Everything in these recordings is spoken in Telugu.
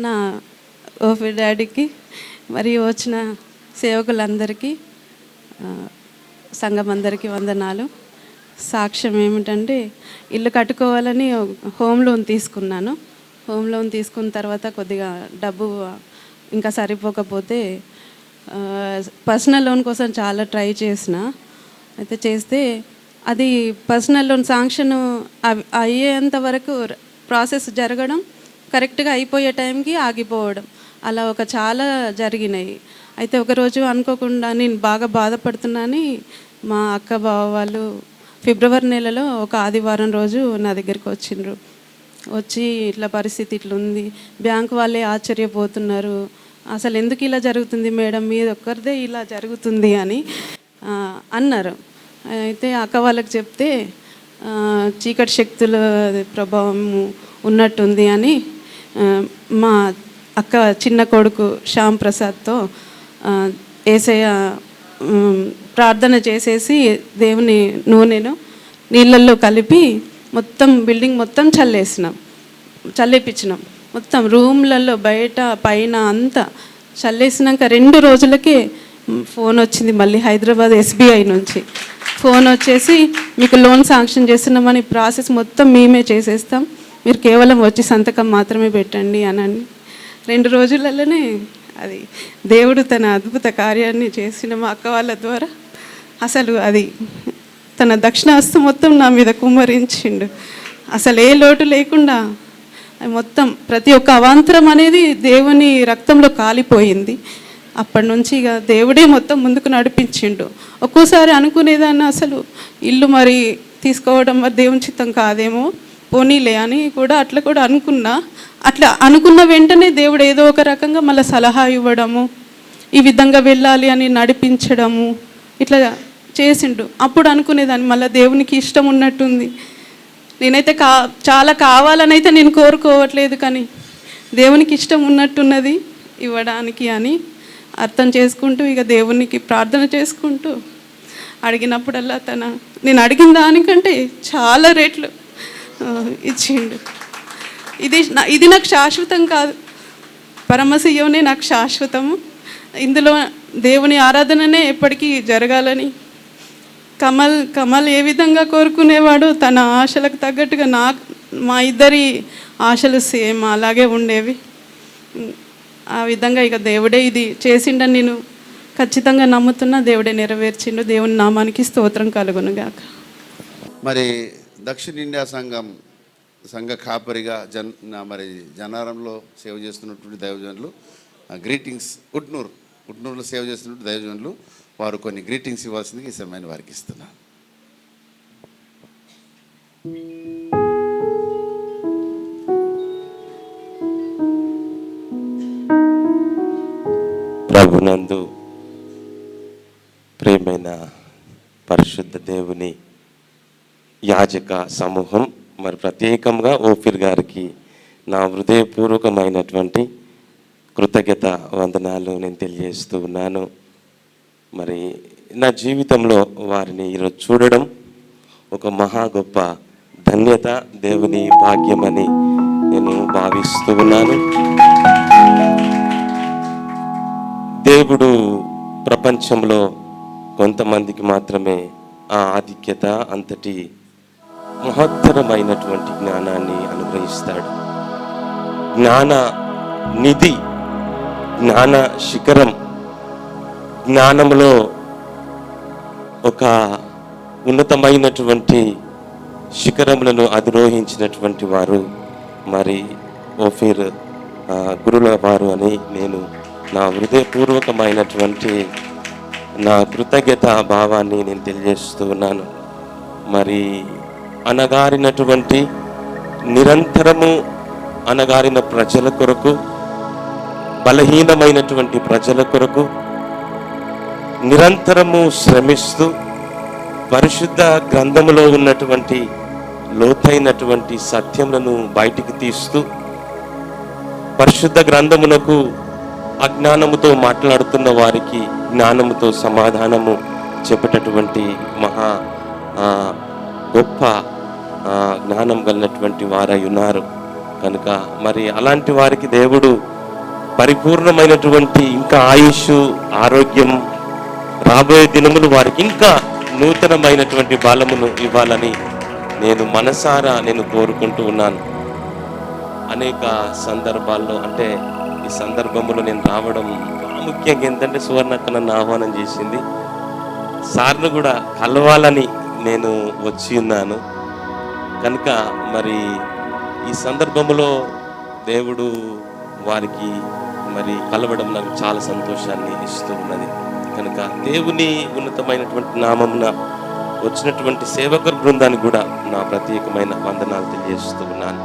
నా ఓఫీ డాడీకి మరియు వచ్చిన సేవకులందరికీ, సంఘం అందరికీ వందనాలు. సాక్ష్యం ఏమిటంటే, ఇల్లు కట్టుకోవాలని హోమ్ లోన్ తీసుకున్నాను. హోమ్ లోన్ తీసుకున్న తర్వాత కొద్దిగా డబ్బు ఇంకా సరిపోకపోతే పర్సనల్ లోన్ కోసం చాలా ట్రై చేస్తే అది పర్సనల్ లోన్ శాంక్షన్ అయ్యేంత వరకు ప్రాసెస్ జరగడం, కరెక్ట్గా అయిపోయే టైంకి ఆగిపోవడం, అలా చాలా జరిగినాయి. అయితే ఒకరోజు అనుకోకుండా నేను బాగా బాధపడుతున్నానని మా అక్క బావ వాళ్ళు ఫిబ్రవరి నెలలో ఒక ఆదివారం రోజు నా దగ్గరికి వచ్చి ఇట్లా పరిస్థితి ఇట్లుంది, బ్యాంకు వాళ్ళే ఆశ్చర్యపోతున్నారు, అసలు ఎందుకు ఇలా జరుగుతుంది మేడం, మీది ఒక్కరిదే ఇలా జరుగుతుంది అని అన్నారు. అయితే అక్క వాళ్ళకి చెప్తే చీకటి శక్తుల ప్రభావం ఉన్నట్టుంది అని మా అక్క చిన్న కొడుకు శ్యామ్ ప్రసాద్తో యేసయ్య ప్రార్థన చేసేసి దేవుని నూనెను నీళ్ళల్లో కలిపి మొత్తం బిల్డింగ్ మొత్తం చల్లేపించినాం. మొత్తం రూమ్లలో బయట పైన అంతా చల్లేసినాక 2 రోజులకే ఫోన్ వచ్చింది. మళ్ళీ హైదరాబాద్ SBI నుంచి ఫోన్ వచ్చేసి, మీకు లోన్ శాంక్షన్ చేస్తున్నామని, ప్రాసెస్ మొత్తం మేమే చేసేస్తాం, మీరు కేవలం వచ్చి సంతకం మాత్రమే పెట్టండి అని 2 రోజులలోనే అది దేవుడు తన అద్భుత కార్యాన్ని చేసిన మా అక్క వాళ్ళ ద్వారా అసలు అది తన దక్షిణాస్తం మొత్తం నా మీద కుమ్మరించిండు. అసలు ఏ లోటు లేకుండా మొత్తం ప్రతి ఒక్క అవాంతరం అనేది దేవుని రక్తంలో కాలిపోయింది. అప్పటి నుంచి ఇక దేవుడే మొత్తం ముందుకు నడిపించిండు. ఒక్కోసారి అనుకునేదాన్ని, అసలు ఇల్లు మరి తీసుకోవడం మరి దేవుని చిత్తం కాదేమో, పోనీలే అని అట్లా కూడా అనుకున్నా. అట్లా అనుకున్న వెంటనే దేవుడు ఏదో ఒక రకంగా మళ్ళీ సలహా ఇవ్వడము, ఈ విధంగా వెళ్ళాలి అని నడిపించడము, ఇట్లా చేసిండు. అప్పుడు అనుకునేదాన్ని, మళ్ళీ దేవునికి ఇష్టం ఉన్నట్టుంది, నేనైతే చాలా కావాలని అయితే నేను కోరుకోవట్లేదు, కానీ దేవునికి ఇష్టం ఉన్నట్టున్నది ఇవ్వడానికి అని అర్థం చేసుకుంటూ ఇక దేవునికి ప్రార్థన చేసుకుంటూ అడిగినప్పుడల్లా నేను అడిగిన దానికంటే చాలా రేట్లు ఇచ్చిండు. ఇది నాకు శాశ్వతం కాదు, పరమశివనే నాకు శాశ్వతము. ఇందులో దేవుని ఆరాధననే ఎప్పటికీ జరగాలని కమల్ ఏ విధంగా కోరుకునేవాడో తన ఆశలకు తగ్గట్టుగా మా ఇద్దరి ఆశలు సేమ్ అలాగే ఉండేవి. ఆ విధంగా ఇక దేవుడే ఇది చేసిండని నేను ఖచ్చితంగా నమ్ముతున్నా. దేవుడే నెరవేర్చిండు. దేవుని నామానికి స్తోత్రం కలుగునుగాక. మరి దక్షిణ ఇండియా సంఘ కాపరిగా మరి జనారంలో సేవ చేస్తున్నటువంటి దైవజనులు గ్రీటింగ్స్, ఉట్నూరులో సేవ చేస్తున్నటువంటి దైవజనులు వారు కొన్ని గ్రీటింగ్స్ ఇవ్వాల్సింది ఈ సమయాన్ని వారికి ఇస్తున్నారు. ప్రభునందు ప్రేమైన పరిశుద్ధ దేవుని యాజక సమూహం, మరి ప్రత్యేకంగా ఓఫీర్ గారికి నా హృదయపూర్వకమైనటువంటి కృతజ్ఞత వందనాలు నేను తెలియజేస్తూ ఉన్నాను. మరి నా జీవితంలో వారిని ఈరోజు చూడడం ఒక మహా గొప్ప ధన్యత, దేవుని భాగ్యమని నేను భావిస్తూ ఉన్నాను. దేవుడు ప్రపంచంలో కొంతమందికి మాత్రమే ఆ ఆధిక్యత, అంతటి మహత్తరమైనటువంటి జ్ఞానాన్ని అనుగ్రహిస్తాడు. జ్ఞాన నిధి, జ్ఞాన శిఖరం, జ్ఞానంలో ఒక ఉన్నతమైనటువంటి శిఖరములను అధిరోహించినటువంటి వారు మరి ఓఫీర్ గురుల వారు అని నేను నా హృదయపూర్వకమైనటువంటి నా కృతజ్ఞత భావాన్ని నేను తెలియజేస్తూ ఉన్నాను. మరి అణగారినటువంటి నిరంతరము అణగారిన ప్రజల కొరకు, బలహీనమైనటువంటి ప్రజల కొరకు నిరంతరము శ్రమిస్తూ పరిశుద్ధ గ్రంథములో ఉన్నటువంటి లోతైనటువంటి సత్యములను బయటికి తీస్తూ పరిశుద్ధ గ్రంథమునకు అజ్ఞానముతో మాట్లాడుతున్న వారికి జ్ఞానముతో సమాధానము చెప్పేటటువంటి మహా గొప్ప జ్ఞానం కలిగినటువంటి వారై ఉన్నారు. కనుక మరి అలాంటి వారికి దేవుడు పరిపూర్ణమైనటువంటి ఇంకా ఆయుష్, ఆరోగ్యం, రాబోయే దినములు వారికి ఇంకా నూతనమైనటువంటి బలమును ఇవ్వాలని నేను మనసారా కోరుకుంటూ ఉన్నాను. అనేక సందర్భాల్లో అంటే ఈ సందర్భంలో నేను రావడం ప్రాముఖ్యంగా ఏంటంటే సువర్ణక్క నన్ను ఆహ్వానం చేసింది. సార్ను కూడా కలవాలని నేను వచ్చి ఉన్నాను కనుక మరి ఈ సందర్భంలో దేవుడు వారికి మరి కలవడం నాకు చాలా సంతోషాన్ని ఇస్తూ ఉన్నది. కనుక దేవుని ఉన్నతమైనటువంటి నామమున వచ్చినటువంటి సేవకుల బృందానికి కూడా నా ప్రత్యేకమైన వందనాలు తెలియజేస్తూ ఉన్నాను.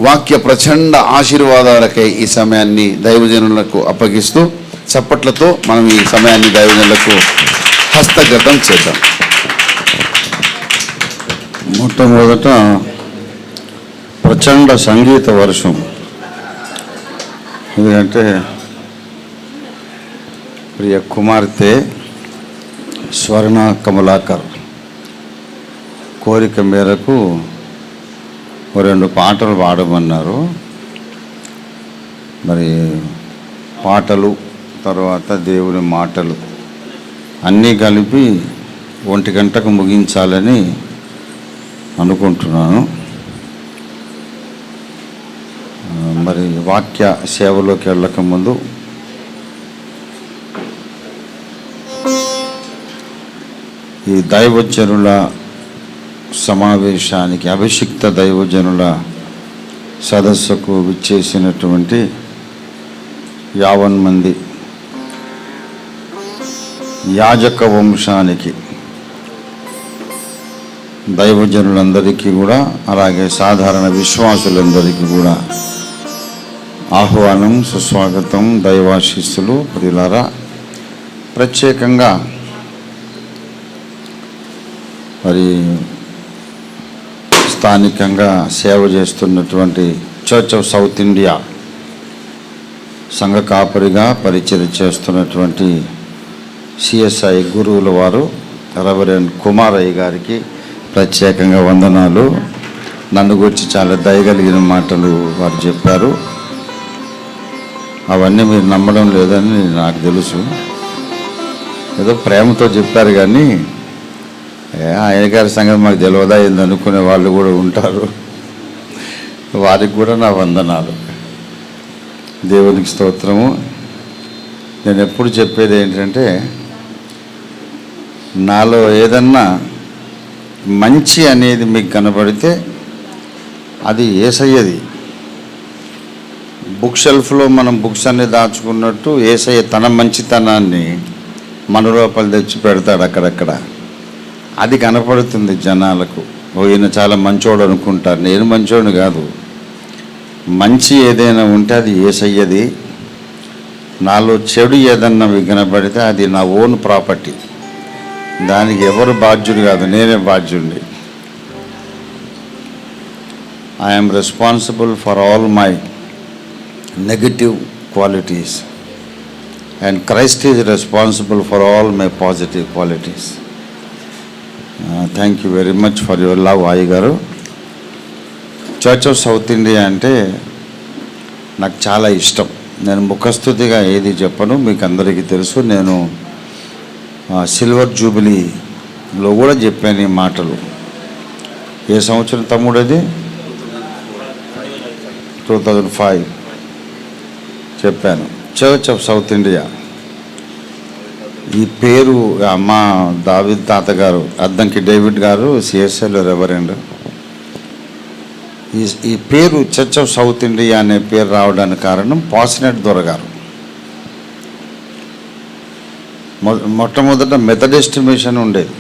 వాక్య ప్రచండ ఆశీర్వాదాలకై ఈ సమయాన్ని దైవజనులకు అప్పగిస్తూ చప్పట్లతో మనం ఈ సమయాన్ని దైవజనులకు హస్తగతం చేద్దాం. మొట్టమొదట ప్రచండ సంగీత వర్షం. ఎందుకంటే ప్రియ కుమార్తె స్వర్ణ కమలాకర్ కోరిక మేరకు 2 పాటలు పాడమన్నారు. మరి పాటలు తర్వాత దేవుని మాటలు అన్నీ కలిపి 1 గంటకు ముగించాలని అనుకుంటున్నాను. మరి వాక్య సేవలోకి వెళ్ళక ముందు ఈ దైవజనుల సమావేశానికి, అభిషిక్త దైవజనుల సదస్సుకు విచ్చేసినటువంటి 50 మంది యాజక వంశానికి, దైవజనులందరికీ కూడా, అలాగే సాధారణ విశ్వాసులందరికీ కూడా ఆహ్వానం, సుస్వాగతం, దైవాశీస్సులు. ప్రియులారా, ప్రత్యేకంగా మరి స్థానికంగా సేవ చేస్తున్నటువంటి చర్చ్ ఆఫ్ సౌత్ ఇండియా సంఘ కాపరిగా పరిచయం చేస్తున్నటువంటి సిఎస్ఐ గురువుల వారు రెవరెండ్ కుమారయ్య గారికి ప్రత్యేకంగా వందనాలు. నన్ను గురించి చాలా దయగలిగిన మాటలు వారు చెప్పారు. అవన్నీ మీరు నమ్మడం లేదని నాకు తెలుసు. ఏదో ప్రేమతో చెప్పారు కానీ ఆయన గారి సంగతి మాకు తెలియదా ఏంది అనుకునే వాళ్ళు కూడా ఉంటారు. వారికి కూడా నా వందనాలు. దేవునికి స్తోత్రము. నేను ఎప్పుడు చెప్పేది ఏంటంటే, నాలో ఏదన్నా మంచి అనేది మీకు కనబడితే అది యేసయ్యది. బుక్ షెల్ఫ్లో మనం బుక్స్ అన్ని దాచుకున్నట్టు యేసయ్య తన మంచితనాన్ని మన లోపల తెచ్చి పెడతాడు అక్కడక్కడ. అది కనపడుతుంది జనాలకు. ఈయన చాలా మంచోడు అనుకుంటారు. నేను మంచోడు కాదు. మంచి ఏదైనా ఉంటే అది యేసయ్యది. నాలో చెడు ఏదన్నా విఘ్నపడితే అది నా ఓన్ ప్రాపర్టీ. దానికి ఎవరు బాధ్యుడు కాదు, నేనే బాధ్యుడిని. I'm responsible for all my negative qualities and Christ is responsible for all my positive qualities. Thank you very much for your love అయ్య గారు. చర్చ్ ఆఫ్ సౌత్ ఇండియా అంటే నాకు చాలా ఇష్టం. నేను ముఖస్తుతిగా ఏది చెప్పను, మీకు అందరికీ తెలుసు. నేను సిల్వర్ జూబిలీలో కూడా చెప్పాను ఈ మాటలు. ఏ సంవత్సరం తమ్ముడు అది? 2005 చెప్పాను. చర్చ్ ఆఫ్ సౌత్ ఇండియా ఈ పేరు అమ్మ దావిద్ తాతగారు, అద్దంకి డేవిడ్ గారు సిఎస్ఐలో రెవరెండ్. ఈ పేరు చర్చ్ ఆఫ్ సౌత్ ఇండియా అనే పేరు రావడానికి కారణం పాసినెట్ దొరగారు. మొట్టమొదట మెథడిస్ట్ మిషన్ ఉండేది,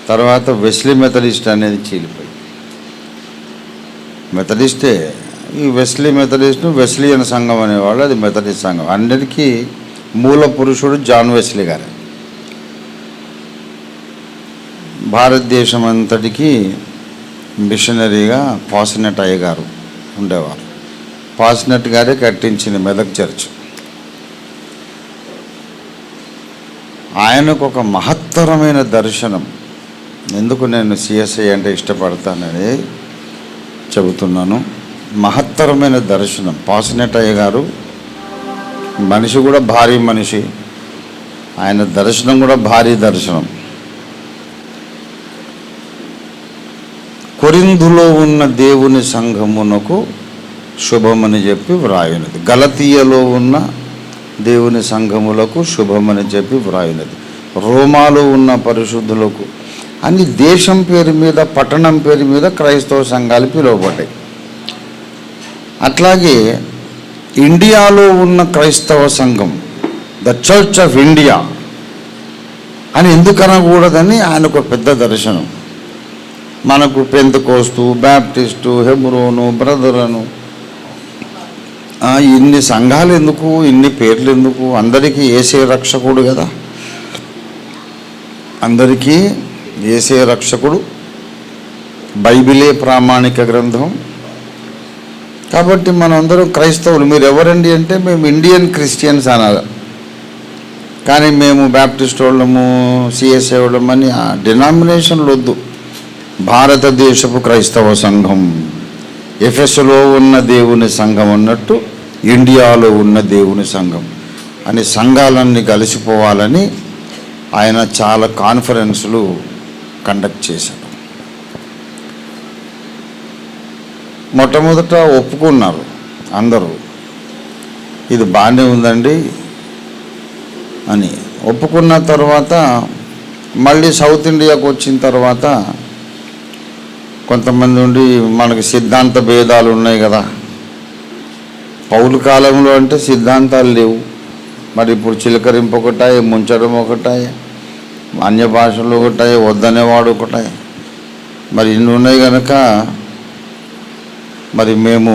తర్వాత వెస్లీ మెథడిస్ట్ అనేది చీలిపోయి మెథడిస్టే. ఈ వెస్లీ మెథడిస్ట్, వెస్లియన్ సంఘం అనేవాళ్ళు, అది మెథడిస్ట్ సంఘం. అన్నిటికీ మూల పురుషుడు జాన్ వెస్లీ గారు. భారతదేశం అంతటికీ మిషనరీగా పాసినెట్ అయ్య గారు ఉండేవారు. పాసినెట్ గారే కట్టించిన మెదక్ చర్చ్. ఆయనకు ఒక మహత్తరమైన దర్శనం. ఎందుకు నేను సిఎస్ఐ అంటే ఇష్టపడతానని, చెబుతున్నాను. మహత్తరమైన దర్శనం. పాసినెట్టయ్య గారు మనిషి కూడా భారీ మనిషి, ఆయన దర్శనం కూడా భారీ దర్శనం. కొరింథులో ఉన్న దేవుని సంఘమునకు శుభమని చెప్పి వ్రాయునది, గలతీయలో ఉన్న దేవుని సంఘములకు శుభమని చెప్పి వ్రాయునది, రోమాలో ఉన్న పరిశుద్ధులకు అని దేశం పేరు మీద, పట్టణం పేరు మీద క్రైస్తవ సంఘాలు పిలువబడ్డాయి. అట్లాగే ఇండియాలో ఉన్న క్రైస్తవ సంఘం, ద చర్చ్ ఆఫ్ ఇండియా అని ఎందుకు అనకూడదని ఆయనకు పెద్ద దర్శనం. మనకు పెంతెకోస్తు, బ్యాప్టిస్టు, హెబ్రోను, బ్రదరను, ఇన్ని సంఘాలు ఎందుకు, ఇన్ని పేర్లు ఎందుకు? అందరికీ యేసే రక్షకుడు కదా, అందరికీ యేసే రక్షకుడు, బైబిలే ప్రామాణిక గ్రంథం. కాబట్టి మనందరం క్రైస్తవులు. మీరు ఎవరండి అంటే మేము ఇండియన్ క్రిస్టియన్స్ అనాలి, కానీ మేము బ్యాప్టిస్ట్ వాళ్ళము, సిఎస్ఐ వాళ్ళమని ఆ డినామినేషన్లు వద్దు. భారతదేశపు క్రైస్తవ సంఘం, ఎఫెసులో ఉన్న దేవుని సంఘం అన్నట్టు ఇండియాలో ఉన్న దేవుని సంఘం అని సంఘాలన్నీ కలిసిపోవాలని ఆయన చాలా కాన్ఫరెన్సులు కండక్ట్ చేశారు. మొట్టమొదట ఒప్పుకున్నారు అందరూ, ఇది బాగానే ఉందండి అని ఒప్పుకున్న తర్వాత మళ్ళీ సౌత్ ఇండియాకు వచ్చిన తర్వాత కొంతమంది ఉండి మనకి సిద్ధాంత భేదాలు ఉన్నాయి కదా. పౌలు కాలంలో అంటే సిద్ధాంతాలు లేవు, మరి ఇప్పుడు చిలకరింపు ఒకటాయి, ముంచడం ఒకటాయి, అన్య భాషలు ఒకటాయి, వద్దనేవాడు ఒకటాయి, మరి ఇన్ని ఉన్నాయి కనుక మరి మేము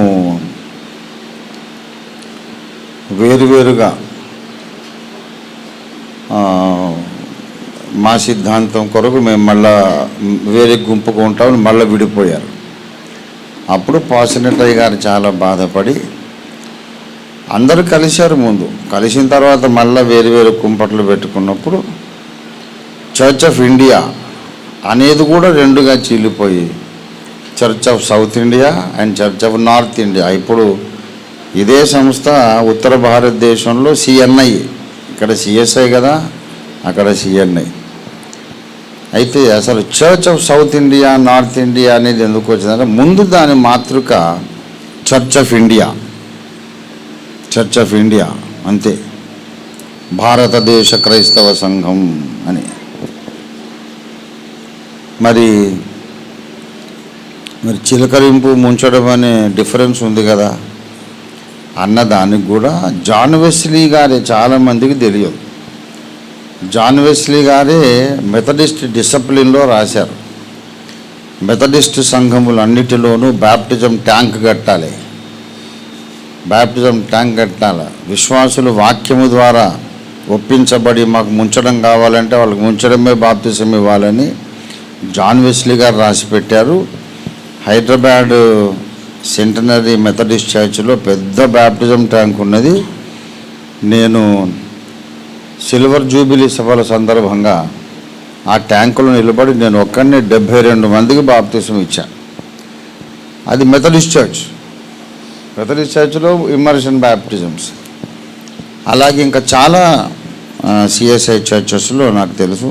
వేరువేరుగా మా సిద్ధాంతం కొరకు మేము మళ్ళా వేరే గుంపుకు ఉంటామని మళ్ళీ విడిపోయారు. అప్పుడు పాసినెట్టయ్య గారు చాలా బాధపడి అందరూ కలిశారు. ముందు కలిసిన తర్వాత మళ్ళీ వేరు వేరు కుంపట్లు పెట్టుకున్నప్పుడు చర్చ్ ఆఫ్ ఇండియా అనేది కూడా రెండుగా చీలిపోయి Church of South India and Church of North India. ఇప్పుడు ఇదే సంస్థ ఉత్తర భారతదేశంలో సిఎన్ఐ, ఇక్కడ సిఎస్ఐ కదా, అక్కడ సిఎన్ఐ. అయితే అసలు church of South India, north India అనేది ఎందుకు వచ్చిందంటే ముందు దాని మాతృక church of India, church of India అంతే, భారతదేశ క్రైస్తవ సంఘం అని. మరి చిలకరింపు ముంచడం అనే డిఫరెన్స్ ఉంది కదా అన్నదానికి కూడా జాన్ వెస్లీ గారే చాలామందికి తెలియదు. జాన్ వెస్లీ గారే మెథడిస్ట్ డిసిప్లిన్లో రాశారు, మెథడిస్ట్ సంఘములన్నిటిలోనూ బ్యాప్టిజం ట్యాంక్ కట్టాలి, బ్యాప్టిజం ట్యాంక్ కట్టాలి, విశ్వాసులు వాక్యము ద్వారా ఒప్పించబడి మాకు ముంచడం కావాలంటే వాళ్ళకి ముంచడమే బాప్తిజం ఇవ్వాలని జాన్ వెస్లీ గారు రాసి పెట్టారు. హైదరాబాద్ సెంటనరీ మెథడిస్ట్ చర్చ్లో పెద్ద బ్యాప్టిజం ట్యాంక్ ఉన్నది. నేను సిల్వర్ జూబిలీ సభల సందర్భంగా ఆ ట్యాంకులో నిలబడి నేను ఒక్కడిని 72 మందికి బాప్తిజం ఇచ్చాను. అది మెథడిస్ట్ చర్చ్, మెథడిస్ట్ చర్చ్లో ఇమ్మర్షన్ బ్యాప్టిజమ్స్. అలాగే ఇంకా చాలా సిఎస్ఐ చర్చెస్లో నాకు తెలుసు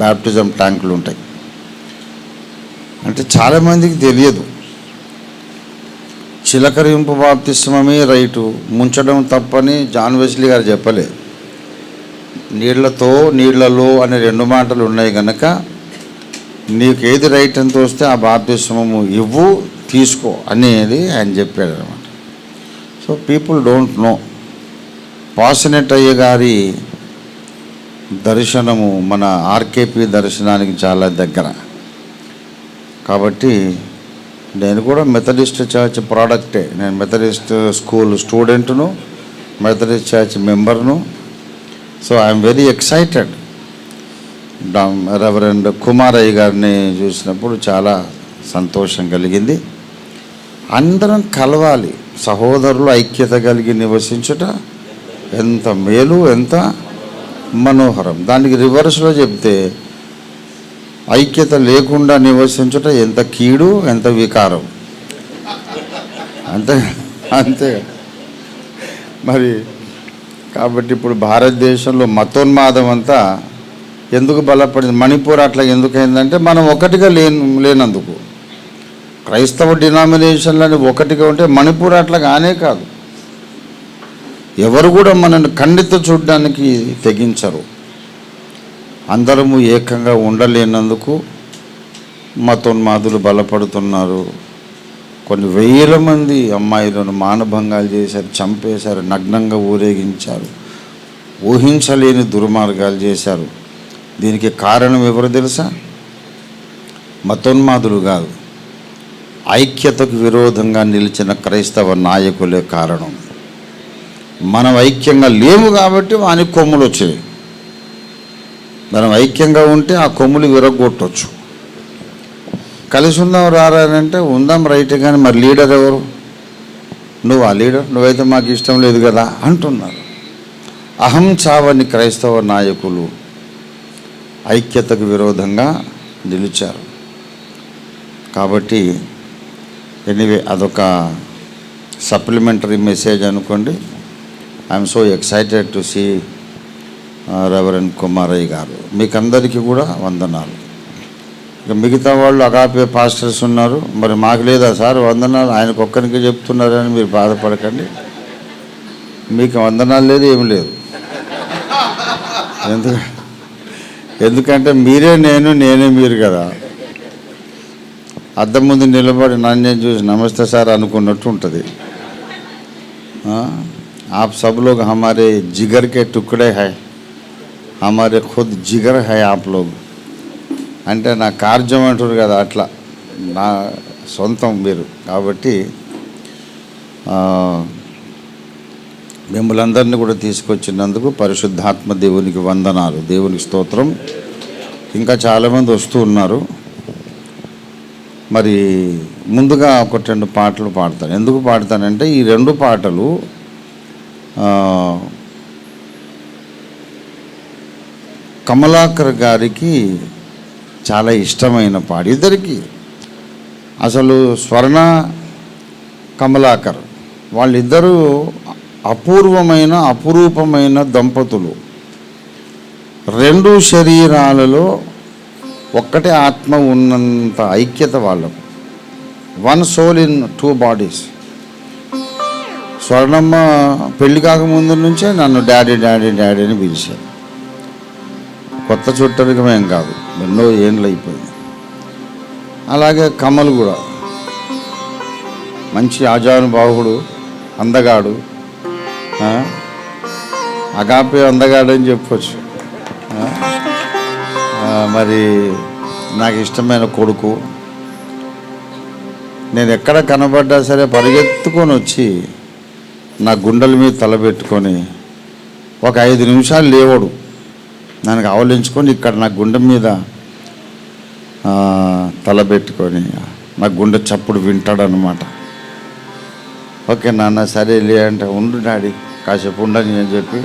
బ్యాప్టిజం ట్యాంకులు ఉంటాయి. అంటే చాలామందికి తెలియదు చిలకరింపు బాప్తిస్మమే రైటు, ముంచడం తప్పని జాన్ వెస్లీ గారు చెప్పలేదు. నీళ్లతో నీళ్లలో అనే 2 మాటలు ఉన్నాయి కనుక నీకు ఏది రైట్ అని తోస్తే ఆ బాప్తిస్మము ఇవ్వు, తీసుకో అనేది ఆయన చెప్పాడు అనమాట. So people don't know. పాసినెట్టయ్య గారి దర్శనము మన ఆర్కేపీ దర్శనానికి చాలా దగ్గర కాబట్టి నేను కూడా మెథడిస్ట్ చర్చ్ ప్రోడక్టే. నేను మెథడిస్ట్ స్కూల్ స్టూడెంట్ను, మెథడిస్ట్ చర్చ్ మెంబర్ను. So I'm very excited. Reverend Kumarayya గారిని చూసినప్పుడు చాలా సంతోషం కలిగింది. అందరం కలవాలి, సహోదరులు ఐక్యత కలిగి నివసించుట ఎంత మేలు, ఎంత మనోహరం. దానికి రివర్స్లో చెప్తే ఐక్యత లేకుండా నివసించుట ఎంత కీడు, ఎంత వికారం. అంతే అంతే. మరి కాబట్టి ఇప్పుడు భారతదేశంలో మతోన్మాదం అంతా ఎందుకు బలపడింది, మణిపూర్ అట్లా ఎందుకైందంటే మనం ఒకటిగా లేనందుకు. క్రైస్తవ డినామినేషన్లని ఒకటిగా ఉంటే మణిపూర్ అట్లా కానే కాదు. ఎవరు కూడా మనల్ని ఖండిత చూడడానికి తెగించరు. అందరము ఏకంగా ఉండలేనందుకు మతోన్మాదులు బలపడుతున్నారు. కొన్ని వేల మంది అమ్మాయిలను మానభంగాలు చేశారు, చంపేశారు, నగ్నంగా ఊరేగించారు, ఊహించలేని దుర్మార్గాలు చేశారు. దీనికి కారణం ఎవరు తెలుసా? మతోన్మాదులు కాదు, ఐక్యతకు విరోధంగా నిలిచిన క్రైస్తవ నాయకులే కారణం. మనం ఐక్యంగా లేము కాబట్టి వాని కొమ్ములు వచ్చాయి. మనం ఐక్యంగా ఉంటే ఆ కొమ్ములు విరగొట్టవచ్చు. కలిసి ఉందాం రారంటే ఉందాం రైట్, కానీ మరి లీడర్ ఎవరు? నువ్వు ఆ లీడర్, నువ్వైతే మాకు ఇష్టం లేదు కదా అంటున్నారు. అహం చావని క్రైస్తవ నాయకులు ఐక్యతకు విరోధంగా నిలిచారు. కాబట్టి ఎనీవే అదొక సప్లిమెంటరీ మెసేజ్ అనుకోండి. I'm so excited to see Reverend Kumaraiah గారు. మీకు అందరికీ కూడా వందనాలు. ఇక మిగతా వాళ్ళు అగాపే పాస్టర్స్ ఉన్నారు, మరి మాకు లేదా సార్ వందనాలు? ఆయనకు ఒక్కరికి చెప్తున్నారని మీరు బాధపడకండి. మీకు వందనాలు లేదు, ఏమి లేదు. ఎందుకంటే మీరే నేను, నేనే మీరు కదా. అద్దం ముందు నిలబడి నన్ను చూసి నమస్తే సార్ అనుకున్నట్టు ఉంటుంది. आप सब लोग हमारे जिगर के टुकड़े हैं, हमारे खुद जिगर है आप लोग అంటే నా కార్యం అంటారు కదా, అట్లా నా సొంతం మీరు. కాబట్టి మిమ్మల్ని అందరినీ కూడా తీసుకొచ్చినందుకు పరిశుద్ధాత్మ దేవునికి వందనాలు, దేవునికి స్తోత్రం. ఇంకా చాలామంది వస్తూ ఉన్నారు. మరి ముందుగా ఒక 2 పాటలు పాడతాను. ఎందుకు పాడతానంటే ఈ 2 పాటలు కమలాకర్ గారికి చాలా ఇష్టమైన పాట. ఇద్దరికి అసలు స్వర్ణ కమలాకర్ వాళ్ళిద్దరూ అపురూపమైన దంపతులు. 2 శరీరాలలో ఒక్కటే ఆత్మ ఉన్నంత ఐక్యత వాళ్ళకు. 1 soul in 2 bodies. స్వర్ణమ్మ పెళ్లి కాకముందు నుంచే నన్ను డాడీ డాడీ డాడీ అని పిలిచారు. కొత్త చుట్టరికమేం కాదు, ఎన్నో ఏళ్ళు అయిపోయింది. అలాగే కమల్ కూడా మంచి ఆజానుబాహుడు, అందగాడు, అగాపే అందగాడు అని చెప్పొచ్చు. మరి నాకు ఇష్టమైన కొడుకు. నేను ఎక్కడ కనబడ్డా సరే పరిగెత్తుకొని వచ్చి నా గుండెల మీద తలబెట్టుకొని ఒక 5 నిమిషాలు లేవడు, దానికి ఆవలించుకొని ఇక్కడ నా గుండె మీద తలబెట్టుకొని నా గుండె చప్పుడు వింటాడనమాట. ఓకే నాన్న సరే లే అంటే ఉండు డాడీ కాసేపు ఉండని అని చెప్పి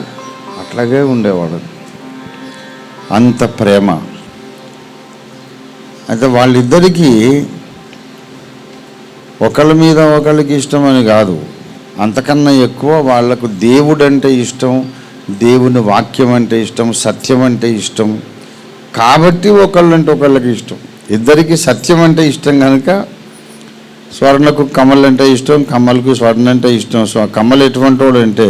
అట్లాగే ఉండేవాడు. అంత ప్రేమ. అయితే వాళ్ళిద్దరికీ ఒకళ్ళ మీద ఒకళ్ళకి ఇష్టం అని కాదు, అంతకన్నా ఎక్కువ వాళ్లకు దేవుడు అంటే ఇష్టం, దేవుని వాక్యం అంటే ఇష్టం, సత్యం అంటే ఇష్టం. కాబట్టి ఒకళ్ళంటే ఒకళ్ళకి ఇష్టం. ఇద్దరికి సత్యం అంటే ఇష్టం కనుక స్వర్ణకు కమల్ అంటే ఇష్టం, కమల్కు స్వర్ణ అంటే ఇష్టం. కమల్ ఎటువంటి వాడు అంటే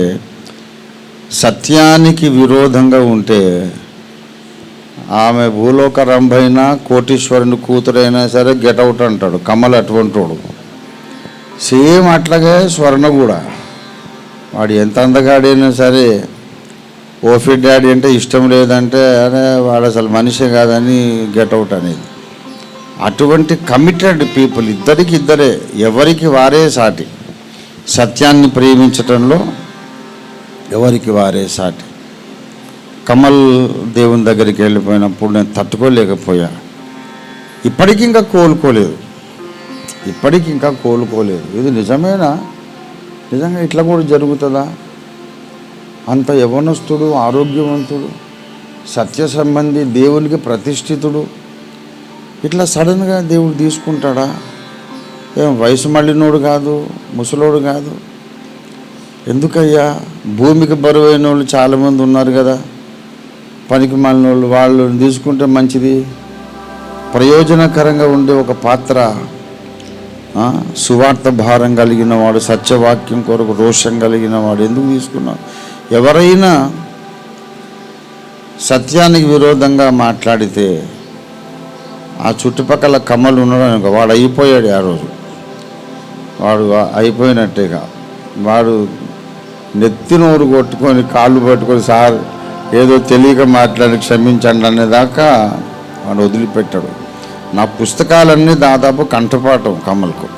సత్యానికి విరోధంగా ఉంటే ఆమె భూలోక రంభైనా కోటీశ్వరుని కూతురైనా సరే గెటౌట్ అంటాడు. కమల్ అటువంటి వాడు. సేమ్ అట్లాగే స్వర్ణ కూడా, వాడు ఎంత అందగాడైనా సరే ఓఫీ డాడీ అంటే ఇష్టం లేదంటే అరే వాడు అసలు మనిషే కాదని గెటౌట్ అనేది. అటువంటి కమిటెడ్ పీపుల్ ఇద్దరే, ఎవరికి వారే సాటి. సత్యాన్ని ప్రేమించటంలో ఎవరికి వారే సాటి. కమల్ దేవుని దగ్గరికి వెళ్ళిపోయినప్పుడు నేను తట్టుకోలేకపోయా. ఇప్పటికీ ఇంకా కోలుకోలేదు. ఇది నిజమేనా? నిజంగా ఇట్లా కూడా జరుగుతుందా? అంత యవనస్తుడు, ఆరోగ్యవంతుడు, సత్య సంబంధి, దేవునికి ప్రతిష్ఠితుడు, ఇట్లా సడన్గా దేవుడు తీసుకుంటాడా? ఏం వయసు మళ్ళినోడు కాదు, ముసలోడు కాదు. ఎందుకయ్యా? భూమికి బరువైన వాళ్ళు చాలామంది ఉన్నారు కదా, పనికి మాలిన వాళ్ళు, వాళ్ళు తీసుకుంటే మంచిది. ప్రయోజనకరంగా ఉండే ఒక పాత్ర, సువార్త భారం కలిగిన వాడు, సత్యవాక్యం కొరకు రోషం కలిగిన వాడు ఎందుకు తీసుకున్నావు? ఎవరైనా సత్యానికి విరోధంగా మాట్లాడితే ఆ చుట్టుపక్కల కమ్మలు ఉన్నాడు, వాడు అయిపోయాడు. ఆ రోజు వాడు అయిపోయినట్టేగా. వాడు నెత్తి నోరు కొట్టుకొని కాళ్ళు పట్టుకొని, సార్ ఏదో తెలియక మాట్లాడి క్షమించండి అనేదాకా వాడు వదిలిపెట్టాడు. నా పుస్తకాలన్నీ దాదాపు కంఠపాఠం కమ్మలకు.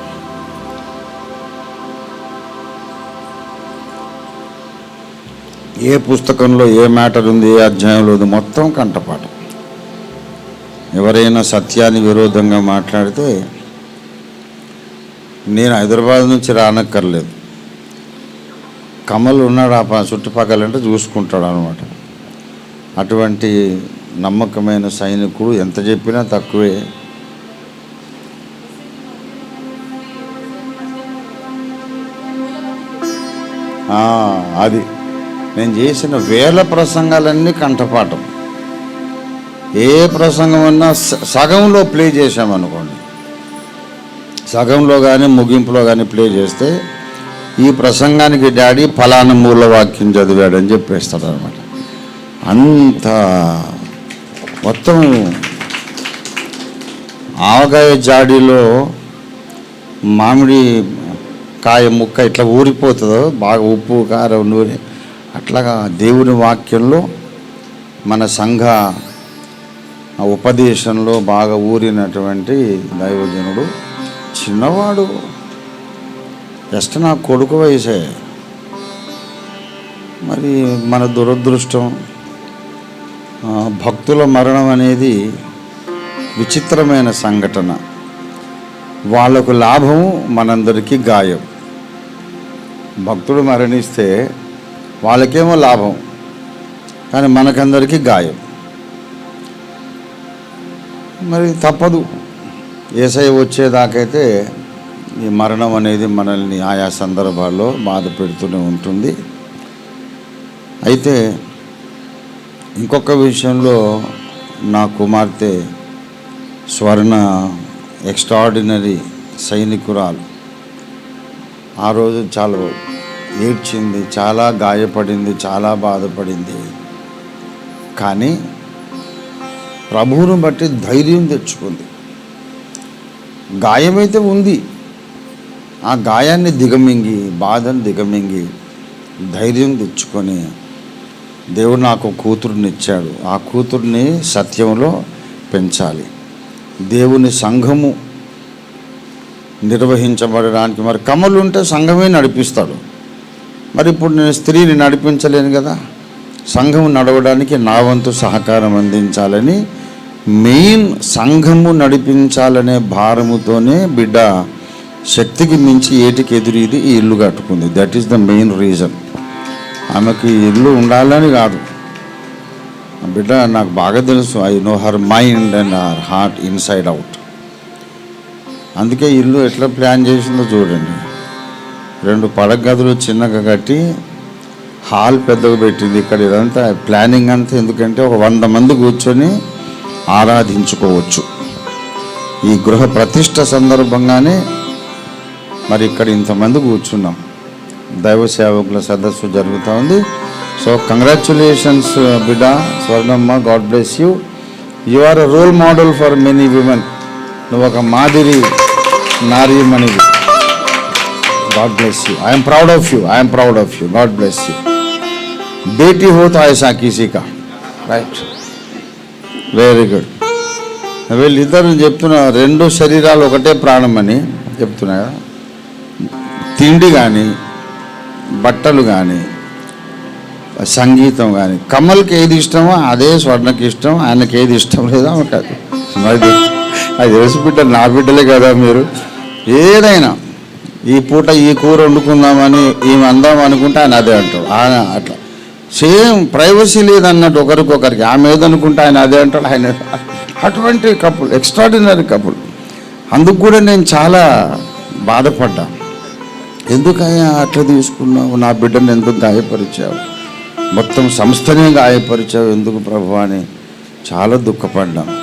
ఏ పుస్తకంలో ఏ మ్యాటర్ ఉంది, ఏ అధ్యాయంలో ఉంది, మొత్తం కంఠపాఠం. ఎవరైనా సత్యాన్ని విరోధంగా మాట్లాడితే నేను హైదరాబాద్ నుంచి రానక్కర్లేదు, కమల్ ఉన్నాడు ఆ చుట్టుపక్కలంటే చూసుకుంటాడు అనమాట. అటువంటి నమ్మకమైన సైనికుడు ఎంత చెప్పినా తక్కువే. అది నేను చేసిన వేల ప్రసంగాలన్నీ కంఠపాఠం. ఏ ప్రసంగం అన్నా సగంలో ప్లే చేశామనుకోండి, సగంలో కానీ ముగింపులో కానీ ప్లే చేస్తే ఈ ప్రసంగానికి డాడీ ఫలానా మూల వాక్యం చదివాడని చెప్పేస్తాడు అనమాట. అంత మొత్తం ఆవకాయ జాడీలో మామిడి కాయ ముక్క ఇట్లా ఊరిపోతుందో, బాగా ఉప్పు కారం నూనె, అట్లాగా దేవుని వాక్యంలో మన సంఘ ఉపదేశంలో బాగా ఊరినటువంటి దైవజనుడు. చిన్నవాడు, జస్ట్ నా కొడుకు వయసే. మరి మన దురదృష్టం, భక్తుల మరణం అనేది విచిత్రమైన సంఘటన. వాళ్ళకు లాభము, మనందరికీ గాయం. భక్తుడు మరణిస్తే వాళ్ళకేమో లాభం, కానీ మనకందరికీ గాయం. మరి తప్పదు, యేసయ్య వచ్చేదాకైతే ఈ మరణం అనేది మనల్ని ఆయా సందర్భాల్లో బాధ పెడుతూనే ఉంటుంది. అయితే ఇంకొక విషయంలో నా కుమార్తె స్వర్ణ ఎక్స్ట్రాడినరీ సైనికురాలు. ఆ రోజు చాలా ఏడ్చింది, చాలా గాయపడింది, చాలా బాధపడింది. కానీ ప్రభువును బట్టి ధైర్యం తెచ్చుకుంది. గాయమైతే ఉంది, ఆ గాయాన్ని దిగమింగి, బాధను దిగమింగి ధైర్యం తెచ్చుకొని, దేవుడు నాకు కూతురుని ఇచ్చాడు, ఆ కూతుర్ని సత్యంలో పెంచాలి, దేవుని సంఘము నిర్వహించబడడానికి. మరి కమలు ఉంటే సంఘమే నడిపిస్తాడు. మరి ఇప్పుడు నేను స్త్రీని నడిపించలేను కదా, సంఘము నడవడానికి నా వంతు సహకారం అందించాలని, మెయిన్ సంఘము నడిపించాలనే భారముతోనే బిడ్డ శక్తికి మించి ఏటికి ఎదురీది ఈ ఇల్లు కట్టుకుంది. That is the main reason. ఆమెకి ఇల్లు ఉండాలని కాదు, బిడ్డ నాకు బాగా తెలుసు, I know her mind and her heart inside out. అందుకే ఇల్లు ఎట్లా ప్లాన్ చేసిందో చూడండి. 2 పడక గదులు చిన్నగా కట్టి హాల్ పెద్దగా పెట్టింది. ఇక్కడ ఇదంతా ప్లానింగ్ అంతా ఎందుకంటే ఒక 100 మంది కూర్చొని ఆరాధించుకోవచ్చు. ఈ గృహ ప్రతిష్ట సందర్భంగానే మరి ఇక్కడ ఇంతమంది కూర్చున్నాం. దైవ సేవకుల సదస్సు జరుగుతూ ఉంది. సో కంగ్రాచ్యులేషన్స్ బిడ్డ Swarnamma, God bless you. You are a role model for many women. నువ్వు ఒక మాదిరి నారీమణివి. God bless you. I am proud of you. I am proud of you. God bless you. बेटी हो तो ऐसा किसी का, right? Very good. వీళ్ళిద్దరు చెప్తున్నా 2 శరీరాలు ఒకటే ప్రాణం అని చెప్తున్నా. తిండి కానీ, బట్టలు కానీ, సంగీతం కానీ, కమల్కి ఏది ఇష్టమో అదే స్వర్ణకి ఇష్టం. ఆయనకి ఏది ఇష్టం లేదో ఆమెకు అది. అది తెలిసి బిడ్డ, నా బిడ్డలే కదా మీరు. ఏదైనా ఈ పూట ఈ కూర వండుకుందామని ఈమె అందాం అనుకుంటే ఆయన అదే అంటాడు. ఆయన అట్లా సేమ్ ప్రైవసీ లేదన్నట్టు ఒకరికొకరికి. ఆమె ఏదనుకుంటే ఆయన అదే అంటాడు. ఆయన అటువంటి కపుల్, ఎక్స్ట్రాడినరీ కపుల్. అందుకు కూడా నేను చాలా బాధపడ్డా. ఎందుకయ్యా అట్లా తీసుకున్నావు, నా బిడ్డను ఎందుకు గాయపరిచావు, మొత్తం సంస్థనే గాయపరిచావు ఎందుకు ప్రభు అని చాలా దుఃఖపడ్డాను.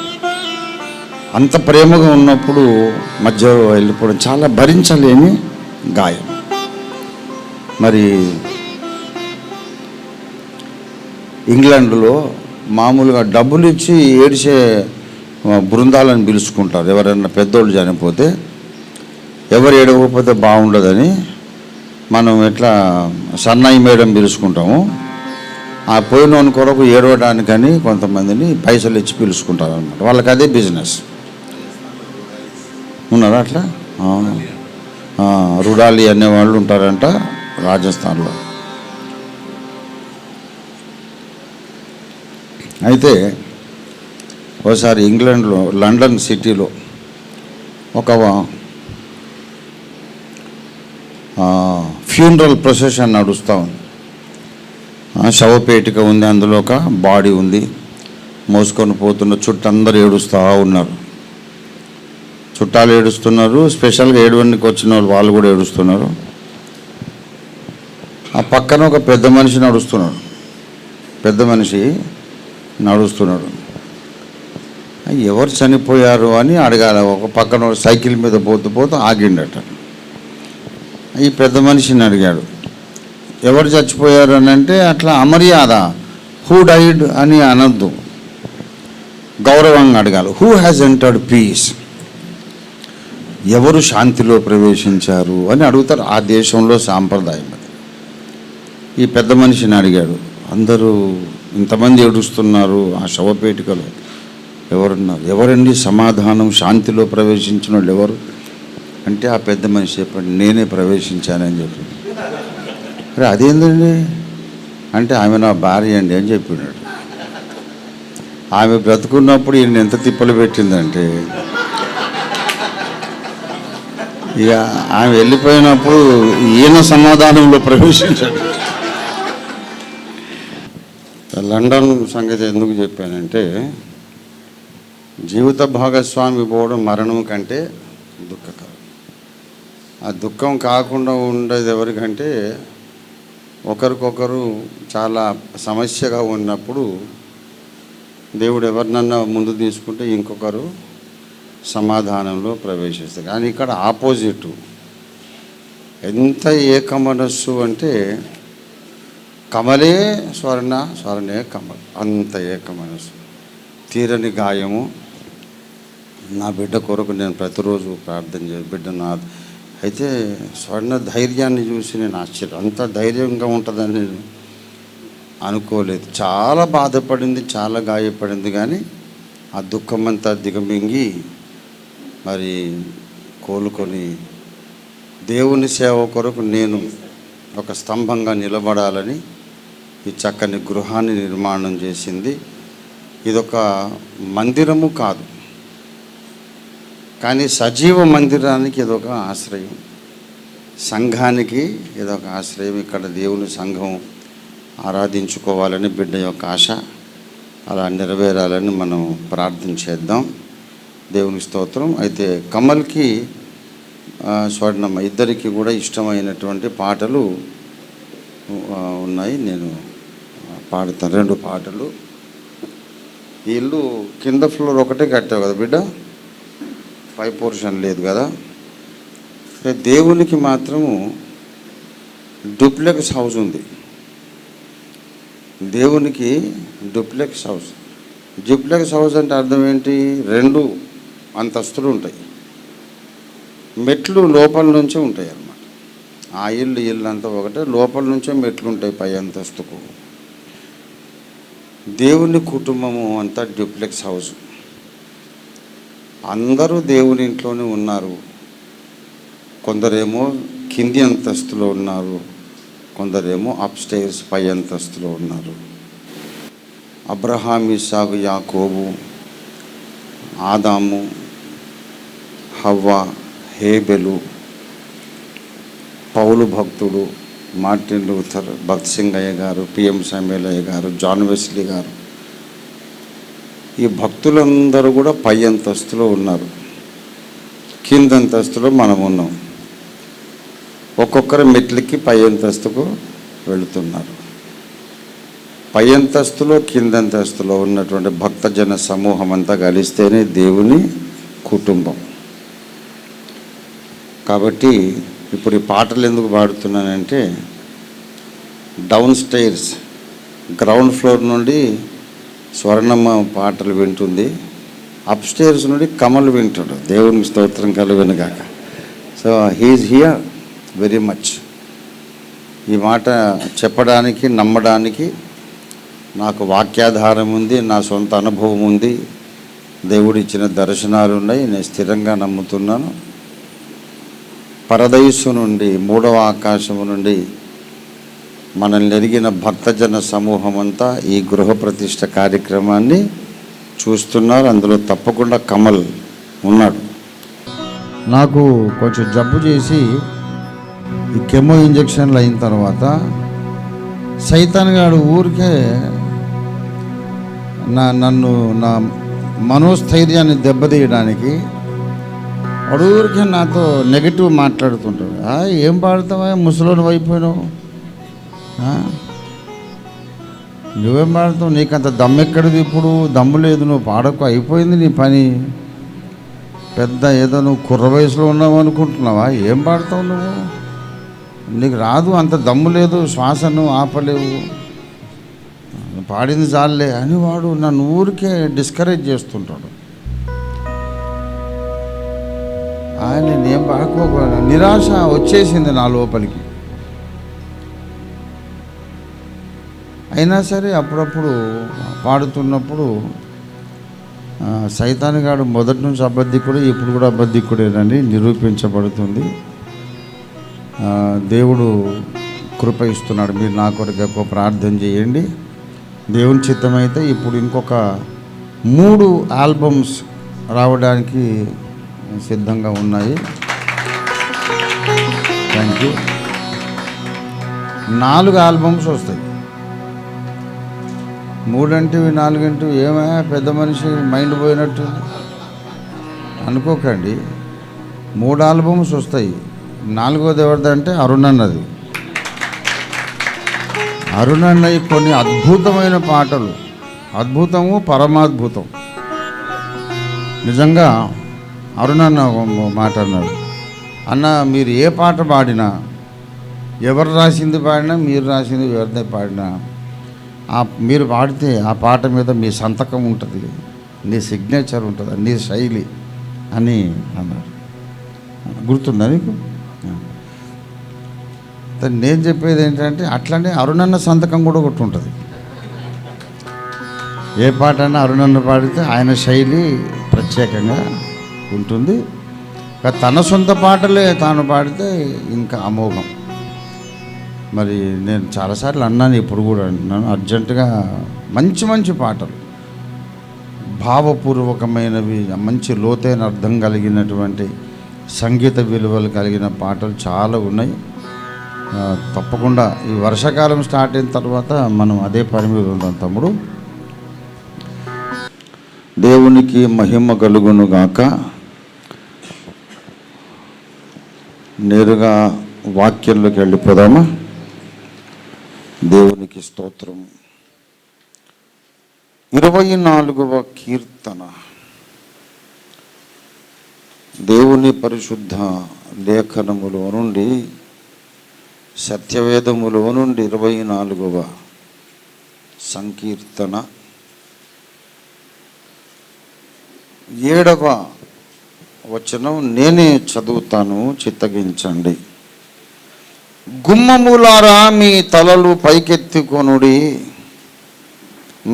అంత ప్రేమగా ఉన్నప్పుడు మధ్య వెళ్ళిపోవడం చాలా భరించలేని గాయం. మరి ఇంగ్లాండ్లో మామూలుగా డబ్బులు ఇచ్చి ఏడిచే బృందాలను పిలుచుకుంటారు. ఎవరైనా పెద్దోళ్ళు చనిపోతే ఎవరు ఏడవకపోతే బాగుండదని మనం ఎట్లా సన్నాయి మేడం పిలుచుకుంటాము, ఆ పోయినోని కొరకు ఏడవడానికని కొంతమందిని పైసలు ఇచ్చి పిలుచుకుంటారు అనమాట. వాళ్ళకి అదే బిజినెస్. ఉన్నారా అట్లా? రుడాలి అనేవాళ్ళు ఉంటారంట రాజస్థాన్లో. అయితే ఒకసారి ఇంగ్లాండ్లో లండన్ సిటీలో ఒక ఫ్యూనరల్ ప్రొసెషన్ నడుస్తూ ఉంది. శవపేటిక ఉంది, అందులో ఒక బాడీ ఉంది, మోసుకొని పోతున్న చుట్టందరూ ఏడుస్తూ ఉన్నారు. చుట్టాలు ఏడుస్తున్నారు, స్పెషల్గా ఏడవడానికి వచ్చిన వాళ్ళు కూడా ఏడుస్తున్నారు. ఆ పక్కన ఒక పెద్ద మనిషి నడుస్తున్నాడు. ఎవరు చనిపోయారు అని అడగాల. ఒక పక్కన సైకిల్ మీద పోతూ ఆగిండట. ఈ పెద్ద మనిషిని అడిగాడు, ఎవరు చచ్చిపోయారు అని అంటే అట్లా అమర్యాద, హూ డైడ్ అని అనొద్దు, గౌరవంగా అడగాలి. హూ హ్యాజ్ ఎంటర్డ్ పీస్, ఎవరు శాంతిలో ప్రవేశించారు అని అడుగుతారు. ఆ దేశంలో సాంప్రదాయం అది. ఈ పెద్ద మనిషిని అడిగాడు, అందరూ ఇంతమంది ఏడుస్తున్నారు, ఆ శవపేటికలో ఎవరున్నారు, ఎవరండి సమాధానం, శాంతిలో ప్రవేశించిన వాళ్ళు ఎవరు అంటే ఆ పెద్ద మనిషి చెప్పండి, నేనే ప్రవేశించానని చెప్పి. అరే అదేందండి అంటే ఆమె నా భార్య అండి అని చెప్పినాడు. ఆమె బ్రతుకున్నప్పుడు ఈయన ఎంత తిప్పలు పెట్టిందంటే ఇక ఆమె వెళ్ళిపోయినప్పుడు ఈయన సమాధానంలో ప్రవేశించాడు. లండన్ సంగతి ఎందుకు చెప్పానంటే, జీవిత భాగస్వామి పోవడం మరణం కంటే దుఃఖకరం. ఆ దుఃఖం కాకుండా ఉండేది ఎవరికంటే, ఒకరికొకరు చాలా సమస్యగా ఉన్నప్పుడు దేవుడు ఎవరినన్నా ముందు తీసుకుంటే ఇంకొకరు సమాధానంలో ప్రవేశిస్తారు. కానీ ఇక్కడ ఆపోజిట్. ఎంత ఏకమనస్సు అంటే కమలే స్వర్ణ, స్వర్ణే కమల్, అంత ఏకమనస్సు. తీరని గాయము. నా బిడ్డ కొరకు నేను ప్రతిరోజు ప్రార్థన చేసి బిడ్డ నా అయితే స్వర్ణ ధైర్యాన్ని చూసి నేను ఆశ్చర్యం, అంత ధైర్యంగా ఉంటుందని నేను అనుకోలేదు. చాలా బాధపడింది, చాలా గాయపడింది. కానీ ఆ దుఃఖమంతా దిగమింగి మరి కోలుకొని దేవుని సేవ కొరకు నేను ఒక స్తంభంగా నిలబడాలని ఈ చక్కని గృహాన్ని నిర్మాణం చేసింది. ఇదొక మందిరము కాదు, కానీ సజీవ మందిరానికి ఇదొక ఆశ్రయం, సంఘానికి ఇదొక ఆశ్రయం. ఇక్కడ దేవుని సంఘం ఆరాధించుకోవాలని బిడ్డ యొక్క ఆశ, అలా నెరవేరాలని మనం ప్రార్థన చేద్దాం. దేవునికి స్తోత్రం. అయితే కమల్కి స్వర్ణమ్మ ఇద్దరికి కూడా ఇష్టమైనటువంటి పాటలు ఉన్నాయి, నేను పాడతాను. 2 పాటలు. ఈ ఇల్లు కింద ఫ్లోర్ ఒకటే కట్టావు కదా బిడ్డ, పై పోర్షన్ లేదు కదా. దేవునికి మాత్రము డూప్లెక్స్ హౌస్ ఉంది. దేవునికి డూప్లెక్స్ హౌస్. డూప్లెక్స్ హౌస్ అంటే అర్థం ఏంటి? 2 అంతస్తులు ఉంటాయి, మెట్లు లోపల నుంచే ఉంటాయి అన్నమాట. ఆ ఇల్లు అంతా ఒకటే, లోపల నుంచే మెట్లు ఉంటాయి పై అంతస్తుకు. దేవుని కుటుంబము అంతా డూప్లెక్స్ హౌస్. అందరూ దేవుని ఇంట్లోనే ఉన్నారు. కొందరేమో కింది అంతస్తులో ఉన్నారు, కొందరేమో అప్స్టైర్స్ పై అంతస్తులో ఉన్నారు. అబ్రహాం, ఇస్సాకు, యాకోబు, ఆదాము, హవ్వ, హేబెలు, పౌలు భక్తుడు, మార్టిన్ లూథర్, భక్త్ సింగయ్య గారు, పిఎం సామ్యుయల్ గారు, జాన్ వెస్లీ గారు, ఈ భక్తులందరూ కూడా పై అంతస్తులో ఉన్నారు. కింద అంతస్తులో మనం ఉన్నాం. ఒక్కొక్కరు మెట్లకి పై అంతస్తుకు వెళుతున్నారు. పై అంతస్తులో కిందంతస్తులో ఉన్నటువంటి భక్తజన సమూహం అంతా కలిస్తేనే దేవుని కుటుంబం. కాబట్టి ఇప్పుడు ఈ పాటలు ఎందుకు పాడుతున్నానంటే, డౌన్ స్టైర్స్ గ్రౌండ్ ఫ్లోర్ నుండి స్వర్ణమ్మ పాటలు వింటుంది, అప్ స్టైర్స్ నుండి కమల్ వింటాడు. దేవునికి స్తోత్రం కలుగును గాక. So he's here very much. ఈ మాట చెప్పడానికి, నమ్మడానికి నాకు వాక్యాధారం ఉంది, నా సొంత అనుభవం ఉంది, దేవుడు ఇచ్చిన దర్శనాలు ఉన్నాయి. నేను స్థిరంగా నమ్ముతున్నాను. పరదైసు నుండి, మూడవ ఆకాశము నుండి మనల్ని ఎరిగిన భక్తజన సమూహం అంతా ఈ గృహ ప్రతిష్ఠ కార్యక్రమాన్ని చూస్తున్నారు. అందులో తప్పకుండా కమల్ ఉన్నాడు. నాకు కొంచెం జబ్బు చేసి ఈ కెమో ఇంజక్షన్లు అయిన తర్వాత సైతాన్ గాడు ఊరికే నన్ను నా మనోస్థైర్యాన్ని దెబ్బతీయడానికి వాడు ఊరికే నాతో నెగిటివ్ మాట్లాడుతుంటాడు. ఏం పాడతావా, ముసలోని అయిపోయినావు, నువ్వేం పాడతావు, నీకంత దమ్ము ఎక్కడిది, ఇప్పుడు దమ్ము లేదు, నువ్వు పాడకు, అయిపోయింది నీ పని, పెద్ద ఏదో నువ్వు కుర్ర వయసులో ఉన్నావు అనుకుంటున్నావా, ఏం పాడతావు నువ్వు, నీకు రాదు, అంత దమ్ము లేదు, శ్వాసను ఆపలేవు, పాడింది చాలే అని వాడు నన్ను ఊరికే డిస్కరేజ్ చేస్తుంటాడు. ఆయన నేను పాడుకోక నిరాశ వచ్చేసింది నా లోపలికి. అయినా సరే అప్పుడప్పుడు పాడుతున్నప్పుడు సైతానుగాడు మొదటి నుంచి అబద్ధికుడు, ఇప్పుడు కూడా అబద్ధికుడేనని నిరూపించబడుతుంది. దేవుడు కృప ఇస్తున్నాడు. మీరు నా కొరకు ఎక్కువ ప్రార్థన చేయండి. దేవుని చిత్తమైతే ఇప్పుడు ఇంకొక 3 ఆల్బమ్స్ రావడానికి సిద్ధంగా ఉన్నాయి. Thank you. 4 ఆల్బమ్స్ వస్తాయి. 3 అంటివి 4 అంటివి ఏమైనా పెద్ద మనిషి మైండ్ పోయినట్టు అనుకోకండి. 3 ఆల్బమ్స్ వస్తాయి. 4వది ఎవరిదంటే అరుణ్ అన్నది. అరుణ్ అన్నయ్య కొన్ని అద్భుతమైన పాటలు, అద్భుతము పరమాద్భుతం. నిజంగా అరుణ్ అన్న మాట అన్నాడు, అన్న మీరు ఏ పాట పాడినా, ఎవరు రాసింది పాడినా, మీరు రాసింది ఎవరిదే పాడినా, మీరు పాడితే ఆ పాట మీద మీ సంతకం ఉంటుంది, నీ సిగ్నేచర్ ఉంటుంది, నీ శైలి అని అన్నారు. గుర్తుందా నీకు? నేను చెప్పేది ఏంటంటే అట్లనే అరుణన్న సంతకం కూడా ఒకటి ఉంటుంది. ఏ పాట అయినా అరుణన్న పాడితే ఆయన శైలి ప్రత్యేకంగా ఉంటుంది. తన సొంత పాటలే తాను పాడితే ఇంకా అమోఘం. మరి నేను చాలాసార్లు అన్నాను, ఇప్పుడు కూడా అంటున్నాను, అర్జెంటుగా మంచి మంచి పాటలు, భావపూర్వకమైనవి, మంచి లోతైన అర్థం కలిగినటువంటి సంగీత విలువలు కలిగిన పాటలు చాలా ఉన్నాయి. తప్పకుండా ఈ వర్షాకాలం స్టార్ట్ అయిన తర్వాత మనం అదే పని మీద ఉందాం తమ్ముడు. దేవునికి మహిమ కలుగును గాక. నేరుగా వాక్యంలోకి వెళ్ళిపోదామా? దేవునికి స్తోత్రం. 24వ కీర్తన దేవుని పరిశుద్ధ లేఖనములో నుండి, సత్యవేదములో నుండి 24వ సంకీర్తన 7వ వచనం నేనే చదువుతాను, చిత్తగించండి. గుమ్మములారా మీ తలలు పైకెత్తుకొనుడి,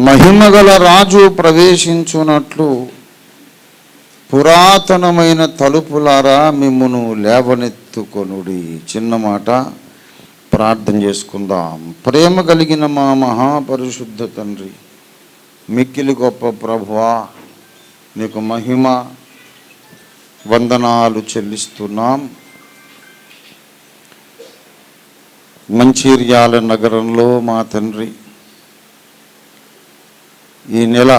మహిమగల రాజు ప్రవేశించున్నట్లు పురాతనమైన తలుపులారా మిమ్మును లేవనెత్తుకొనుడి. చిన్న మాట, ప్రార్థన చేసుకుందాం. ప్రేమ కలిగిన మా మహాపరిశుద్ధ తండ్రి, మిక్కిలి గొప్ప ప్రభువా, నీకు మహిమ వందనాలు చెల్లిస్తున్నాం. మంచిర్యాల నగరంలో మా తండ్రి, ఈ నెల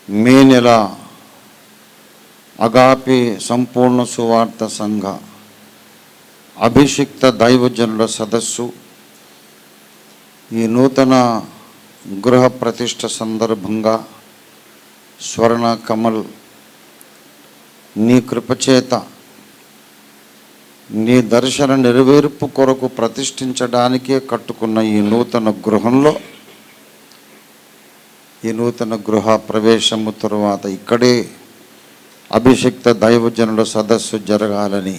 మే నెల అగాపే సంపూర్ణ సువార్త సంఘ అభిషిక్త దైవజనుల సదస్సు ఈ నూతన గృహ ప్రతిష్ఠ సందర్భంగా స్వర్ణ కమల్ నీ కృపచేత నీ దర్శన నెరవేర్పు కొరకు ప్రతిష్ఠించడానికే కట్టుకున్న ఈ నూతన గృహంలో ఈ నూతన గృహ ప్రవేశము తరువాత ఇక్కడే అభిషిక్త దైవజనుల సదస్సు జరగాలని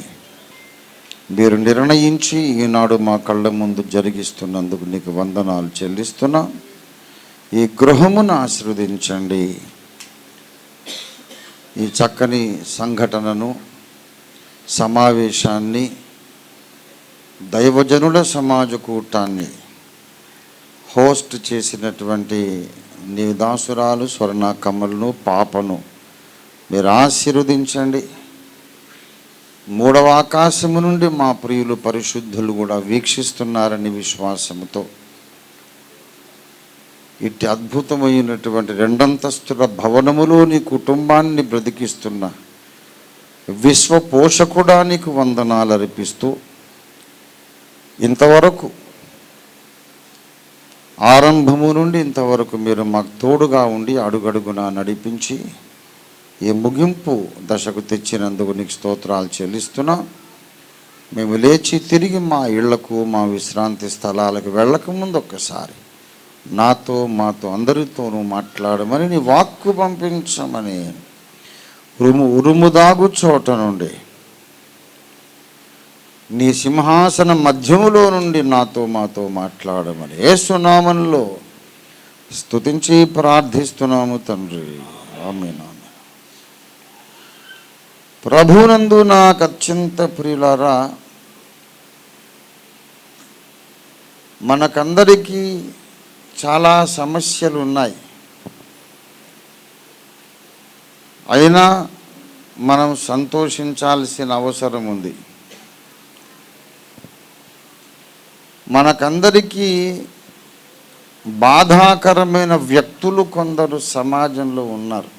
మీరు నిర్ణయించి ఈనాడు మా కళ్ళ ముందు జరిగిస్తున్నందుకు నీకు వందనాలు చెల్లిస్తున్నా. ఈ గృహమును ఆశీర్వదించండి. ఈ చక్కని సంఘటనను, సమావేశాన్ని, దైవజనుల సమాజ కూటాన్ని హోస్ట్ చేసినటువంటి నీ దాసురాలు స్వర్ణ కమల్ను, పాపను మీరు ఆశీర్వదించండి. మూడవ ఆకాశము నుండి మా ప్రియులు పరిశుద్ధులు కూడా వీక్షిస్తున్నారని విశ్వాసముతో ఇట్టి అద్భుతమైనటువంటి రెండంతస్తుల భవనములో నీ కుటుంబాన్ని బ్రతికిస్తున్న విశ్వ పోషకుడా నీకు వందనాలు అర్పిస్తూ, ఇంతవరకు ఆరంభము నుండి ఇంతవరకు మీరు మాకు తోడుగా ఉండి అడుగడుగున నడిపించి ఈ ముగింపు దశకు తెచ్చినందుకు నీకు స్తోత్రాలు చెల్లిస్తున్నా. మేము లేచి తిరిగి మా ఇళ్లకు, మా విశ్రాంతి స్థలాలకు వెళ్ళకముందు ఒక్కసారి మాతో అందరితోనూ మాట్లాడమని నీ వాక్కు పంపించమని ఉరుము దాగు చోట నుండి నీ సింహాసన మధ్యములో నుండి మాతో మాట్లాడమని యేసు నామములో స్తుతించి ప్రార్థిస్తున్నాము తండ్రి. ఆమేన్. ప్రభునందు నాకు అత్యంత ప్రియులారా, మనకందరికీ చాలా సమస్యలు ఉన్నాయి. అయినా మనం సంతోషించాల్సిన అవసరం ఉంది. మనకందరికీ బాధాకరమైన వ్యక్తులు కొందరు సమాజంలో ఉన్నారు.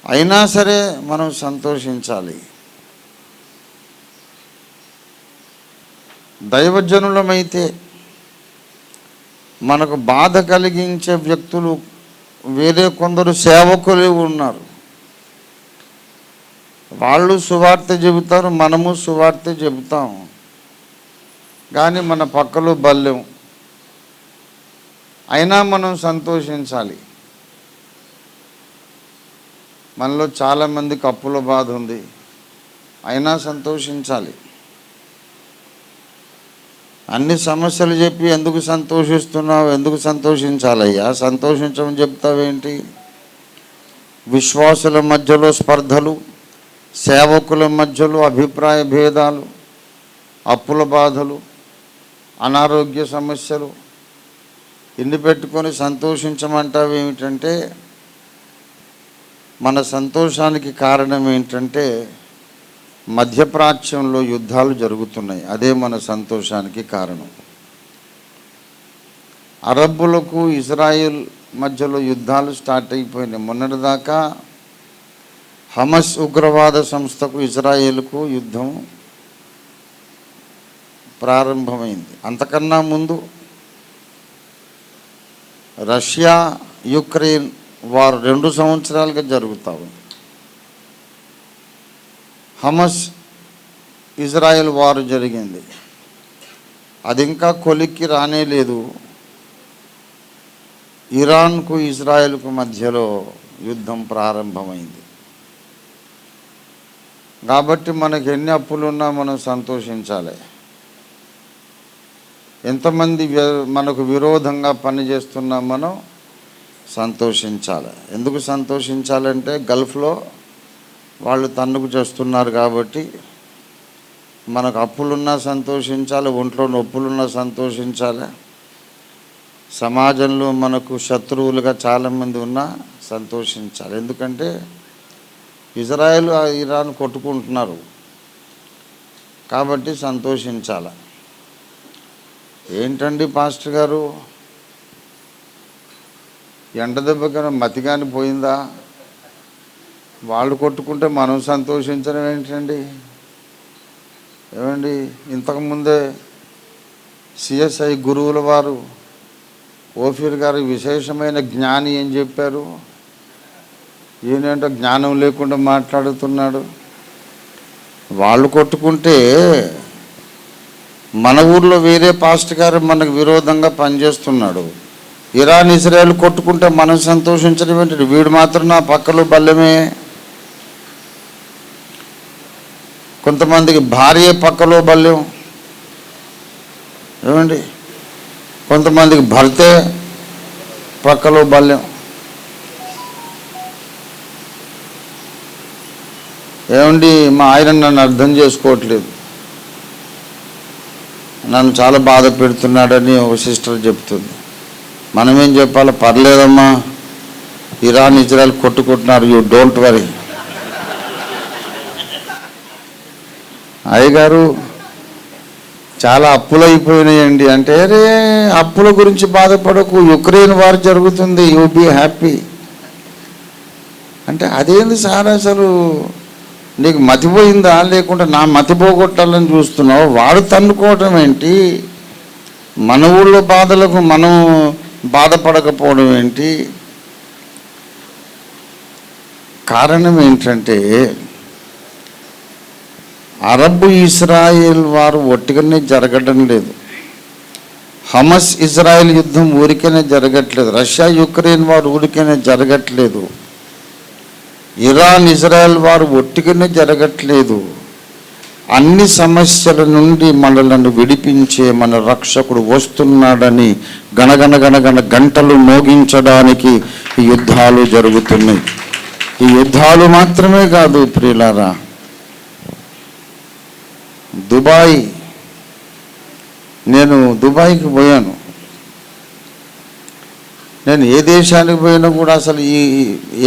అయినా సరే మనం సంతోషించాలి. దైవజనులమైతే మనకు బాధ కలిగించే వ్యక్తులు వేరే కొందరు సేవకులు ఉన్నారు. వాళ్ళు సువార్త చెబుతారు, మనము సువార్త చెబుతాం, కానీ మన పక్కలో బల్లెం. అయినా మనం సంతోషించాలి. మనలో చాలామందికి అప్పుల బాధ ఉంది, అయినా సంతోషించాలి. అన్ని సమస్యలు చెప్పి ఎందుకు సంతోషిస్తున్నావు, ఎందుకు సంతోషించాలయ్యా, సంతోషించమని చెప్తావేంటి? విశ్వాసుల మధ్యలో స్పర్ధలు, సేవకుల మధ్యలో అభిప్రాయ భేదాలు, అప్పుల బాధలు, అనారోగ్య సమస్యలు ఇన్ని పెట్టుకొని సంతోషించమంటావు ఏమిటంటే, మన సంతోషానికి కారణం ఏంటంటే మధ్యప్రాచ్యంలో యుద్ధాలు జరుగుతున్నాయి. అదే మన సంతోషానికి కారణం. అరబ్బులకు ఇజ్రాయెల్ మధ్యలో యుద్ధాలు స్టార్ట్ అయిపోయినాయి. మొన్నటిదాకా హమస్ ఉగ్రవాద సంస్థకు ఇజ్రాయెల్కు యుద్ధం ప్రారంభమైంది. అంతకన్నా ముందు రష్యా యుక్రెయిన్ వారు 2 సంవత్సరాలుగా జరుగుతావు. హమస్ ఇజ్రాయెల్ వారు జరిగింది, అది ఇంకా కొలిక్కి రానే లేదు. ఇరాన్కు ఇజ్రాయెల్కు మధ్యలో యుద్ధం ప్రారంభమైంది. కాబట్టి మనకు ఎన్ని అప్పులున్నా మనం సంతోషించాలి. ఎంతమంది మనకు విరోధంగా పనిచేస్తున్నా మనం సంతోషించాలి. ఎందుకు సంతోషించాలంటే గల్ఫ్లో వాళ్ళు తన్నుకు చేస్తున్నారు కాబట్టి మనకు అప్పులున్నా సంతోషించాలి, ఒంట్లో నొప్పులున్నా సంతోషించాలి. సమాజంలో మనకు శత్రువులుగా చాలామంది ఉన్నా సంతోషించాలి. ఎందుకంటే ఇజ్రాయెల్ ఇరాన్ కొట్టుకుంటున్నారు కాబట్టి సంతోషించాలి. ఏంటండి పాస్టర్ గారు, ఎండ దెబ్బకైనా మతిగాని పోయిందా? వాళ్ళు కొట్టుకుంటే మనం సంతోషించడం ఏంటండి? ఏమండి, ఇంతకుముందే సిఎస్ఐ గురువుల వారు ఓఫీర్ గారు విశేషమైన జ్ఞాని అని చెప్పారు. ఈయనేంటో జ్ఞానం లేకుండా మాట్లాడుతున్నాడు. వాళ్ళు కొట్టుకుంటే మన ఊర్లో వేరే పాస్టర్ గారు మనకు విరోధంగా పనిచేస్తున్నాడు. ఇరాన్ ఇజ్రాయెల్ కొట్టుకుంటే మనం సంతోషించడం ఏంటి? వీడు మాత్రం నా పక్కలో బల్లెమే. కొంతమందికి భార్య పక్కలో బల్యం, ఏమండి, కొంతమందికి భర్తే పక్కలో బల్యం. ఏమండి, మా ఆయన నన్ను అర్థం చేసుకోవట్లేదు, నన్ను చాలా బాధ పెడుతున్నాడని ఒక సిస్టర్ చెప్తుంది. మనమేం చెప్పాలి? పర్లేదమ్మా, ఇరాన్ ఇజ్రాయెల్ కొట్టుకుంటున్నారు, యూ డోంట్ వరీ. అయ్యగారు చాలా అప్పులు అయిపోయినాయండి అంటే, అరే అప్పుల గురించి బాధపడకు, యుక్రెయిన్ వార్ జరుగుతుంది, యూ బీ హ్యాపీ అంటే అదేంది సార్? అసలు నీకు మతిపోయిందా, లేకుంటే నా మతిపోగొట్టాలని చూస్తున్నావు? వాడు తన్నుకోవటం ఏంటి? మన ఊళ్ళో బాధలకు మనం బాధపడకపోవడం ఏంటి? కారణం ఏంటంటే, అరబ్ ఇజ్రాయెల్ వారు ఒట్టిగానే జరగడం లేదు. హమస్ ఇజ్రాయెల్ యుద్ధం ఊరికనే జరగట్లేదు. రష్యా యుక్రెయిన్ వారు ఊరికనే జరగట్లేదు. ఇరాన్ ఇజ్రాయెల్ వారు ఒట్టిగానే జరగట్లేదు. అన్ని సమస్యల నుండి మనలను విడిపించే మన రక్షకుడు వస్తున్నాడని గణగణ గణగణ గంటలు మోగించడానికి ఈ యుద్ధాలు జరుగుతున్నాయి. ఈ యుద్ధాలు మాత్రమే కాదు ప్రియులారా, దుబాయ్, నేను దుబాయ్కి పోయాను. నేను ఏ దేశానికి పోయినా కూడా అసలు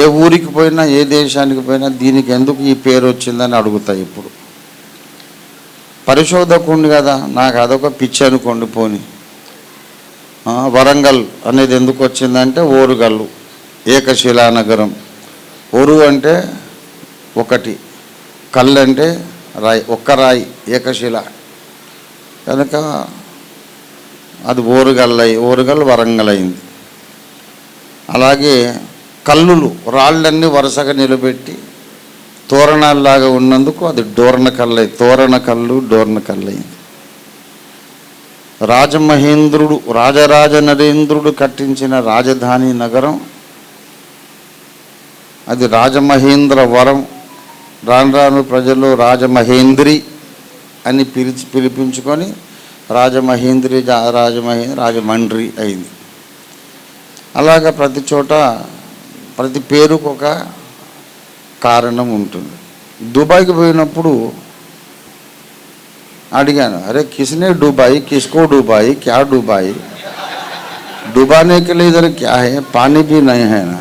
ఏ ఊరికి పోయినా ఏ దేశానికి పోయినా దీనికి ఎందుకు ఈ పేరు వచ్చిందని అడుగుతా. ఇప్పుడు పరిశోధకుడిని కదా, నాకు అదొక పిచ్చి అనుకోండి. పోని వరంగల్ అనేది ఎందుకు వచ్చిందంటే ఓరుగల్లు, ఏకశిలా నగరం. ఓరు అంటే ఒకటి, కళ్ళు అంటే రాయి, ఒక్క రాయి, ఏకశిల కనుక అది ఓరుగల్ వరంగల్ అయింది. అలాగే కల్లులు, రాళ్ళన్నీ వరుసగా నిలబెట్టి తోరణాల్లాగా ఉన్నందుకు అది డోర్నకల్లు, డోర్నకల్లు అయింది. రాజమహేంద్రుడు, రాజరాజ నరేంద్రుడు కట్టించిన రాజధాని నగరం అది రాజమహేంద్రవరం. రాను రాను ప్రజలు రాజమహేంద్రి అని పిలిపించుకొని రాజమండ్రి అయింది. అలాగా ప్రతి చోట ప్రతి పేరుకు ఒక కారణం ఉంటుంది. దుబాయ్కి పోయినప్పుడు అడిగాను, అరే కిస్నే డుబాయి, కిస్కో డుబాయి, క్యా డుబాయి, डुबाने के लिए इधर क्या है, पानी भी नहीं है ना.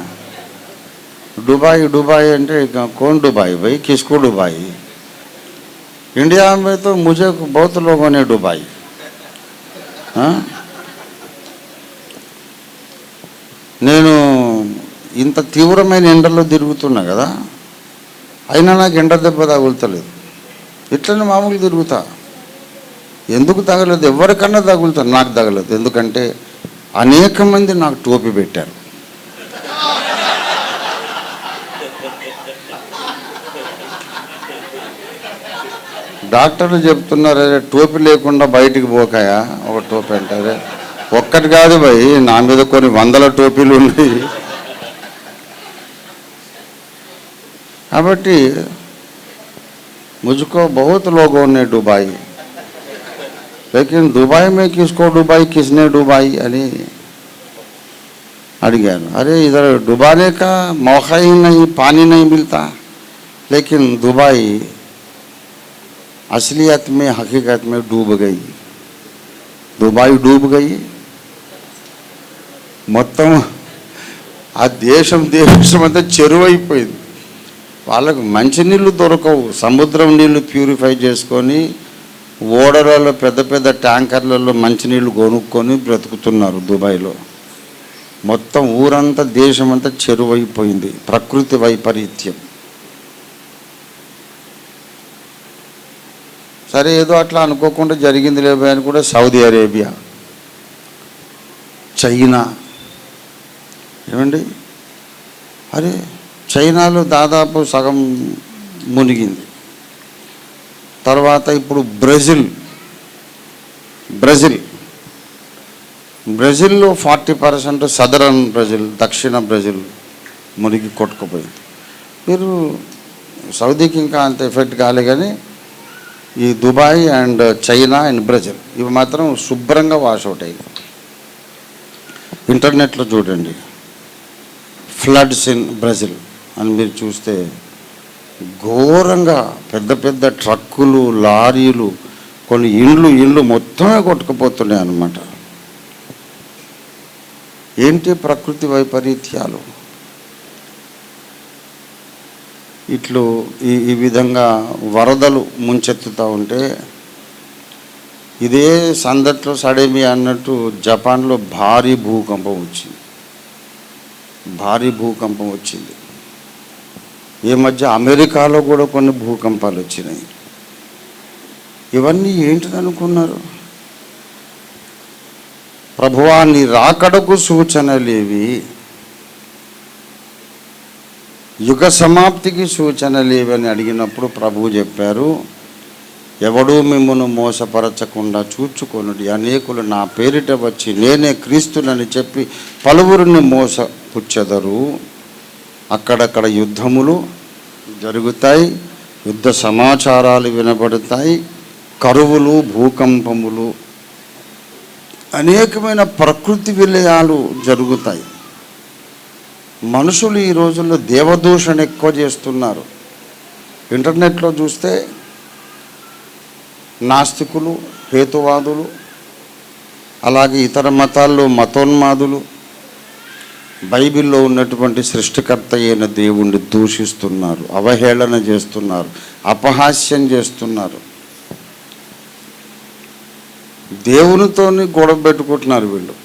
डुबाई అంటే कौन डुबाई भाई, किसको डुबाई? इंडिया में तो मुझे बहुत लोगों ने डुबाई. నేను ఇంత తీవ్రమైన ఎండల్లో తిరుగుతున్నా కదా, అయినా నాకు ఎండ దెబ్బ తగులుతలేదు. ఇట్లనే మామూలు తిరుగుతా. ఎందుకు తగలదు? ఎవరికన్నా తగులుతాను, నాకు తగలదు. ఎందుకంటే అనేక మంది నాకు టోపీ పెట్టారు. డాక్టర్లు చెప్తున్నారు, అరే టోపీ లేకుండా బయటికి పోకాయా, ఒక టోపీ అంటారే. ఒక్కటి కాదు భయ్, నా మీద కొన్ని 100 టోపీలు ఉన్నాయి. కాబట్టి मुझको बहुत लोगों ने डुबाई, लेकिन दुबई में किसको डुबाई, किसने डुबाई అని अड़गाను. अरे इधर डुबाने का मौका ही नहीं, पानी नहीं मिलता. लेकिन दुबई असलियत में हकीकत में डूब गई. दुबई डूब गई. మొత్తం ఆ దేశం అంతా చెరువైపోయింది. వాళ్ళకు మంచినీళ్ళు దొరకవు. సముద్రం నీళ్ళు ప్యూరిఫై చేసుకొని ఓడలలో పెద్ద పెద్ద ట్యాంకర్లలో మంచినీళ్ళు కొనుక్కొని బ్రతుకుతున్నారు దుబాయ్లో. మొత్తం ఊరంతా దేశమంతా చెరువైపోయింది. ప్రకృతి వైపరీత్యం. సరే ఏదో అట్లా అనుకోకుండా జరిగింది లేవే అని కూడా సౌదీ అరేబియా, చైనా, ఏమండి అరే చైనాలో దాదాపు సగం మునిగింది. తర్వాత ఇప్పుడు బ్రెజిల్లో 40% సదరన్ బ్రెజిల్, దక్షిణ బ్రెజిల్ మునిగి కొట్టుకుపోయింది. మీరు సౌదీకి ఇంకా అంత ఎఫెక్ట్ కాలే, కానీ ఈ Dubai and China and Brazil ఇవి మాత్రం శుభ్రంగా వాషౌట్ అయ్యాయి. ఇంటర్నెట్లో చూడండి, ఫ్లడ్స్ ఇన్ బ్రెజిల్ అని మీరు చూస్తే ఘోరంగా పెద్ద పెద్ద ట్రక్కులు, లారీలు, కొన్ని ఇండ్లు మొత్తమే కొట్టుకుపోతున్నాయి అన్నమాట. ఏంటి ప్రకృతి వైపరీత్యాలు! ఇట్లు ఈ విధంగా వరదలు ముంచెత్తుతూ ఉంటే, ఇదే సందట్లో సడేమి అన్నట్టు జపాన్లో భారీ భూకంపం వచ్చింది. ఈ మధ్య అమెరికాలో కూడా కొన్ని భూకంపాలు వచ్చినాయి. ఇవన్నీ ఏంటిదనుకున్నారు? ప్రభువా నీ రాకడకు సూచనలేవి, యుగ సమాప్తికి సూచనలేవి అని అడిగినప్పుడు ప్రభువు చెప్పారు, ఎవడూ మిమ్మల్ని మోసపరచకుండా చూచుకొనుడి. అనేకులు నా పేరిట వచ్చి నేనే క్రీస్తునని చెప్పి పలువురిని మోసపుచ్చెదరు. అక్కడక్కడ యుద్ధములు జరుగుతాయి, యుద్ధ సమాచారాలు వినబడతాయి, కరువులు, భూకంపములు, అనేకమైన ప్రకృతి విలయాలు జరుగుతాయి. మనుషులు ఈ రోజుల్లో దేవదూషణ ఎక్కువ చేస్తున్నారు. ఇంటర్నెట్లో చూస్తే నాస్తికులు, హేతువాదులు, అలాగే ఇతర మతాల్లో మతోన్మాదులు బైబిల్లో ఉన్నటువంటి సృష్టికర్త అయిన దేవుణ్ణి దూషిస్తున్నారు, అవహేళన చేస్తున్నారు, అపహాస్యం చేస్తున్నారు. దేవునితోని గొడవ పెట్టుకుంటున్నారు వీళ్ళు.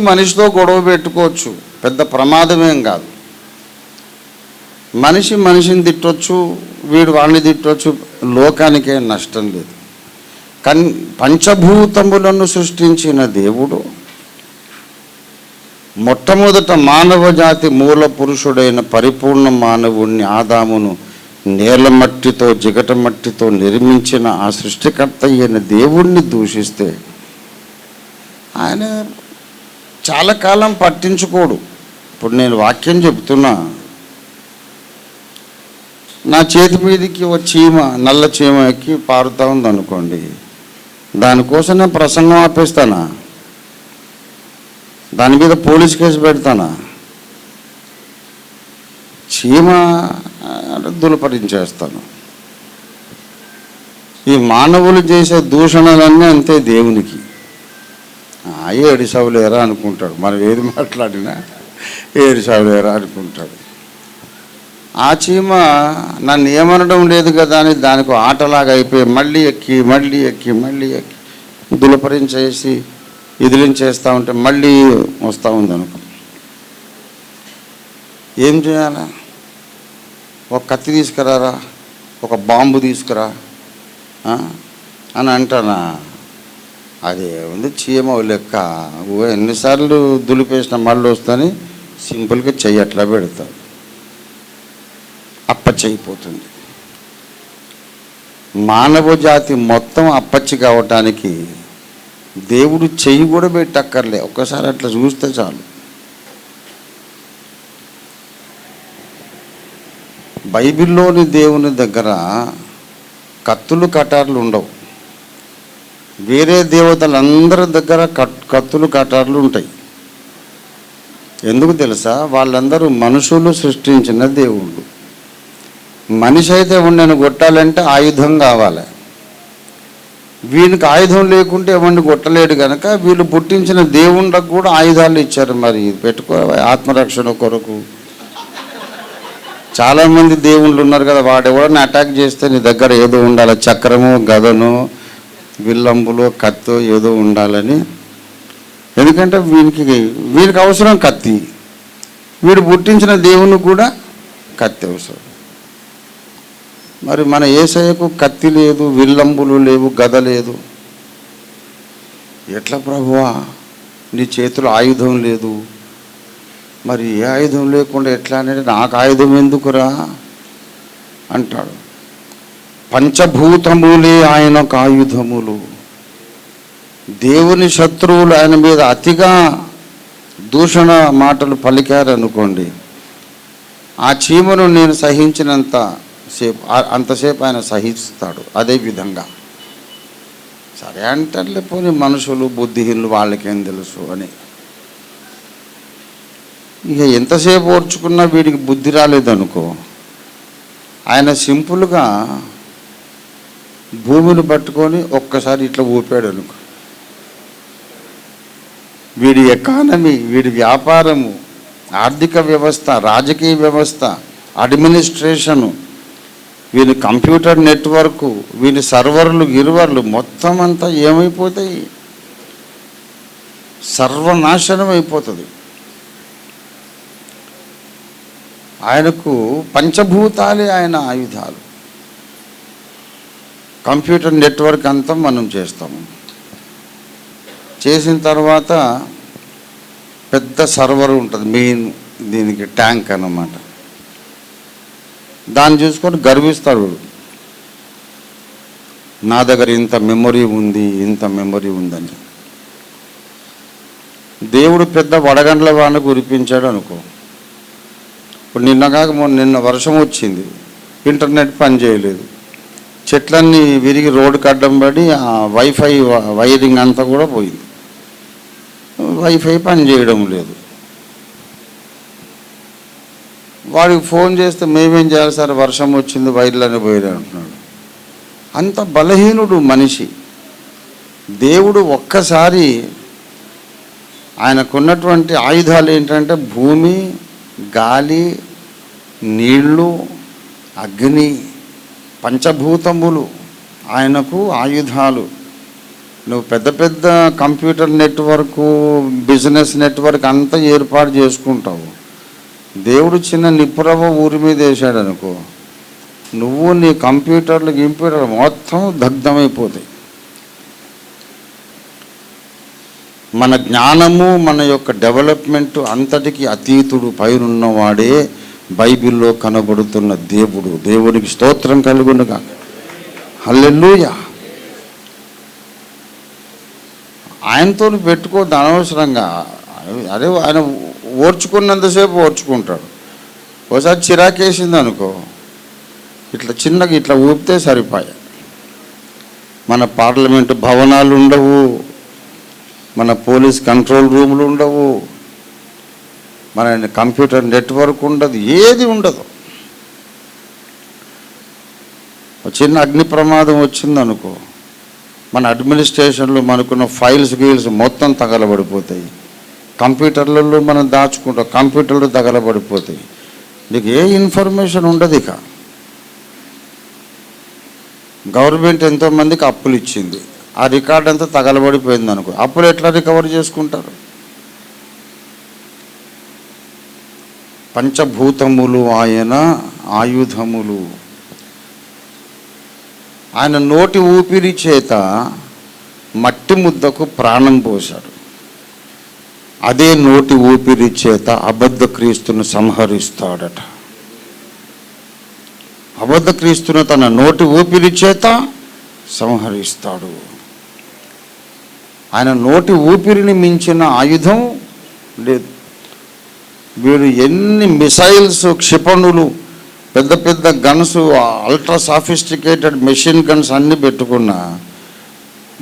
మనిషితో గొడవ పెట్టుకోవచ్చు, పెద్ద ప్రమాదమేం కాదు. మనిషిని తిట్టొచ్చు, వీడు వాడిని తిట్టొచ్చు, లోకానికే నష్టం లేదు. కానీ పంచభూతములను సృష్టించిన దేవుడు మొట్టమొదట మానవ జాతి మూల పురుషుడైన పరిపూర్ణ మానవుణ్ణి ఆదామును నేలమట్టితో, జిగటమట్టితో నిర్మించిన ఆ సృష్టికర్త అయిన దేవుణ్ణి దూషిస్తే ఆయన చాలా కాలం పట్టించుకోడు. ఇప్పుడు నేను వాక్యం చెప్తున్నా, నా చేతి మీదకి ఒక చీమ, నల్ల చీమ ఎక్కి పారుతూ ఉందనుకోండి, దానికోసం నేను ప్రసంగం ఆపేస్తానా? దాని మీద పోలీస్ కేసు పెడతానా? చీమ దులపరించేస్తాను. ఈ మానవులు చేసే దూషణలన్నీ అంతే దేవునికి. ఏడు సవులేరా అనుకుంటాడు, మనం ఏది మాట్లాడినా ఏడు సవులేరా అనుకుంటాడు. ఆ చీమ నన్ను ఏమనడం లేదు కదా అని దానికి ఆటలాగా అయిపోయి మళ్ళీ ఎక్కి దులపరించేసి ఇదిలించేస్తూ ఉంటే మళ్ళీ వస్తూ ఉంది అనుకో. ఏం చేయాలా? ఒక కత్తి తీసుకురారా, ఒక బాంబు తీసుకురా అని అంటానా? అదే ఉంది చీమ లెక్క. ఎన్నిసార్లు దులిపేసిన మళ్ళీ వస్తుందని సింపుల్గా చెయ్యి అట్లా పెడతాడు, అప్పచ్చయిపోతుంది. మానవ జాతి మొత్తం అప్పచ్చి కావటానికి దేవుడు చెయ్యి కూడా పెట్టక్కర్లే, ఒక్కసారి అట్లా చూస్తే చాలు. బైబిల్లోని దేవుని దగ్గర కత్తులు కటార్లు ఉండవు. వేరే దేవతలందరి దగ్గర కత్తులు కటార్లు ఉంటాయి. ఎందుకు తెలుసా? వాళ్ళందరూ మనుషులు సృష్టించిన దేవుళ్ళు. మనిషి అయితే ఉండని కొట్టాలంటే ఆయుధం కావాలి. వీనికి ఆయుధం లేకుంటే ఎవరిని కొట్టలేడు కనుక వీళ్ళు పుట్టించిన దేవుళ్ళకు కూడా ఆయుధాలు ఇచ్చారు. మరి పెట్టుకో, ఆత్మరక్షణ కొరకు. చాలామంది దేవుళ్ళు ఉన్నారు కదా, వాడెవడని అటాక్ చేస్తే నీ దగ్గర ఏదో ఉండాలి, చక్రము, గదను, విల్లంబులో, కత్తో ఏదో ఉండాలని. ఎందుకంటే వీనికి అవసరం కత్తి, వీడు పుట్టించిన దేవునికి కూడా కత్తి అవసరం. మరి మన యేసయ్యకు కత్తి లేదు, విల్లంబులు లేవు, గద లేదు. ఎట్లా ప్రభువా, నీ చేతిలో ఆయుధం లేదు, మరి ఏ ఆయుధం లేకుండా ఎట్లా అనేది, నాకు ఆయుధం ఎందుకురా అంటాడు. పంచభూతములే ఆయనకు ఆయుధములు. దేవుని శత్రువులు ఆయన మీద అతిగా దూషణ మాటలు పలికారనుకోండి, ఆ చీమను నేను సహించినంత సేపు అంతసేపు ఆయన సహిస్తాడు. అదేవిధంగా సరే అంటారులే, పోనీ మనుషులు బుద్ధిహీనులు, వాళ్ళకేం తెలుసు అని. ఇక ఎంతసేపు ఓర్చుకున్నా వీడికి బుద్ధి రాలేదనుకో, ఆయన సింపుల్గా భూమిని పట్టుకొని ఒక్కసారి ఇట్లా ఊపాడు అనుకో, వీడి ఎకానమీ, వీడి వ్యాపారము, ఆర్థిక వ్యవస్థ, రాజకీయ వ్యవస్థ, అడ్మినిస్ట్రేషను, వీని కంప్యూటర్ నెట్వర్కు, వీని సర్వర్లు గిర్వర్లు మొత్తం అంతా ఏమైపోతాయి, సర్వనాశనం అయిపోతుంది. ఆయనకు పంచభూతాలే ఆయన ఆయుధాలు. కంప్యూటర్ నెట్వర్క్ అంతా మనం చేస్తాము. చేసిన తర్వాత పెద్ద సర్వర్ ఉంటుంది, మెయిన్ దీనికి ట్యాంక్ అన్నమాట. దాన్ని చూసుకొని గర్విస్తాడు, నా దగ్గర ఇంత మెమొరీ ఉంది, ఇంత మెమొరీ ఉందని. దేవుడు పెద్ద వడగండ్ల వాన కురిపించాడు అనుకో. ఇప్పుడు నిన్న వర్షం వచ్చింది, ఇంటర్నెట్ పనిచేయలేదు, చెట్లన్నీ విరిగి రోడ్డుకి అడ్డం పడి ఆ వైఫై వైరింగ్ అంతా కూడా పోయింది, వైఫై పనిచేయడం లేదు. వాడికి ఫోన్ చేస్తే మేమేం చేయాలి సార్, వర్షం వచ్చింది, వైర్లని పోయారు అంటున్నాడు. అంత బలహీనుడు మనిషి. దేవుడు ఒక్కసారి ఆయనకున్నటువంటి ఆయుధాలు ఏంటంటే భూమి, గాలి, నీళ్ళు, అగ్ని, పంచభూతములు ఆయనకు ఆయుధాలు. నువ్వు పెద్ద పెద్ద కంప్యూటర్ నెట్వర్క్, బిజినెస్ నెట్వర్క్ అంతా ఏర్పాటు చేసుకుంటావు. దేవుడు చిన్న నిప్పురవ్వ ఊరి మీద వేసాడు అనుకో, నువ్వు నీ కంప్యూటర్లు మొత్తం దగ్ధమైపోతాయి. మన జ్ఞానము, మన యొక్క డెవలప్మెంట్ అంతటికి అతీతుడు పైనున్నవాడే బైబిల్లో కనబడుతున్న దేవుడు. దేవునికి స్తోత్రం కలుగునుగా. హల్లెలూయా. ఆయనతో పెట్టుకోవద్దు అనవసరంగా. అదే ఆయన ఓర్చుకున్నంతసేపు ఓర్చుకుంటాడు. ఒకసారి చిరాకేసింది అనుకో, ఇట్లా చిన్నగా ఇట్లా ఊపితే సరిపోయా. మన పార్లమెంటు భవనాలు ఉండవు, మన పోలీస్ కంట్రోల్ రూములు ఉండవు, మన కంప్యూటర్ నెట్వర్క్ ఉండదు, ఏది ఉండదు. చిన్న అగ్ని ప్రమాదం వచ్చిందనుకో, మన అడ్మినిస్ట్రేషన్లో మనకున్న ఫైల్స్ మొత్తం తగలబడిపోతాయి. కంప్యూటర్లలో మనం దాచుకుంటాం, కంప్యూటర్లు తగలబడిపోతాయి. నీకు ఏ ఇన్ఫర్మేషన్ ఉండదు. ఇక గవర్నమెంట్ ఎంతోమందికి అప్పులు ఇచ్చింది, ఆ రికార్డ్ అంతా తగలబడిపోయింది అనుకో, అప్పులు ఎట్లా రికవర్ చేసుకుంటారు? పంచభూతములు ఆయన ఆయుధములు. ఆయన నోటి ఊపిరి చేత మట్టి ముద్దకు ప్రాణం పోశాడు. అదే నోటి ఊపిరి చేత అబద్ధ క్రీస్తును సంహరిస్తాడట. అబద్ధ క్రీస్తును తన నోటి ఊపిరి చేత సంహరిస్తాడు. ఆయన నోటి ఊపిరిని మించిన ఆయుధం లేదు. వీడు ఎన్ని మిసైల్స్, క్షిపణులు, పెద్ద పెద్ద guns, ultra sophisticated machine guns అన్నీ పెట్టుకున్నా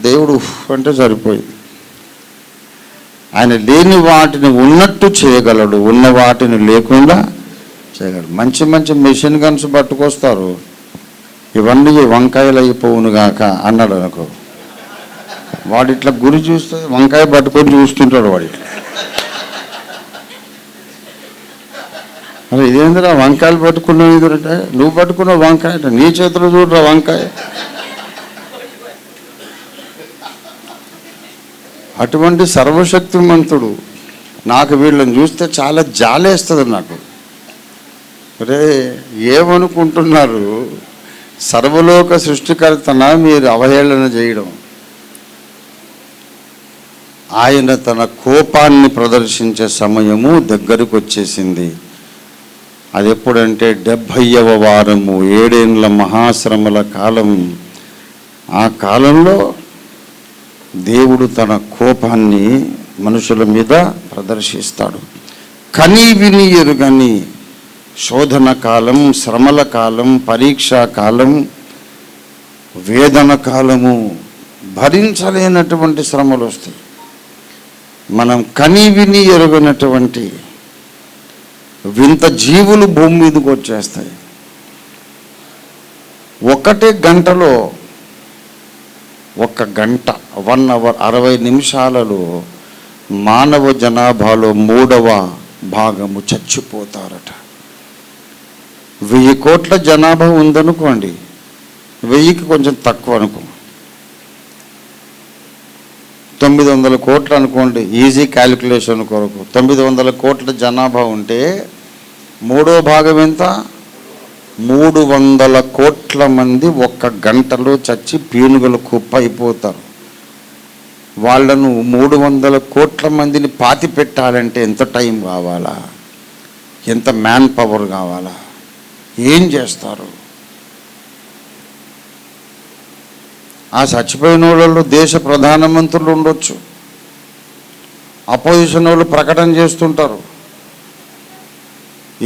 దేవుడు అంటే సరిపోయింది. ఆయన లేని వాటిని ఉన్నట్టు చేయగలడు, ఉన్న వాటిని లేకుండా చేయగలడు. మంచి మంచి మెషిన్ గన్స్ పట్టుకొస్తారు, ఇవన్నీ వంకాయలు అయిపోవును గాక అన్నాడు అనుకో, వాడు ఇట్లా గురి చూస్తే వంకాయ పట్టుకొని చూస్తుంటాడు. వాడు ఇట్లా, అరే ఇదేందిరా వంకాయలు పట్టుకున్నావు, ఎదురంటే నువ్వు పట్టుకున్న వంకాయ, నీ చేతిలో చూడరా వంకాయ. అటువంటి సర్వశక్తిమంతుడు. నాకు వీళ్ళని చూస్తే చాలా జాలేస్తుంది నాకు. రే ఏమనుకుంటున్నారు, సర్వలోక సృష్టికర్తన మీరు అవహేళన చేయడం. ఆయన తన కోపాన్ని ప్రదర్శించే సమయము దగ్గరకు వచ్చేసింది. అది ఎప్పుడంటే 70వ వారము, 7 ఏళ్ల మహాశ్రమల కాలం. ఆ కాలంలో దేవుడు తన కోపాన్ని మనుషుల మీద ప్రదర్శిస్తాడు. కని విని ఎరుగని శోధన కాలం, శ్రమల కాలం, పరీక్షా కాలం, వేదన కాలము, భరించలేనటువంటి శ్రమలు వస్తాయి. మనం కని విని ఎరుగనటువంటి వింత జీవులు భూమి మీదకి వచ్చేస్తాయి. 1 గంటలో 1 గంట 1 అవర్ 60 నిమిషాలలో మానవ జనాభాలో 3వ భాగము చచ్చిపోతారట. 1000 కోట్ల జనాభా ఉందనుకోండి, 1000కి కొంచెం తక్కువ అనుకో, 900 కోట్లు అనుకోండి, ఈజీ క్యాలిక్యులేషన్ కొరకు 900 కోట్ల జనాభా ఉంటే 3వ భాగం ఎంత? 300 కోట్ల మంది 1 గంటలో చచ్చి పీనుగల కుప్ప అయిపోతారు. వాళ్ళను 300 కోట్ల మందిని పాతి పెట్టాలంటే ఎంత టైం కావాలా? ఎంత మ్యాన్ పవర్ కావాలా? ఏం చేస్తారు? ఆ చచ్చిపోయిన వాళ్ళలో దేశ ప్రధానమంత్రులు ఉండొచ్చు, అపోజిషన్ వాళ్ళు ప్రకటన చేస్తుంటారు,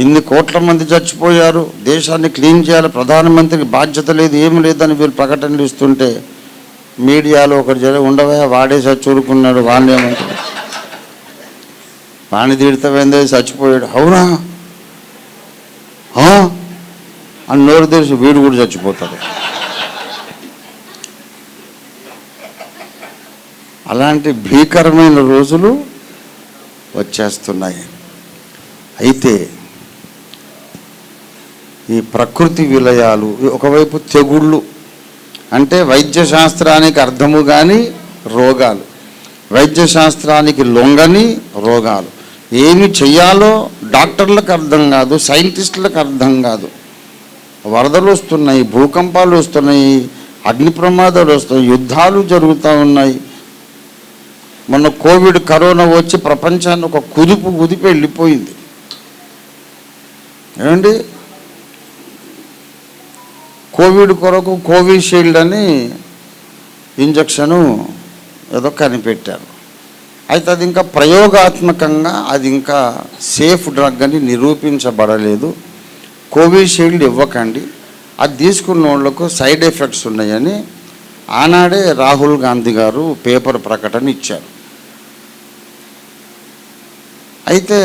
ఇన్ని కోట్ల మంది చచ్చిపోయారు, దేశాన్ని క్లీన్ చేయాలి, ప్రధానమంత్రికి బాధ్యత లేదు, ఏమి లేదని వీళ్ళు ప్రకటనలు ఇస్తుంటే మీడియాలో ఒకటి ఉండవా, వాడే చచ్చూరుకున్నాడు, వాడిని ఏమంటారు, వాణి తీడతావేందే చచ్చిపోయాడు, అవునా అని నోరు తెలిసి వీడు కూడా చచ్చిపోతాడు. అలాంటి భీకరమైన రోజులు వచ్చేస్తున్నాయి. అయితే ఈ ప్రకృతి విలయాలు, ఒకవైపు తెగుళ్ళు అంటే వైద్యశాస్త్రానికి అర్థము కాని రోగాలు, వైద్యశాస్త్రానికి లొంగని రోగాలు, ఏమి చెయ్యాలో డాక్టర్లకు అర్థం కాదు, సైంటిస్టులకు అర్థం కాదు. వరదలు వస్తున్నాయి, భూకంపాలు వస్తున్నాయి, అగ్ని ప్రమాదాలు వస్తున్నాయి, యుద్ధాలు జరుగుతూ ఉన్నాయి. మొన్న కరోనా వచ్చి ప్రపంచాన్ని ఒక కుదిపి వెళ్ళిపోయింది. ఏమండి, కోవిడ్ కొరకు కోవిషీల్డ్ అని ఇంజక్షను ఏదో కనిపెట్టారు. అయితే అది ఇంకా ప్రయోగాత్మకంగా అది ఇంకా సేఫ్ డ్రగ్ అని నిరూపించబడలేదు. కోవిషీల్డ్ ఇవ్వకండి, అది తీసుకున్న వాళ్ళకు సైడ్ ఎఫెక్ట్స్ ఉన్నాయని ఆనాడే రాహుల్ గాంధీ గారు పేపర్ ప్రకటన ఇచ్చారు. అయితే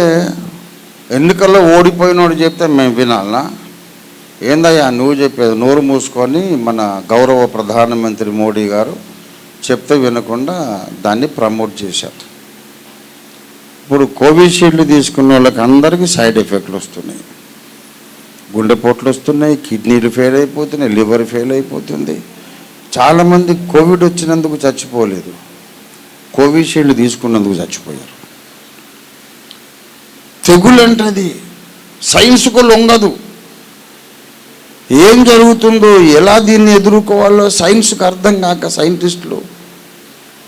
ఎన్నికల్లో ఓడిపోయినోడు చెప్తే మేము వినాలనా? ఏందయ్యా నువ్వు చెప్పేది? నోరు మూసుకొని మన గౌరవ ప్రధానమంత్రి మోడీ గారు చెప్తే వినకుండా దాన్ని ప్రమోట్ చేశారు. ఇప్పుడు కోవిషీల్డ్ తీసుకున్న వాళ్ళకి అందరికీ సైడ్ ఎఫెక్ట్లు వస్తున్నాయి, గుండెపోట్లు వస్తున్నాయి, కిడ్నీలు ఫెయిల్ అయిపోతున్నాయి, లివర్ ఫెయిల్ అయిపోతుంది. చాలామంది కోవిడ్ వచ్చినందుకు చచ్చిపోలేదు, కోవిషీల్డ్ తీసుకున్నందుకు చచ్చిపోయారు. తెగులు అంటది సైన్స్కు లొంగదు. ఏం జరుగుతుందో, ఎలా దీన్ని ఎదుర్కోవాలో సైన్స్కి అర్థం కాక సైంటిస్టులు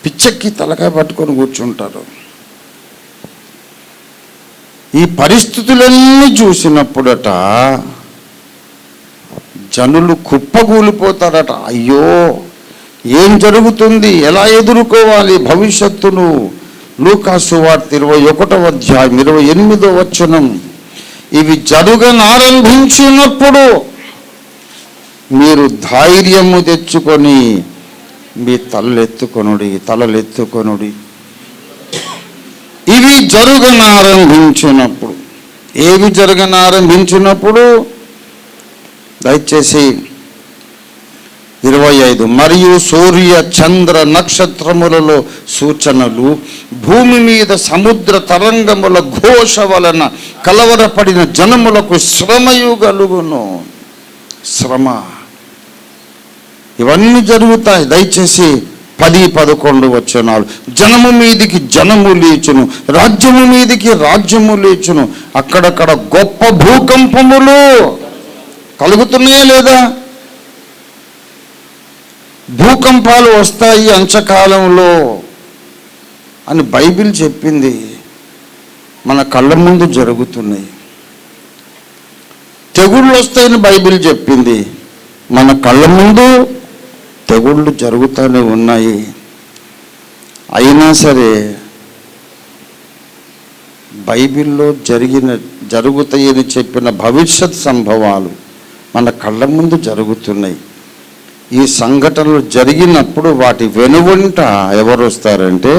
పిచ్చెక్కి తలకాయ పట్టుకొని కూర్చుంటారు. ఈ పరిస్థితులన్నీ చూసినప్పుడట జనులు కుప్పగూలిపోతారట. అయ్యో ఏం జరుగుతుంది, ఎలా ఎదుర్కోవాలి భవిష్యత్తును? లూకాసు వార్త 21వ అధ్యాయం 28వ వచనం, ఇవి జరగనారంభించినప్పుడు మీరు ధైర్యము తెచ్చుకొని మీ తలలెత్తుకొనుడి. ఇవి జరగనారంభించినప్పుడు, ఏవి జరగనారంభించినప్పుడు? దయచేసి 25, మరియు సూర్య చంద్ర నక్షత్రములలో సూచనలు, భూమి మీద సముద్ర తరంగముల ఘోష వలన కలవరపడిన జనములకు శ్రమయు కలుగును. శ్రమ, ఇవన్నీ జరుగుతాయి. దయచేసి 10-11 వచనాలు, జనము మీదికి జనము లేచును, రాజ్యము మీదికి రాజ్యము లేచును, అక్కడక్కడ గొప్ప భూకంపములు కలుగుతున్నాయా లేదా? భూకంపాలు వస్తాయి అంచకాలంలో అని బైబిల్ చెప్పింది. మన కళ్ళ ముందు జరుగుతున్నాయి. తెగుళ్ళు వస్తాయని బైబిల్ చెప్పింది. మన కళ్ళ ముందు తెగుళ్ళు జరుగుతూనే ఉన్నాయి. అయినా సరే బైబిల్లో జరుగుతాయని చెప్పిన భవిష్యత్ సంభవాలు మన కళ్ళ ముందు జరుగుతున్నాయి. ఈ సంఘటనలు జరిగినప్పుడు వాటి వెనువంట ఎవరు వస్తారంటే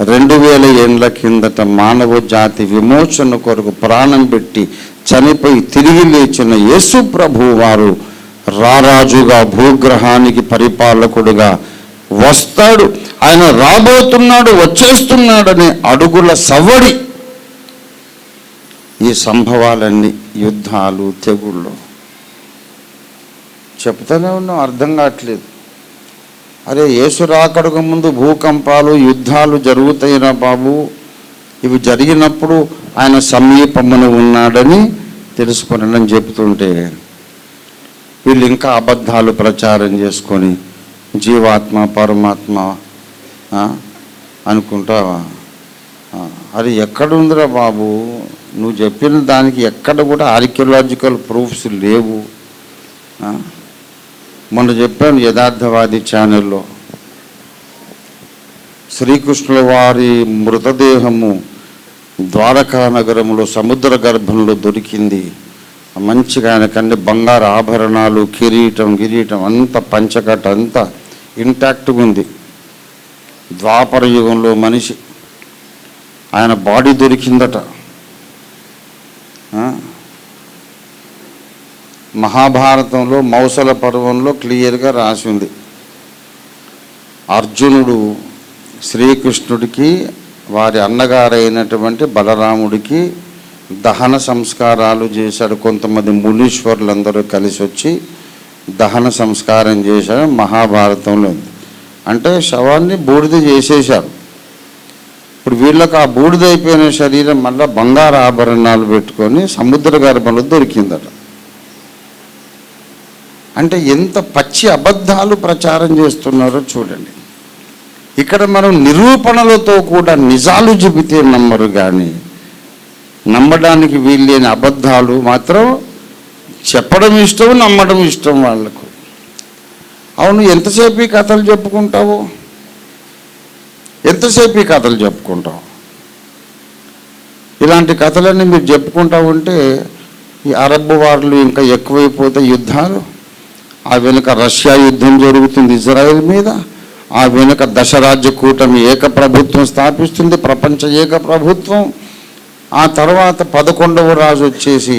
2000 ఏళ్ల కిందట మానవ జాతి విమోచన కొరకు ప్రాణం పెట్టి చనిపోయి తిరిగి లేచిన యేసు ప్రభు వారు రారాజుగా భూగ్రహానికి పరిపాలకుడుగా వస్తాడు. ఆయన రాబోతున్నాడు, వచ్చేస్తున్నాడనే అడుగుల సవ్వడి ఈ సంభవాలన్నీ, యుద్ధాలు, తెగుళ్ళు చెప్తానే ఉన్నాం, అర్థం కావట్లేదు. అరే యేసు రాకడకు ముందు భూకంపాలు, యుద్ధాలు జరుగుతాయిరా బాబు, ఇవి జరిగినప్పుడు ఆయన సమీపమున ఉన్నాడని తెలుసుకుని చెప్తుంటే వీళ్ళు ఇంకా అబద్ధాలు ప్రచారం చేసుకొని జీవాత్మ పరమాత్మ అనుకుంటావా? అది ఎక్కడుందిరా బాబు? నువ్వు చెప్పిన దానికి ఎక్కడ కూడా ఆర్కియలాజికల్ ప్రూఫ్స్ లేవు. మొన్న చెప్పాను యథార్థవాది ఛానల్లో, శ్రీకృష్ణుల వారి మృతదేహము ద్వారకా నగరంలో సముద్ర గర్భంలో దొరికింది. మంచిగా ఆయనకన్నీ బంగారు ఆభరణాలు, కిరీటం అంతా పంచకట్ట అంతా ఇంటాక్ట్గా ఉంది. ద్వాపర యుగంలో మనిషి, ఆయన బాడీ దొరికిందట. మహాభారతంలో మౌసల పర్వంలో క్లియర్గా రాసి ఉంది. అర్జునుడు శ్రీకృష్ణుడికి వారి అన్నగారైనటువంటి బలరాముడికి దహన సంస్కారాలు చేశాడు. కొంతమంది మునీశ్వరులందరూ కలిసి వచ్చి దహన సంస్కారం చేశాడు. మహాభారతంలో ఉంది. అంటే శవాన్ని బూడిద చేసేశారు. ఇప్పుడు వీళ్ళకి ఆ బూడిదైపోయిన శరీరం మళ్ళీ బంగారు ఆభరణాలు పెట్టుకొని సముద్ర గర్భంలో దొరికిందట. అంటే ఎంత పచ్చి అబద్ధాలు ప్రచారం చేస్తున్నారో చూడండి. ఇక్కడ మనం నిరూపణలతో కూడా నిజాలు చెబితే నమ్మరు, కానీ నమ్మడానికి వీల్లేని అబద్ధాలు మాత్రం చెప్పడం ఇష్టం, నమ్మడం ఇష్టం వాళ్ళకు. అవును, ఎంతసేపు ఈ కథలు చెప్పుకుంటావు? ఎంతసేపు ఈ కథలు చెప్పుకుంటావు? ఇలాంటి కథలన్నీ మీరు చెప్పుకుంటా ఉంటే ఈ అరబ్ వార్లు ఇంకా ఎక్కువైపోతే యుద్ధాలు. ఆ వెనుక రష్యా యుద్ధం జరుగుతుంది ఇజ్రాయెల్ మీద. ఆ వెనుక దశరాజ్య కూటమి ఏకప్రభుత్వం స్థాపిస్తుంది, ప్రపంచ ఏకప్రభుత్వం. ఆ తర్వాత 11వ రాజు వచ్చేసి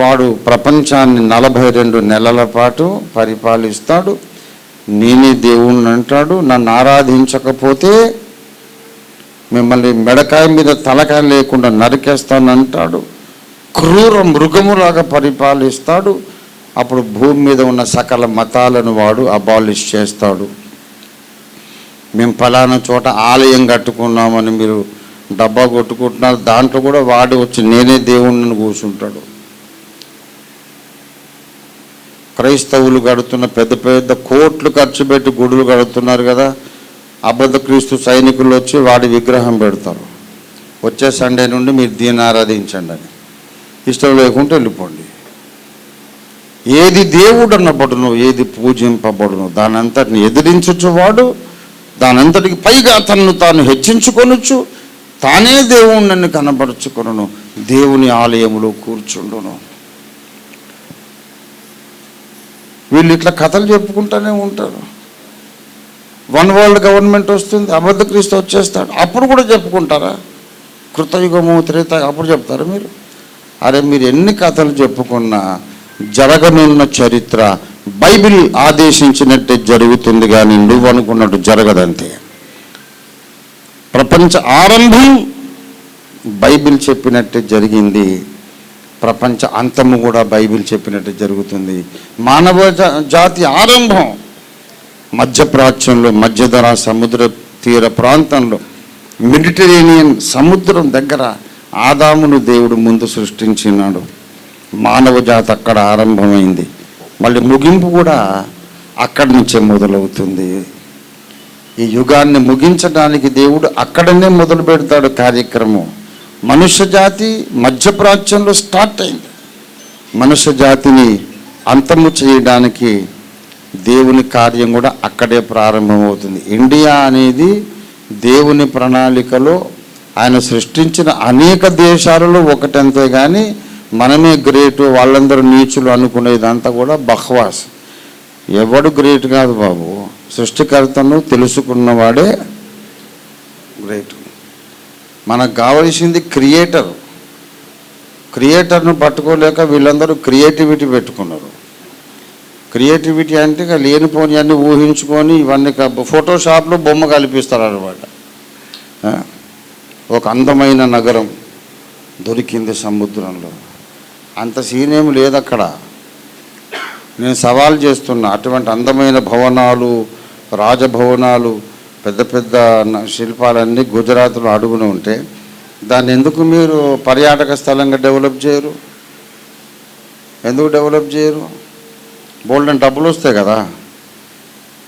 వాడు ప్రపంచాన్ని 42 నెలల పాటు పరిపాలిస్తాడు. నేనే దేవుణ్ణి అంటాడు. నన్ను ఆరాధించకపోతే మిమ్మల్ని మెడకాయ మీద తలకాయ లేకుండా నరికేస్తానంటాడు. క్రూర మృగములాగా పరిపాలిస్తాడు. అప్పుడు భూమి మీద ఉన్న సకల మతాలను వాడు అబాలిష్ చేస్తాడు. మేము ఫలానా చోట ఆలయం కట్టుకున్నామని మీరు డబ్బా కొట్టుకుంటున్నారు, దాంట్లో కూడా వాడు వచ్చి నేనే దేవుణ్ణి కూర్చుంటాడు. క్రైస్తవులు కడుతున్న పెద్ద పెద్ద కోట్లు ఖర్చు పెట్టి గుడులు కడుతున్నారు కదా, అబద్ధ క్రీస్తు సైనికులు వచ్చి వాడి విగ్రహం పెడతారు. వచ్చే సండే నుండి మీరు దీన్ని ఆరాధించండి అని. ఇష్టం లేకుంటే వెళ్ళిపోండి. ఏది దేవుడు అన్నబడును, ఏది పూజింపబడును దాని అంతటిని ఎదిరించచ్చు వాడు. దాని అంతటికి పైగా తనను తాను హెచ్చించుకొనొచ్చు. తానే దేవుణ్ణి కనబరుచుకొనును, దేవుని ఆలయములో కూర్చుండును. వీళ్ళు ఇట్లా కథలు చెప్పుకుంటూనే ఉంటారు. వన్ వరల్డ్ గవర్నమెంట్ వస్తుంది, అబద్ధ క్రీస్తు వచ్చేస్తాడు, అప్పుడు కూడా చెప్పుకుంటారా? కృతయుగము త్రేత అప్పుడు చెప్తారు మీరు? అరే మీరు ఎన్ని కథలు చెప్పుకున్నా జరగనున్న చరిత్ర బైబిల్ ఆదేశించినట్టే జరుగుతుంది, కానీ నువ్వు అనుకున్నట్టు జరగదంతే. ప్రపంచ ఆరంభం బైబిల్ చెప్పినట్టే జరిగింది, ప్రపంచ అంతము కూడా బైబిల్ చెప్పినట్టే జరుగుతుంది. మానవ జాతి ఆరంభం మధ్యప్రాచ్యంలో, మధ్యధరా సముద్ర తీర ప్రాంతంలో, మెడిటరేనియన్ సముద్రం దగ్గర ఆదామును దేవుడు ముందు సృష్టించినాడు. మానవ జాతి అక్కడ ఆరంభమైంది. మళ్ళీ ముగింపు కూడా అక్కడి నుంచే మొదలవుతుంది. ఈ యుగాన్ని ముగించడానికి దేవుడు అక్కడనే మొదలు పెడతాడు కార్యక్రమం. మనుష్య జాతి మధ్యప్రాచ్యంలో స్టార్ట్ అయింది. మనుష్య జాతిని అంతము చేయడానికి దేవుని కార్యం కూడా అక్కడే ప్రారంభమవుతుంది. ఇండియా అనేది దేవుని ప్రణాళికలో ఆయన సృష్టించిన అనేక దేశాలలో ఒకటంతే, కానీ మనమే గ్రేటు, వాళ్ళందరూ నీచులు అనుకునేదంతా కూడా బహ్వాస్. ఎవడు గ్రేట్ కాదు బాబు, సృష్టికర్తను తెలుసుకున్నవాడే గ్రేట్. మనకు కావలసింది క్రియేటర్ను పట్టుకోలేక వీళ్ళందరూ క్రియేటివిటీ పెట్టుకున్నారు. క్రియేటివిటీ అంటే ఇక లేనిపోని అన్నీ ఊహించుకొని ఇవన్నీ ఫోటోషాప్లో బొమ్మ కల్పిస్తారు అన్నమాట. ఒక అందమైన నగరం దొరికింది సముద్రంలో, అంత సీనేమి లేదు అక్కడ. నేను సవాల్ చేస్తున్నా, అటువంటి అందమైన భవనాలు, రాజభవనాలు, పెద్ద పెద్ద శిల్పాలన్నీ గుజరాత్లో అడుగున ఉంటే దాన్ని ఎందుకు మీరు పర్యాటక స్థలంగా డెవలప్ చేయరు? ఎందుకు డెవలప్ చేయరు? బోల్డెన్ డబ్బులు వస్తాయి కదా.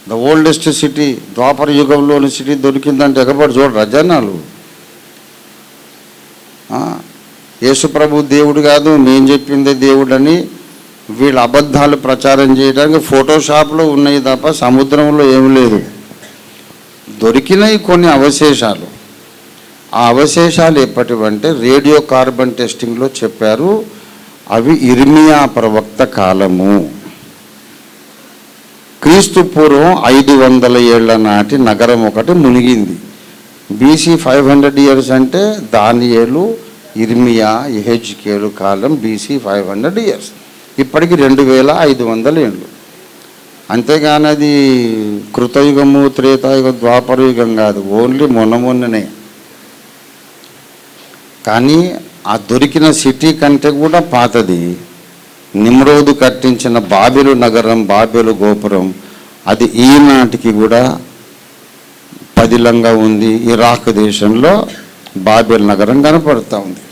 ద ఓల్డెస్ట్ సిటీ, ద్వాపర యుగంలోని సిటీ దొరికిందంటే ఎగబడి చూడరా జనాలు. యేసుప్రభు దేవుడు కాదు, నేను చెప్పిందే దేవుడు అని వీళ్ళ అబద్ధాలు ప్రచారం చేయడానికి ఫోటోషాప్లో ఉన్నాయి తప్ప సముద్రంలో ఏమి లేదు. దొరికినాయి కొన్ని అవశేషాలు. ఆ అవశేషాలు ఎప్పటివంటే రేడియో కార్బన్ టెస్టింగ్లో చెప్పారు, అవి ఇర్మియా ప్రవక్త కాలము, క్రీస్తు పూర్వం 500 ఏళ్ల నాటి నగరం ఒకటి మునిగింది. బీసీ 500 ఇయర్స్ అంటే దానియేలు, ఇర్మియా, యెహెజ్కేలు కాలం బీసీ 500 ఇయర్స్. ఇప్పటికి 2500 ఏళ్ళు. అంతేగాని అది కృతయుగము, త్రేతాయుగం, ద్వాపరయుగం కాదు, ఓన్లీ మొన్ననే. కానీ ఆ దొరికిన సిటీ కంటే కూడా పాతది నిమ్రోదు కట్టించిన బాబెలు నగరం, బాబెలు గోపురం, అది ఈనాటికి కూడా పదిలంగా ఉంది. ఇరాక్ దేశంలో బాబెల్ నగరం కనపడుతూ ఉంది.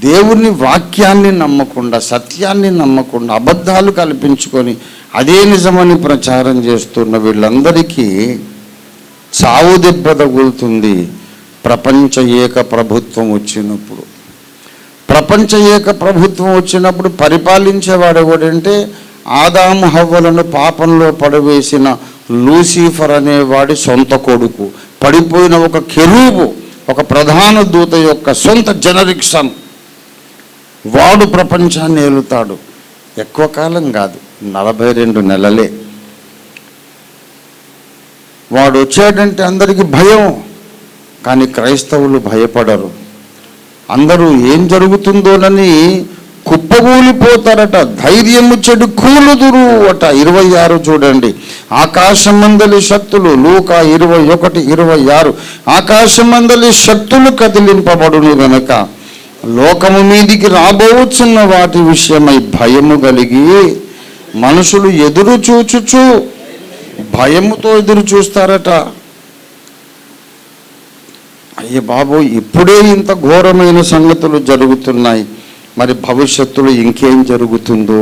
దేవుని వాక్యాన్ని నమ్మకుండా, సత్యాన్ని నమ్మకుండా అబద్ధాలు కల్పించుకొని అదే నిజమని ప్రచారం చేస్తున్న వీళ్ళందరికీ చావు దెబ్బ తగులుతుంది ప్రపంచ ఏక ప్రభుత్వం వచ్చినప్పుడు. ప్రపంచ ఏక ప్రభుత్వం వచ్చినప్పుడు పరిపాలించేవాడు ఎవడంటే ఆదాము హవ్వలను పాపంలో పడవేసిన లూసిఫర్ అనేవాడి సొంత కొడుకు, పడిపోయిన ఒక కెరూబు, ఒక ప్రధాన దూత యొక్క సొంత జనరిక్ సన్. వాడు ప్రపంచాన్ని ఏలుతాడు. ఎక్కువ కాలం కాదు, 42 నెలలే. వాడు వచ్చాడంటే అందరికీ భయం, కానీ క్రైస్తవులు భయపడరు. అందరూ ఏం జరుగుతుందోనని కుప్పగూలిపోతారట. ధైర్యము చెడు కూలుదురు అట. 26 చూడండి. ఆకాశమందలి శక్తులు, లూకా 21:26, ఆకాశమందలి శక్తులు కదిలింపబడును గనక లోకము మీదికి రాబోచున్న వాటి విషయమై భయము కలిగి మనుషులు ఎదురు చూచుచు భయముతో ఎదురు చూస్తారట. అయ్య బాబు, ఇప్పుడే ఇంత ఘోరమైన సంగతులు జరుగుతున్నాయి, మరి భవిష్యత్తులో ఇంకేం జరుగుతుందో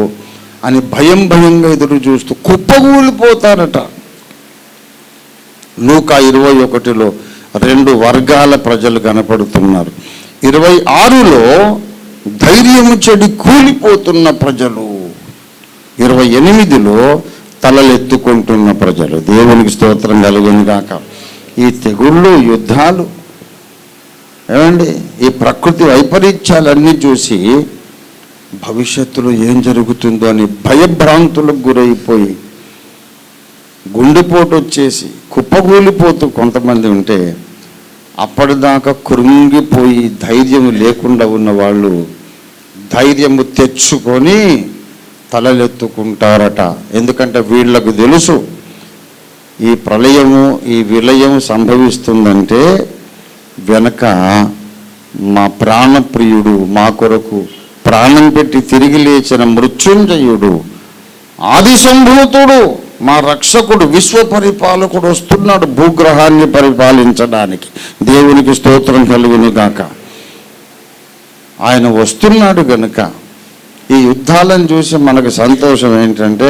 అని భయంగా ఎదురు చూస్తూ కుప్పగూలిపోతారట. లూకా 21లో 2 వర్గాల ప్రజలు కనపడుతున్నారు. 26లో ధైర్యము చెడి కూలిపోతున్న ప్రజలు. 28లో తలలెత్తుకుంటున్న ప్రజలు. దేవునికి స్తోత్రం కలుగును గాక. ఈ తెగుళ్ళు, యుద్ధాలు, ఏమండి, ఈ ప్రకృతి వైపరీత్యాలన్నీ చూసి భవిష్యత్తులో ఏం జరుగుతుందో అని భయభ్రాంతులకు గురైపోయి గుండెపోటు వచ్చేసి కుప్పగూలిపోతూ కొంతమంది ఉంటే, అప్పటిదాకా కృంగిపోయి ధైర్యం లేకుండా ఉన్న వాళ్ళు ధైర్యము తెచ్చుకొని తలలెత్తుకుంటారట. ఎందుకంటే వీళ్ళకు తెలుసు ఈ ప్రళయము, ఈ విలయం సంభవిస్తుందంటే వెనక మా ప్రాణప్రియుడు, మా కొరకు ప్రాణం పెట్టి తిరిగి లేచిన మృత్యుంజయుడు, ఆది సంభూతుడు, మా రక్షకుడు, విశ్వ పరిపాలకుడు వస్తున్నాడు భూగ్రహాన్ని పరిపాలించడానికి. దేవునికి స్తోత్రం కలుగును గాక. ఆయన వస్తున్నాడు గనుక ఈ యుద్ధాలను చూసి మనకు సంతోషం ఏంటంటే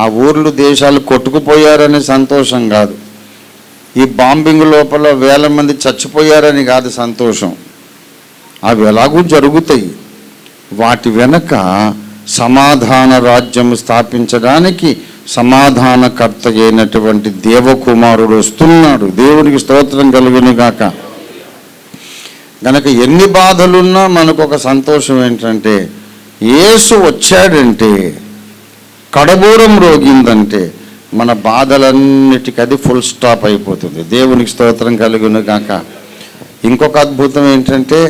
ఆ ఊర్లు దేశాలు కొట్టుకుపోయారనే సంతోషం కాదు, ఈ బాంబింగ్ లోపల వేల మంది చచ్చిపోయారని కాదు సంతోషం. అవి ఎలాగూ జరుగుతాయి. వాటి వెనక సమాధాన రాజ్యం స్థాపించడానికి సమాధానకర్త అయినటువంటి దేవకుమారుడు వస్తున్నాడు. దేవునికి స్తోత్రం కలుగును గాక. కనుక ఎన్ని బాధలున్నా మనకు ఒక సంతోషం ఏంటంటే యేసు వచ్చాడంటే, కడబూరం రోగిందంటే మన బాధలన్నిటికీ అది ఫుల్ స్టాప్ అయిపోతుంది. దేవునికి స్తోత్రం కలుగును గాక. ఇంకొక అద్భుతం ఏంటంటే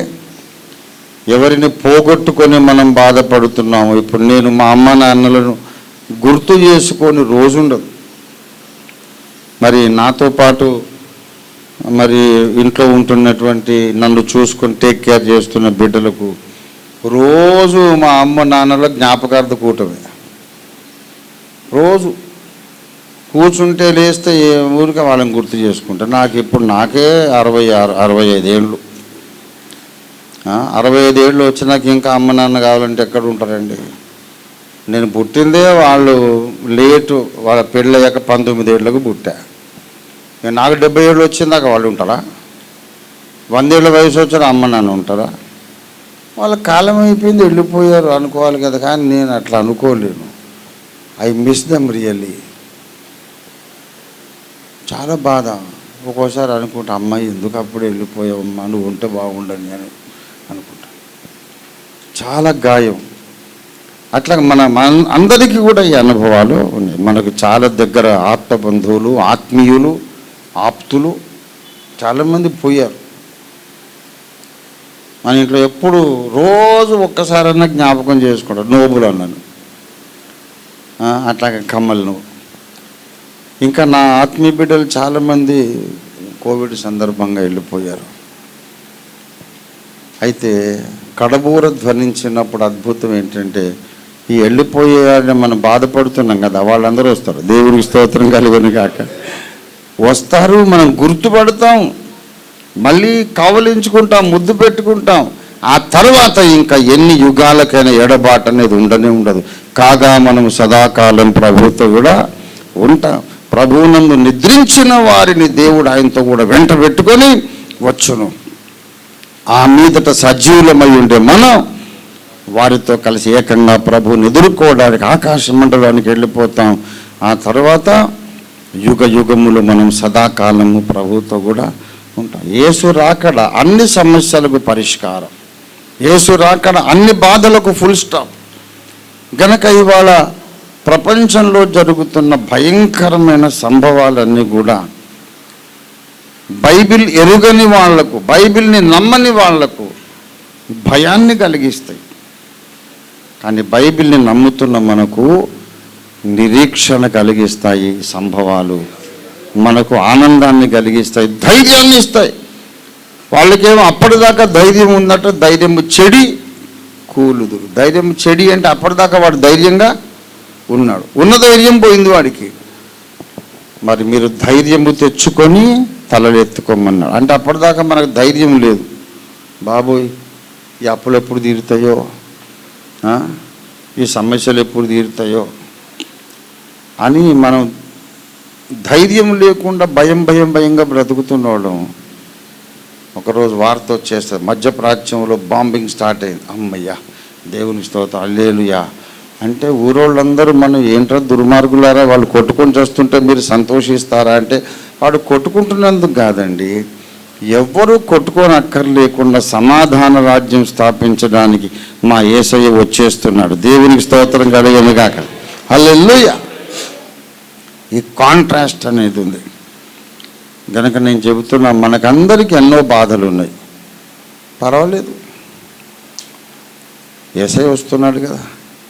ఎవరిని పోగొట్టుకొని మనం బాధపడుతున్నాము. ఇప్పుడు నేను మా అమ్మ నాన్నలను గుర్తు చేసుకొని రోజు ఉండదు. మరి నాతో పాటు మరి ఇంట్లో ఉంటున్నటువంటి నన్ను చూసుకొని టేక్ కేర్ చేస్తున్న బిడ్డలకు రోజు మా అమ్మ నాన్నల జ్ఞాపకార్థ కూటమే. రోజు కూర్చుంటే లేస్తే ఏ ఊరికే వాళ్ళని గుర్తు చేసుకుంటా. నాకు ఇప్పుడు నాకే 65 ఏళ్ళు. 65 ఏళ్ళు వచ్చినాక ఇంకా అమ్మ నాన్న కావాలంటే ఎక్కడ ఉంటారండి? నేను పుట్టిందే వాళ్ళు లేటు, వాళ్ళ పెళ్ళయ్యాక 19 ఏళ్ళకు పుట్టా. నాకు 70 ఏళ్ళు వచ్చిందాక వాళ్ళు ఉంటారా? 100 ఏళ్ళ వయసు వచ్చిన అమ్మ నాన్న ఉంటారా? వాళ్ళ కాలం అయిపోయింది, వెళ్ళిపోయారు అనుకోవాలి కదా. కానీ నేను అట్లా అనుకోలేను. I miss them really. చాలా బాధ. ఒక్కోసారి అనుకుంటా, అమ్మాయి ఎందుకు అప్పుడు వెళ్ళిపోయావమ్మా, నువ్వు ఉంటే బాగుండని అని అనుకుంటా. చాలా గాయం. అట్లా మన అందరికీ కూడా ఈ అనుభవాలు ఉన్నాయి. మనకు చాలా దగ్గర ఆప్త బంధువులు, ఆత్మీయులు, ఆప్తులు చాలామంది పోయారు. మన ఇంట్లో ఎప్పుడు రోజు ఒక్కసారన్నా జ్ఞాపకం చేసుకుంటారు. నోబులు అన్నాను, అట్లాగే కమ్మలను. ఇంకా నా ఆత్మీయ బిడ్డలు చాలామంది కోవిడ్ సందర్భంగా వెళ్ళిపోయారు. అయితే కడబూర ధ్వనించినప్పుడు అద్భుతం ఏంటంటే ఈ వెళ్ళిపోయారని మనం బాధపడుతున్నాం కదా, వాళ్ళందరూ వస్తారు. దేవుడికి స్తోత్రం కలుగును గాక. వస్తారు, మనం గుర్తుపడతాం, మళ్ళీ కావలించుకుంటాం, ముద్దు పెట్టుకుంటాం. ఆ తర్వాత ఇంకా ఎన్ని యుగాలకైనా ఎడబాటు అనేది ఉండనే ఉండదు. కాగా మనం సదాకాలం ప్రభుతో కూడా ఉంటాం. ప్రభువునందు నిద్రించిన వారిని దేవుడు ఆయనతో కూడా వెంట పెట్టుకొని వచ్చును. ఆ మీదట సజీవులమై ఉండే మనం వారితో కలిసి ఏకంగా ప్రభువుని ఎదుర్కోవడానికి ఆకాశ మండలానికి వెళ్ళిపోతాం. ఆ తర్వాత యుగ యుగములు మనం సదాకాలము ప్రభువుతో కూడా ఉంటాం. యేసు రాకడ అన్ని సమస్యలకు పరిష్కారం. యేసు రాకడ అన్ని బాధలకు ఫుల్ స్టాప్. గనక ఇవాళ ప్రపంచంలో జరుగుతున్న భయంకరమైన సంభవాలన్నీ కూడా బైబిల్ ఎరుగని వాళ్లకు, బైబిల్ని నమ్మని వాళ్లకు భయాన్ని కలిగిస్తాయి. కానీ బైబిల్ని నమ్ముతున్న మనకు నిరీక్షణ కలిగిస్తాయి సంభవాలు. మనకు ఆనందాన్ని కలిగిస్తాయి, ధైర్యాన్ని ఇస్తాయి. వాళ్ళకేమో అప్పటిదాకా ధైర్యం ఉందట, ధైర్యము చెడి కూలుదురు. ధైర్యం చెడి అంటే అప్పటిదాకా వాడు ధైర్యంగా ఉన్నాడు, ఉన్న ధైర్యం పోయింది వాడికి. మరి మీరు ధైర్యము తెచ్చుకొని తలలెత్తుకోమన్నాడు. అంటే అప్పటిదాకా మనకు ధైర్యం లేదు. బాబోయ్, ఈ అప్పులు ఎప్పుడు తీరుతాయో, ఈ సమస్యలు ఎప్పుడు తీరుతాయో అని మనం ధైర్యం లేకుండా భయంగా బ్రతుకుతున్నవాళ్ళం. ఒకరోజు వార్త వచ్చేస్తుంది, మధ్యప్రాచ్యంలో బాంబింగ్ స్టార్ట్ అయింది. అమ్మయ్యా, దేవుని స్తోత్రం, హల్లెలూయా అంటే ఊరోళ్ళందరూ మనం ఏంట్రా దుర్మార్గులారా, వాళ్ళు కొట్టుకొని చేస్తుంటే మీరు సంతోషిస్తారా అంటే, వాడు కొట్టుకుంటున్నందుకు కాదండి, ఎవ్వరూ కొట్టుకొని అక్కర్లేకుండా సమాధాన రాజ్యం స్థాపించడానికి మా యేసయ్య వచ్చేస్తున్నాడు. దేవునికి స్తోత్రం కలుగును గాక. హల్లెలూయా. ఈ కాంట్రాస్ట్ అనేది ఉంది. కనుక నేను చెబుతున్నా, మనకందరికీ ఎన్నో బాధలు ఉన్నాయి, పర్వాలేదు, యేసయ్య వస్తున్నాడు కదా,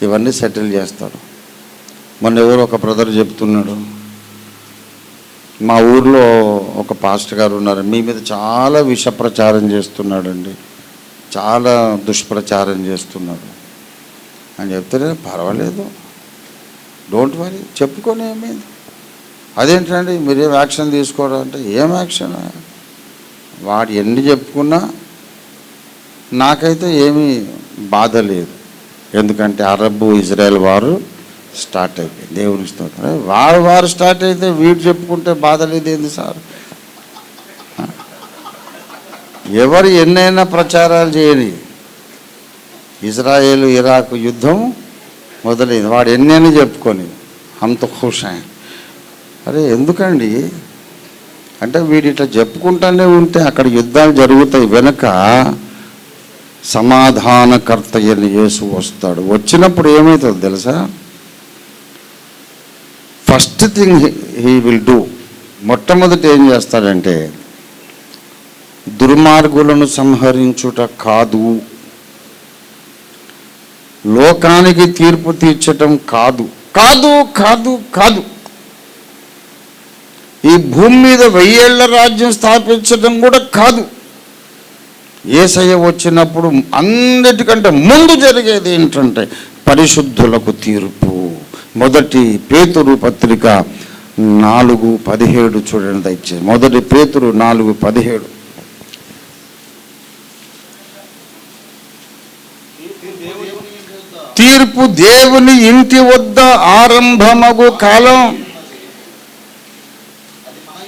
ఇవన్నీ సెటిల్ చేస్తాడు. మొన్న ఎవరు ఒక బ్రదర్ చెప్తున్నాడు, మా ఊర్లో ఒక పాస్టర్ గారు ఉన్నారు, మీ మీద చాలా విష ప్రచారం చేస్తున్నాడండి, చాలా దుష్ప్రచారం చేస్తున్నాడు అని చెప్తే, పర్వాలేదు, డోంట్ వరీ, చెప్పుకొని ఏమైంది, అదేంటండి మీరేం యాక్షన్ తీసుకోవడం అంటే, ఏం యాక్షన్, వాడు ఎన్ని చెప్పుకున్నా నాకైతే ఏమీ బాధ లేదు. ఎందుకంటే అరబ్ ఇజ్రాయెల్ వారు స్టార్ట్ అయిపోయింది. దేవుని స్తోత్రం. వారు స్టార్ట్ అయితే వీడు చెప్పుకుంటే బాధ లేదు ఏంది సార్? ఎవరు ఎన్నైనా ప్రచారాలు చేయని, ఇజ్రాయేల్ ఇరాక్ యుద్ధం మొదలైంది. వాడు ఎన్నైనా చెప్పుకొని అంత ఖుష్. అరే ఎందుకండి అంటే వీడు ఇట్లా చెప్పుకుంటూనే ఉంటే అక్కడ యుద్ధాలు జరుగుతాయి. వెనక సమాధానకర్త అయిన యేసు వస్తాడు. వచ్చినప్పుడు ఏమవుతుంది తెలుసా? First thing he will do, మొట్టమొదటి ఏం చేస్తాడంటే దుర్మార్గులను సంహరించుట కాదు, లోకానికి తీర్పు తీర్చటం కాదు, కాదు కాదు కాదు, ఈ భూమి మీద 1000 ఏళ్ల రాజ్యం స్థాపించడం కూడా కాదు. యేసయ్య వచ్చినప్పుడు అన్నిటికంటే ముందు జరిగేది ఏంటంటే పరిశుద్ధులకు తీర్పు. మొదటి పేతురు పత్రిక 4:17 చూడండి దయచేసి. మొదటి పేతురు 4:17. తీర్పు దేవుని ఇంటి వద్ద ఆరంభమగు కాలం.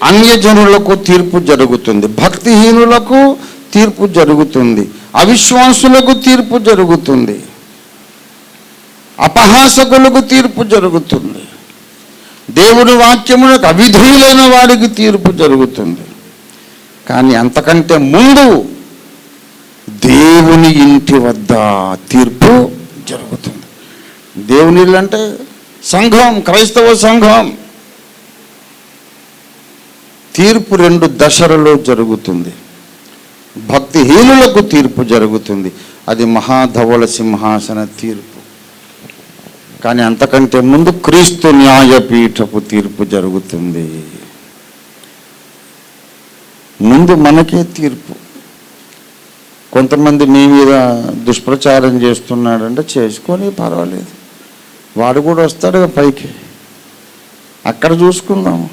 అన్యజనులకు తీర్పు జరుగుతుంది, భక్తిహీనులకు తీర్పు జరుగుతుంది, అవిశ్వాసులకు తీర్పు జరుగుతుంది, అపహాసకులకు తీర్పు జరుగుతుంది, దేవుని వాక్యములకు అవిధేయులైన వారికి తీర్పు జరుగుతుంది. కానీ అంతకంటే ముందు దేవుని ఇంటి వద్ద తీర్పు జరుగుతుంది. దేవుని ఇల్లు అంటే సంఘం, క్రైస్తవ సంఘం. తీర్పు 2 దశలలో జరుగుతుంది. భక్తిహీనులకు తీర్పు జరుగుతుంది, అది మహాధవళ సింహాసన తీర్పు. కానీ అంతకంటే ముందు క్రీస్తు న్యాయపీఠపు తీర్పు జరుగుతుంది. ముందు మనకే తీర్పు. కొంతమంది మీ మీద దుష్ప్రచారం చేస్తున్నాడంటే చేసుకొని పర్వాలేదు, వాడు కూడా వస్తాడు పైకి, అక్కడ చూసుకుందాము.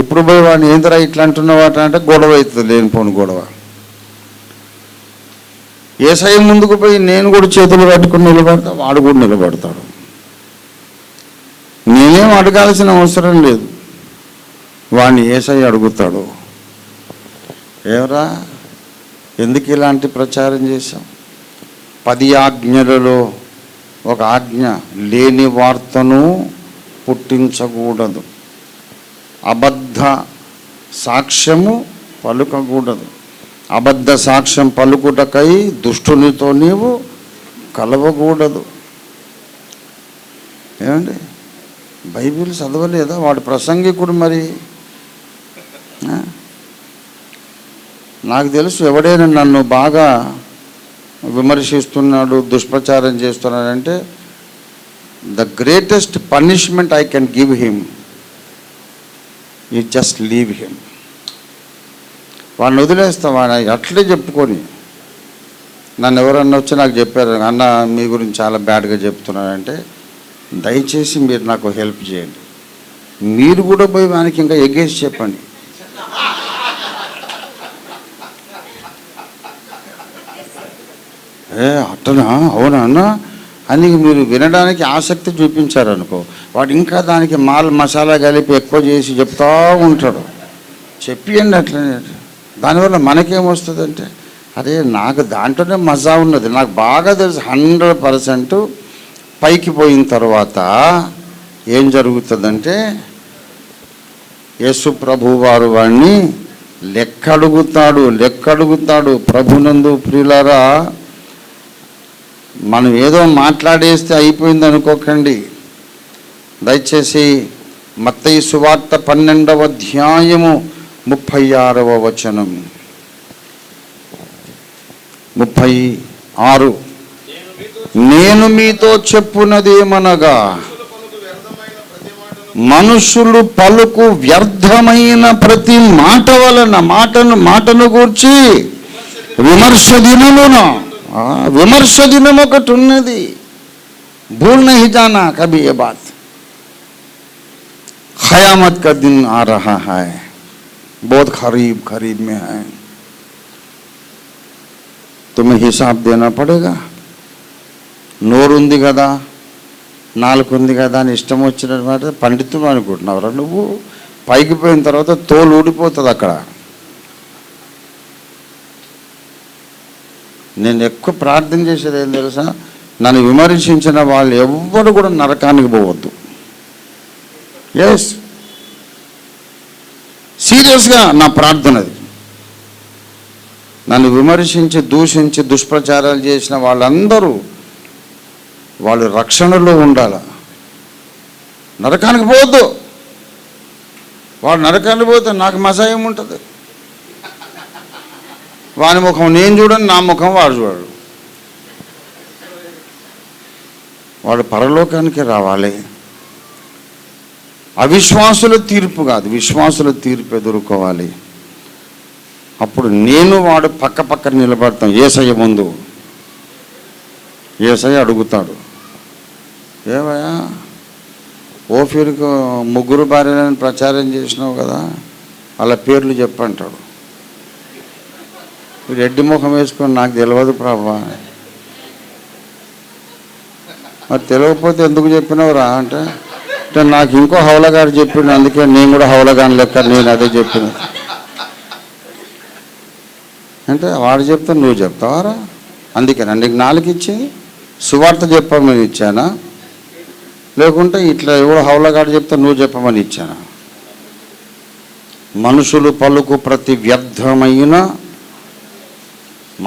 ఇప్పుడు పోయి వాడిని ఏందిరా ఇట్లా అంటున్నవాట అంటే గొడవ అవుతుంది, లేనిపోని గొడవ. యేసయ్య ముందుకు పోయి నేను కూడా చేతులు పట్టుకుని నిలబడతా, వాడు కూడా నిలబడతాడు. నేనేం అడగాల్సిన అవసరం లేదు, వాడిని యేసయ్య అడుగుతాడు. ఏమరా ఎందుకు ఇలాంటి ప్రచారం చేశాం? 10 ఆజ్ఞలలో ఒక ఆజ్ఞ, లేని వార్తను పుట్టించకూడదు, అబద్ధ సాక్ష్యము పలుకకూడదు, అబద్ధ సాక్ష్యం పలుకుటకై దుష్టునితో నీవు కలవకూడదు. ఏమండి బైబిల్ చదవలేదా? వాడు ప్రసంగికుడు. మరి నాకు తెలుసు, ఎవడైనా నన్ను బాగా విమర్శిస్తున్నాడు, దుష్ప్రచారం చేస్తున్నాడంటే the greatest punishment I can give him is just leave him. వాడిని వదిలేస్తా, వాడు అట్లే చెప్పుకొని. నన్ను ఎవరన్నా వచ్చి నాకు చెప్పారు, అన్న మీ గురించి చాలా బ్యాడ్గా చెప్తున్నానంటే దయచేసి మీరు నాకు హెల్ప్ చేయండి, మీరు కూడా పోయి వానికి ఇంకా ఎగేసి చెప్పండి. అట్టనా, అవునా అన్న అని మీరు వినడానికి ఆసక్తి చూపించారనుకో, వాడు ఇంకా దానికి మసాలా కలిపి ఎక్కువ చేసి చెప్తా ఉంటాడు. చెప్పియండి అట్లనే. దానివల్ల మనకేమొస్తుందంటే అరే నాకు దాంట్లోనే మజా ఉన్నది, నాకు బాగా తెలుసు. 100% పైకి పోయిన తర్వాత ఏం జరుగుతుందంటే యేసు ప్రభు వారు వాడిని లెక్కడుగుతాడు. ప్రభునందు ప్రియులారా, మనం ఏదో మాట్లాడేస్తే అయిపోయింది అనుకోకండి. దయచేసి మత్తయి సువార్త 12వ అధ్యాయము 36వ వచనం, 36. నేను మీతో చెప్పున్నదేమనగా మనుషులు పలుకు వ్యర్థమైన ప్రతి మాట వలన మాటను గూర్చి విమర్శ దినం ఒకటి ఉన్నది. భూల్ నహీ జానా కభీ ఏ బాత్, ఖయామత్ కా దిన్ ఆ రహా హై, बहुत करीब में है, तुम्हें हिसाब देना पड़ेगा. నోరుంది కదా, నాలుగు ఉంది కదా అని ఇష్టం వచ్చినమాట పండితుడు అనుకుంటున్నావురా నువ్వు? పైకి పోయిన తర్వాత తోలు ఊడిపోతుంది అక్కడ. నేను ఎక్కువ ప్రార్థన చేసేది ఏం తెలుసా, నన్ను విమర్శించిన వాళ్ళు ఎవ్వరు కూడా నరకానికి పోవద్దు. ఎస్, సీరియస్గా నా ప్రార్థన అది. నన్ను విమర్శించి దూషించి దుష్ప్రచారాలు చేసిన వాళ్ళందరూ వాళ్ళు రక్షణలో ఉండాలి, నరకానికి పోవద్దు. వాడు నరకానికి పోతే నాకు మజా ఏముంటుంది? వాని ముఖం నేను చూడను, నా ముఖం వాడు చూడడు. వాడు పరలోకానికి రావాలి. అవిశ్వాసుల తీర్పు కాదు, విశ్వాసుల తీర్పు ఎదుర్కోవాలి. అప్పుడు నేను వాడు పక్క పక్కన నిలబడతాం యేసయ్య ముందు. యేసయ్య అడుగుతాడు, ఏమయ్యా ఓఫీరుకు 3 భార్యలను ప్రచారం చేసినావు కదా, అలా పేర్లు చెప్పంటాడు. రెడ్డి ముఖం వేసుకొని నాకు తెలియదు ప్రభా. మరి తెలియకపోతే ఎందుకు చెప్పినావురా అంటే నాకు ఇంకో హౌలగారు చెప్పిండు, అందుకే నేను కూడా హౌలగాని లెక్క నేను అదే చెప్పిన అంటే వాడు చెప్తే నువ్వు చెప్తావారా? అందుకేనా నీకు 4 ఇచ్చింది? సువార్త చెప్పమని ఇచ్చానా, లేకుంటే ఇట్లా ఎవడో హౌలగాడు చెప్తే నువ్వు చెప్పమని ఇచ్చానా? మనుషులు పలుకు ప్రతి వ్యర్థమైన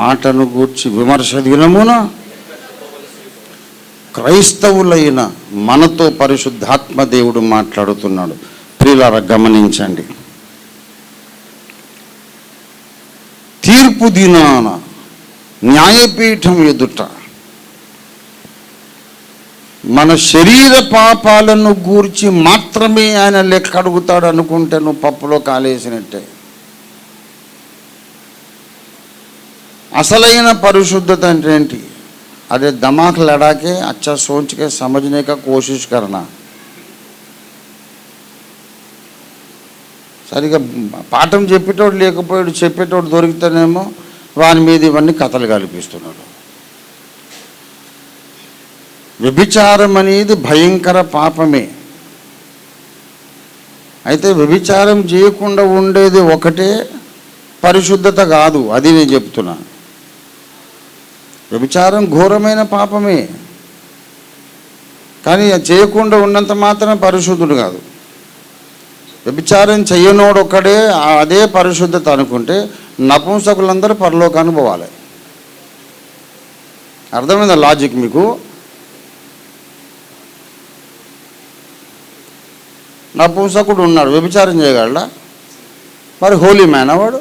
మాటను గూర్చి విమర్శ దినమున క్రైస్తవులైన మనతో పరిశుద్ధాత్మ దేవుడు మాట్లాడుతున్నాడు. ప్రియులారా గమనించండి, తీర్పు దినాన న్యాయపీఠం ఎదుట మన శరీర పాపాలను గూర్చి మాత్రమే ఆయన లెక్క అడుగుతాడు అనుకుంటే నువ్వు పప్పులో కాలేసినట్టే. అసలైన పరిశుద్ధత అంటే ఏంటి? अरे दिमाग लड़ा के अच्छा सोच के समझने का कोशिश करना. సరిగా పాఠం చెప్పేటోడు లేకపోయాడు, చెప్పేటోడు దొరికితేనేమో వాని మీద ఇవన్నీ కథలు కల్పిస్తున్నాడు. వ్యభిచారం అనేది భయంకర పాపమే. అయితే వ్యభిచారం చేయకుండా ఉండేది ఒకటే పరిశుద్ధత కాదు, అది నేను చెప్తున్నా. వ్యభిచారం ఘోరమైన పాపమే, కానీ చేయకుండా ఉన్నంత మాత్రం పరిశుద్ధుడు కాదు. వ్యభిచారం చెయ్యనోడు ఒక్కడే అదే పరిశుద్ధత అనుకుంటే నపుంసకులందరూ పరలోకానికి పోవాలి. అర్థమైందా లాజిక్ మీకు? నపుంసకుడు ఉన్నాడు, వ్యభిచారం చేయగలడా? మరి హోలీ మ్యాన్ వాడు?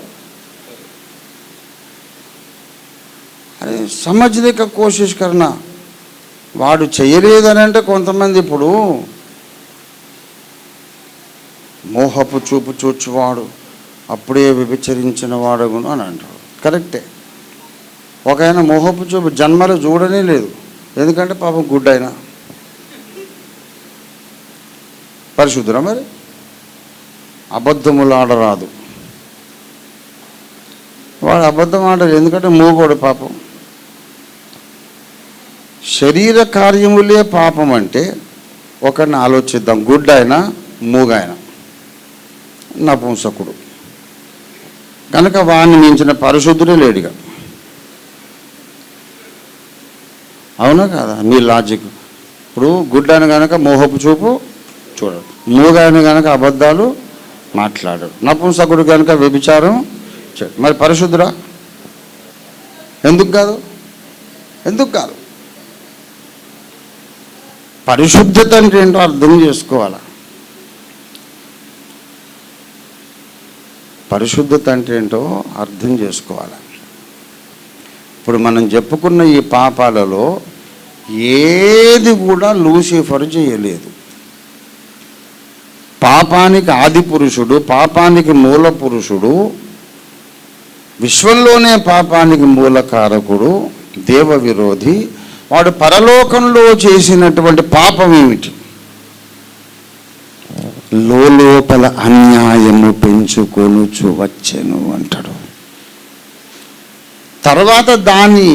అరే సమజ్నే కా కోషిష్ కర్నా. వాడు చేయలేదని అంటే కొంతమంది ఇప్పుడు మోహపు చూపు చూచువాడు అప్పుడే వ్యభిచరించిన వాడును అని అంటాడు. కరెక్టే. ఒక ఆయన మోహపు చూపు జన్మలో చూడనే లేదు, ఎందుకంటే పాపం గుడ్ అయినా పరిశుద్ధురా. మరి అబద్ధములు ఆడరాదు, వాడు అబద్ధం ఆడరు, ఎందుకంటే మూగోడు పాపం. శరీర కార్యములే పాపం అంటే ఒకరిని ఆలోచిద్దాం, గుడ్ అయినా మూగైనా నపుంసకుడు కనుక వాడిని మించిన పరిశుద్ధుడే లేడుగా. అవునా కాదా మీ లాజిక్? ఇప్పుడు గుడ్ అని కనుక మోహపు చూపు చూడడు, మూగాయన కనుక అబద్ధాలు మాట్లాడాడు, నపుంసకుడు కనుక వ్యభిచారం చేయడు. మరి పరిశుద్ధుడా? ఎందుకు కాదు? ఎందుకు కాదు? పరిశుద్ధత అంటే ఏంటో అర్థం చేసుకోవాలి. పరిశుద్ధత అంటే ఏంటో అర్థం చేసుకోవాలి. ఇప్పుడు మనం చెప్పుకున్న ఈ పాపాలలో ఏది కూడా లూసిఫర్ చేయలేదు. పాపానికి ఆది పురుషుడు, పాపానికి మూల పురుషుడు, విశ్వంలోనే పాపానికి మూలకారకుడు, దేవ విరోధి. వాడు పరలోకంలో చేసినటువంటి పాపం ఏమిటి? లోపల అన్యాయము పెంచుకొనుచు వచ్చెను అంటాడు. తర్వాత దాని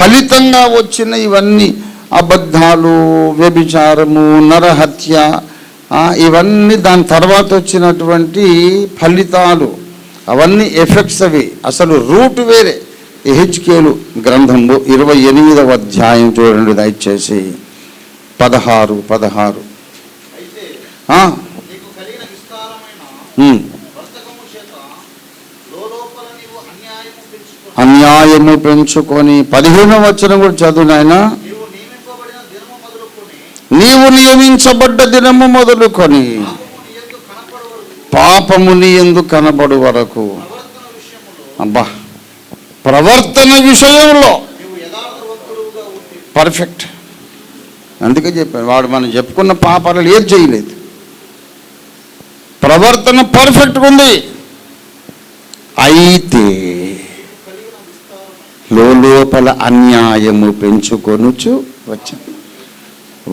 ఫలితంగా వచ్చిన ఇవన్నీ అబద్ధాలు, వ్యభిచారము, నరహత్య, ఇవన్నీ దాని తర్వాత వచ్చినటువంటి ఫలితాలు, అవన్నీ ఎఫెక్ట్స్ అవి. అసలు రూట్ వేరే. యెహెజ్కేలు గ్రంథంలో 28వ అధ్యాయం చూడండి దయచేసి, 16. అన్యాయము పెంచుకొని 15వ వచనం కూడా చదువు నాయనా. నీవు నియమించబడ్డ దినము మొదలుకొని పాపము నీ యందు కనబడు వరకు. అబ్బా, ప్రవర్తన విషయంలో పర్ఫెక్ట్. అందుకే చెప్పాను, వాడు మనం చెప్పుకున్న పాపాలు ఏది చేయలేదు. ప్రవర్తన పర్ఫెక్ట్గా ఉంది. అయితే లోపల అన్యాయము పెంచుకొనుచు వచ్చాను.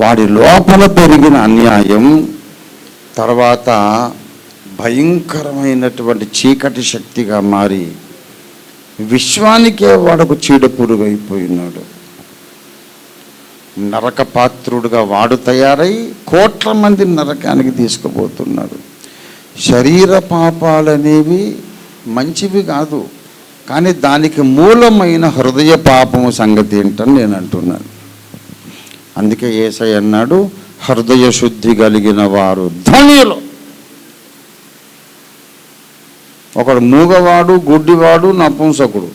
వాడి లోపల పెరిగిన అన్యాయం తర్వాత భయంకరమైనటువంటి చీకటి శక్తిగా మారి విశ్వానికే వాడకు చీడపురుగైపోయినాడు. నరక పాత్రుడుగా వాడు తయారై కోట్ల మంది నరకానికి తీసుకుపోతున్నాడు. శరీర పాపాలనేవి మంచివి కాదు, కానీ దానికి మూలమైన హృదయ పాపము సంగతి ఏంటని నేను అంటున్నాను. అందుకే యేసయ్య అన్నాడు, హృదయ శుద్ధి కలిగిన వారు ధన్యులు. ఒకడు మూగవాడు, గుడ్డివాడు, నపుంసకుడు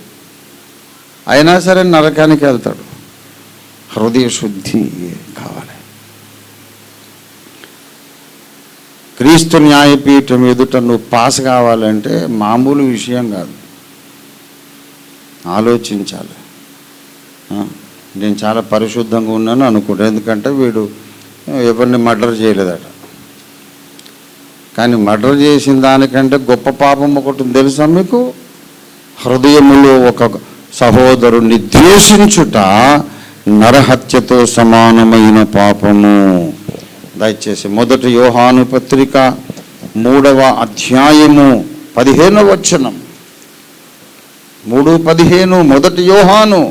అయినా సరే నరకానికి వెళ్తాడు. హృదయ శుద్ధి కావాలి. క్రీస్తు న్యాయపీఠం ఎదుట నువ్వు పాస్ కావాలంటే మామూలు విషయం కాదు, ఆలోచించాలి. నేను చాలా పరిశుద్ధంగా ఉన్నాను అనుకుంటా, ఎందుకంటే వీడు ఎవరిని మర్డర్ చేయలేదట. కానీ మర్డర్ చేసిన దానికంటే గొప్ప పాపం ఒకటి తెలుసా మీకు? హృదయములో ఒక సహోదరుణ్ణి ద్వేషించుట నరహత్యతో సమానమైన పాపము. దయచేసి 1 యోహాను పత్రిక 3వ అధ్యాయము 15వ వచనం. 3:15 1 యోహాను.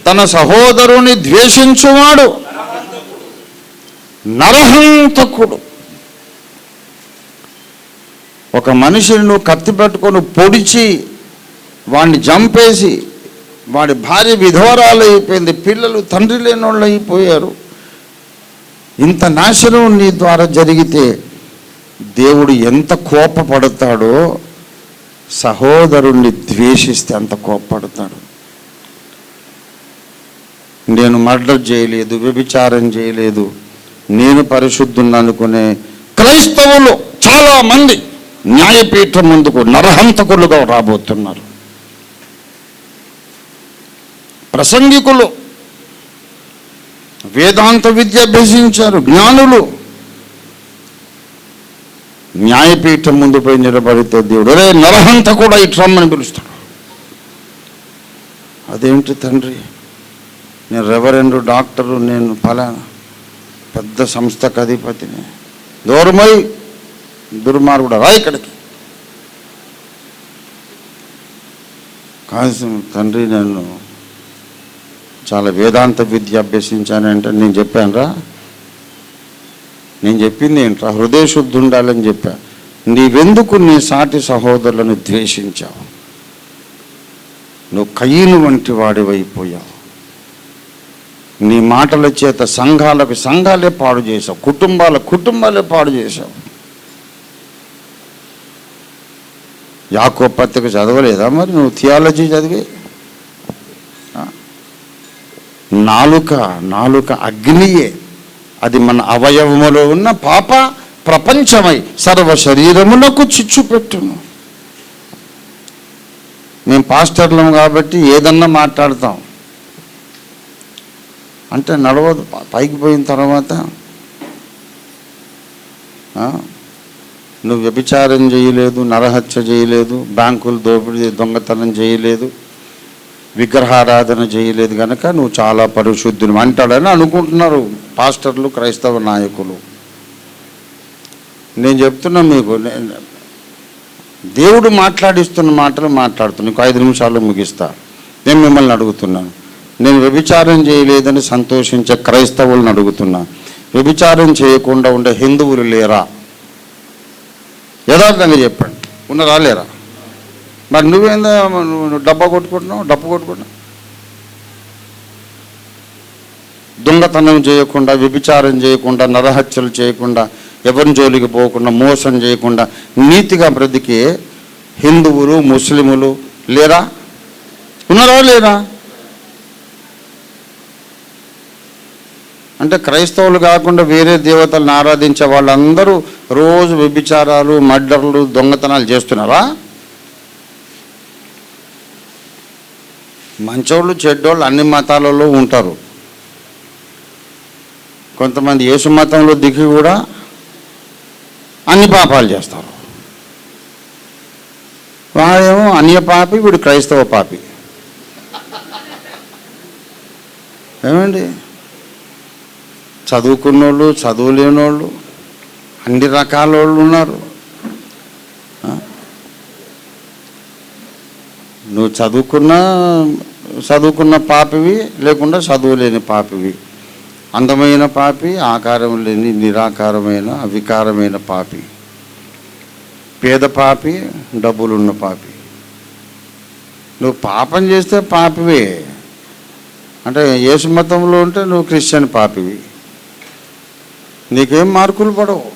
తన సహోదరుని ద్వేషించువాడు నరహంతకుడు. ఒక మనిషిని నువ్వు కత్తి పెట్టుకొని పొడిచి వాడిని చంపేసి వాడి భార్య విధవరాలు అయిపోయింది, పిల్లలు తండ్రి లేని వాళ్ళు అయిపోయారు. ఇంత నాశనం నీ ద్వారా జరిగితే దేవుడు ఎంత కోపపడతాడో, సహోదరుణ్ణి ద్వేషిస్తే అంత కోపపడతాడు. నేను మర్డర్ చేయలేదు, వ్యభిచారం చేయలేదు, నేను పరిశుద్ధుని అనుకునే క్రైస్తవులు చాలామంది న్యాయపీఠం ముందుకు నరహంతకులుగా రాబోతున్నారు. ప్రసంగికులు, వేదాంత విద్య అభ్యసించారు, జ్ఞానులు న్యాయపీఠం ముందు పోయి నిలబడితే దేవుడు రే నరహంతకుడా ఇట్రమ్మని పిలుస్తాడు. అదేంటి తండ్రి, నేను రెవరెండు డాక్టరు, నేను ఫలానా పెద్ద సంస్థకు అధిపతిని, దూరమై దుర్మార్గుడు రా ఇక్కడికి. కాదు తండ్రి, నేను చాలా వేదాంత విద్య అభ్యసించానంటే నేను చెప్పానురా, నేను చెప్పింది ఏంట్రా, హృదయ శుద్ధి ఉండాలని చెప్పా. నీవెందుకు నీ సాటి సహోదరులను ద్వేషించావు? నువ్వు కయ్యను వంటి వాడివైపోయావు. నీ మాటల చేత సంఘాలే పాడు చేశావు, కుటుంబాలే పాడు చేశావు. యాకోబు పత్రిక చదవలేదా మరి నువ్వు? థియాలజీ చదివి నాలుక అగ్నియే, అది మన అవయవములో ఉన్న పాప ప్రపంచమై సర్వ శరీరములకు చిచ్చు పెట్టును. మేము పాస్టర్లం కాబట్టి ఏదన్నా మాట్లాడతాం అంటే నడవదు. పైకి పోయిన తర్వాత నువ్వు వ్యభిచారం చేయలేదు, నరహత్య చేయలేదు, బ్యాంకులు దోపిడీ దొంగతనం చేయలేదు, విగ్రహారాధన చేయలేదు కనుక నువ్వు చాలా పరిశుద్ధుని అంటాడని అనుకుంటున్నారు పాస్టర్లు, క్రైస్తవ నాయకులు. నేను చెప్తున్నా మీకు, దేవుడు మాట్లాడిస్తున్న మాటలు మాట్లాడుతున్నా. ఇంకో 5 నిమిషాల్లో ముగిస్తా. నేను మిమ్మల్ని అడుగుతున్నాను, నేను వ్యభిచారం చేయలేదని సంతోషించే క్రైస్తవులను అడుగుతున్నా, వ్యభిచారం చేయకుండా ఉండే హిందువులు లేరా? యథార్థంగా చెప్పండి, ఉన్నారా లేరా? మరి నువ్వేందా నువ్వు డబ్బు కొట్టుకుంటున్నావు? దొంగతనం చేయకుండా, వ్యభిచారం చేయకుండా, నరహత్యలు చేయకుండా, ఎవరి జోలికి పోకుండా, మోసం చేయకుండా నీతిగా బ్రతికే హిందువులు, ముస్లిములు లేరా? ఉన్నారా లేరా? అంటే క్రైస్తవులు కాకుండా వేరే దేవతలను ఆరాధించే వాళ్ళందరూ రోజు వ్యభిచారాలు, మర్డర్లు, దొంగతనాలు చేస్తున్నారా? మంచోళ్ళు చెడ్డోళ్ళు అన్ని మతాలలో ఉంటారు. కొంతమంది యేసు మతంలో దిగి కూడా అన్ని పాపాలు చేస్తారు. వాడేమో అన్య పాపి, వీడు క్రైస్తవ పాపి. ఏమండి, చదువుకున్నోళ్ళు, చదువులేనోళ్ళు, అన్ని రకాల వాళ్ళు ఉన్నారు. నువ్వు చదువుకున్న పాపివి, లేకుండా చదువులేని పాపివి, అందమైన పాపి, ఆకారం లేని నిరాకారమైన అవికారమైన పాపి, పేద పాపి, డబ్బులున్న పాపి. నువ్వు పాపం చేస్తే పాపివే. అంటే యేసు మతంలో ఉంటే నువ్వు క్రిస్టియన్ పాపివి, నీకేం మార్కులు పడవు.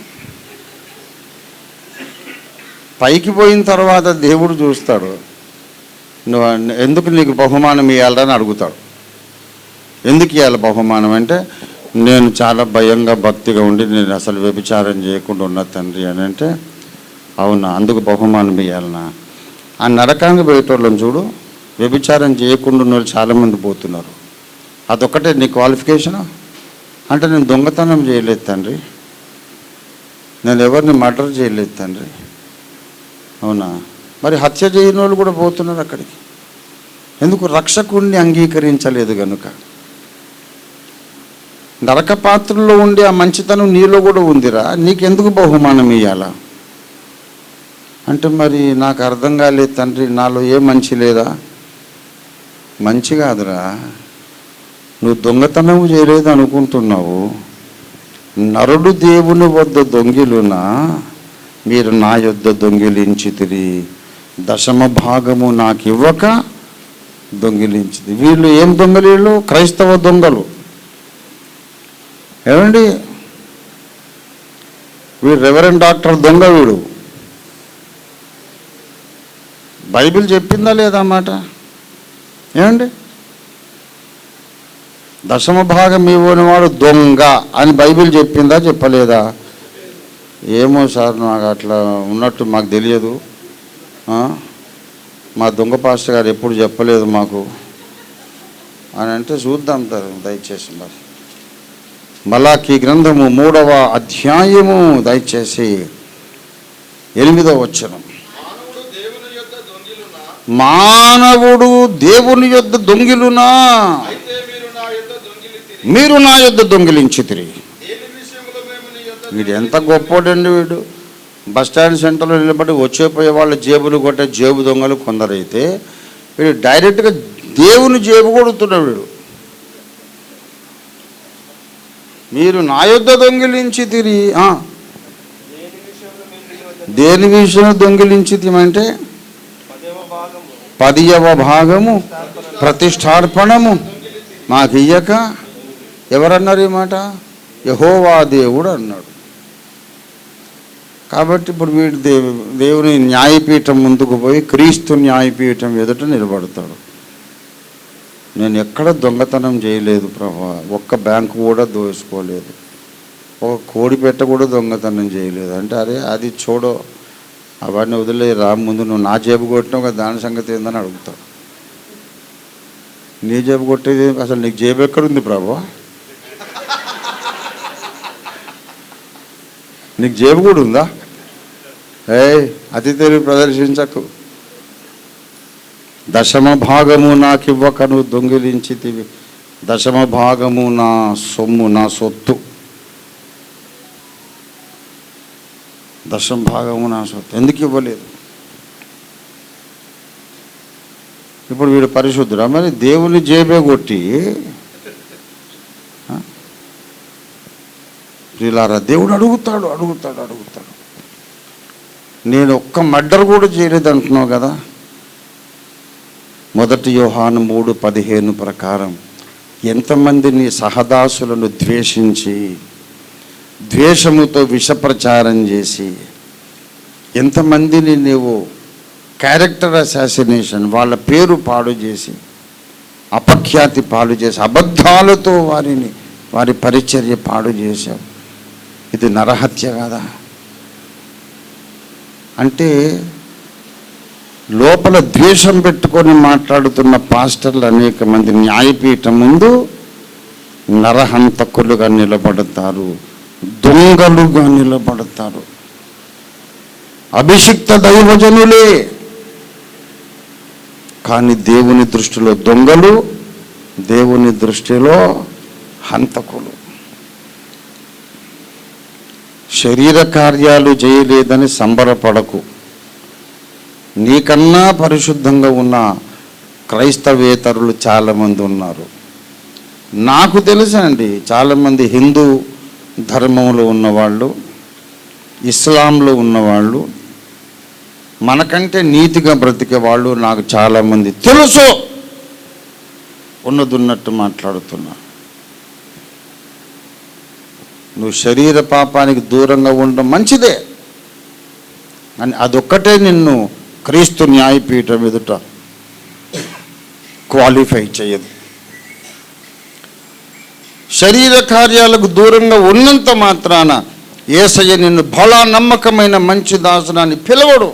పైకి పోయిన తర్వాత దేవుడు చూస్తాడు, నువ్వు ఎందుకు నీకు బహుమానం ఇవ్వాలని అడుగుతాడు. ఎందుకు ఇవ్వాలి బహుమానం అంటే, నేను చాలా భయంగా భక్తిగా ఉండి నేను అసలు వ్యభిచారం చేయకుండా ఉన్న తండ్రి అని అంటే, అవునా, అందుకు బహుమానం ఇవ్వాలనా? ఆ నరకానికి పోయేటోళ్ళని చూడు, వ్యభిచారం చేయకుండా ఉన్న వాళ్ళు చాలామంది పోతున్నారు. అదొక్కటే నీ క్వాలిఫికేషను? అంటే నేను దొంగతనం చేయలేదు తండ్రి, నేను ఎవరిని మర్డర్ చేయలేదు తండ్రి. అవునా, మరి హత్య చేయని వాళ్ళు కూడా పోతున్నారు అక్కడికి. ఎందుకు? రక్షకుడిని అంగీకరించలేదు కనుక. నరక పాత్రలో ఉండి ఆ మంచితనం నీలో కూడా ఉందిరా, నీకెందుకు బహుమానం ఇవ్వాలా అంటే, మరి నాకు అర్థం కాలేదు తండ్రి, నాలో ఏ మంచి లేదా? మంచి కాదురా, నువ్వు దొంగతనం చేయలేదు అనుకుంటున్నావు. నరుడు దేవుని వద్ద దొంగిలునా, మీరు నా యొద్ద దొంగిలించితిరి, దశమ భాగము నాకు ఇవ్వక దొంగిలించింది. వీళ్ళు ఏం దొంగలీళ్ళు? క్రైస్తవ దొంగలు. ఏమండి, వీడు రెవరెండ్ డాక్టర్ దొంగ. వీడు బైబిల్ చెప్పిందా లేదా మాట? ఏమండి, దశమ భాగం ఇవ్వనివాడు దొంగ అని బైబిల్ చెప్పిందా చెప్పలేదా? ఏమో సార్, నాకు అట్లా ఉన్నట్టు మాకు తెలియదు, మా దొంగ పాస్టర్ గారు ఎప్పుడు చెప్పలేదు మాకు అని అంటే, చూద్దాం దయచేసి. మరి మలాకీ గ్రంథము 3వ అధ్యాయము దయచేసి 8వ వచనం. మానవుడు దేవుని యొద్ద దొంగిలునా, మీరు నా యొద్ద దొంగిలించితిరి. వీడు ఎంత గొప్పోడండి వీడు. బస్ స్టాండ్ సెంటర్లో నిలబడి వచ్చేపోయే వాళ్ళు జేబులు కొట్టే జేబు దొంగలు కొందరైతే, వీడు డైరెక్ట్గా దేవుని జేబు కొడుతున్నాడు. వీడు మీరు నా యొద్ద దొంగిలించితిరి. దేని విషయంలో దొంగిలించితిమంటే 10వ భాగము ప్రతిష్టార్పణము మాకు ఇయ్యక. ఎవరన్నారు ఈ మాట? యెహోవా దేవుడు అన్నాడు. కాబట్టి ఇప్పుడు వీడు దేవుని న్యాయపీఠం ముందుకు పోయి క్రీస్తు న్యాయపీఠం ఎదుట నిలబడతాడు. నేను ఎక్కడ దొంగతనం చేయలేదు ప్రభా, ఒక్క బ్యాంకు కూడా దోసుకోలేదు, ఒక కోడి పెట్ట కూడా దొంగతనం చేయలేదు అంటే, అరే అది చూడో, అవన్నీ వదిలే రా, ముందు నువ్వు నా జేబు కొట్టినావు కదా, దాని సంగతి ఏందని అడుగుతాడు. నీ జేబు కొట్టేది అసలు నీకు జేబు ఎక్కడుంది ప్రభా? నీకు జేబు కూడా ఉందా? అతి తెలివి ప్రదర్శించకు. దశమ భాగము నాకు ఇవ్వక నువ్వు దొంగిలించితివి. దశమ భాగము నా సొమ్ము, నా సొత్తు. దశమ భాగము నా సొత్తు ఎందుకు ఇవ్వలేదు? ఇప్పుడు వీడు పరిశుద్ధుడా? మరి దేవుని జేబే కొట్టి వీళ్ళారా దేవుడు అడుగుతాడు. నేను ఒక్క మర్డర్ కూడా చేయలేదు అంటున్నావు కదా. 1 యోహాను 3:15 ప్రకారం ఎంతమందిని సహదాసులను ద్వేషించి ద్వేషముతో విషప్రచారం చేసి ఎంతమందిని నీవు క్యారెక్టర్ అసాసినేషన్, వాళ్ళ పేరు పాడు చేసి అపఖ్యాతి పాడు చేసి అబద్ధాలతో వారి పరిచర్య పాడు చేశావు. ఇది నరహత్య కదా. అంటే లోపల ద్వేషం పెట్టుకొని మాట్లాడుతున్న పాస్టర్లు అనేక మంది న్యాయపీఠం ముందు నరహంతకులుగా నిలబడతారు, దొంగలుగా నిలబడతారు. అభిషిక్త దైవజనులే కానీ దేవుని దృష్టిలో దొంగలు, దేవుని దృష్టిలో హంతకులు. శరీర కార్యాలు చేయలేదని సంబరపడకు. నీకన్నా పరిశుద్ధంగా ఉన్న క్రైస్తవేతరులు చాలామంది ఉన్నారు. నాకు తెలుసండి, చాలామంది హిందూ ధర్మంలో ఉన్నవాళ్ళు, ఇస్లాంలో ఉన్నవాళ్ళు, మనకంటే నీతిగా బ్రతికే వాళ్ళు నాకు చాలామంది తెలుసు. ఉన్నదున్నట్టు మాట్లాడుతున్నా. నువ్వు శరీర పాపానికి దూరంగా ఉండడం మంచిదే, అని అదొక్కటే నిన్ను క్రీస్తు న్యాయపీఠం ఎదుట క్వాలిఫై చేయదు. శరీర కార్యాలకు దూరంగా ఉన్నంత మాత్రాన యేసయ్య నిన్ను బలా నమ్మకమైన మంచి దాసునాన్ని పిలవడు.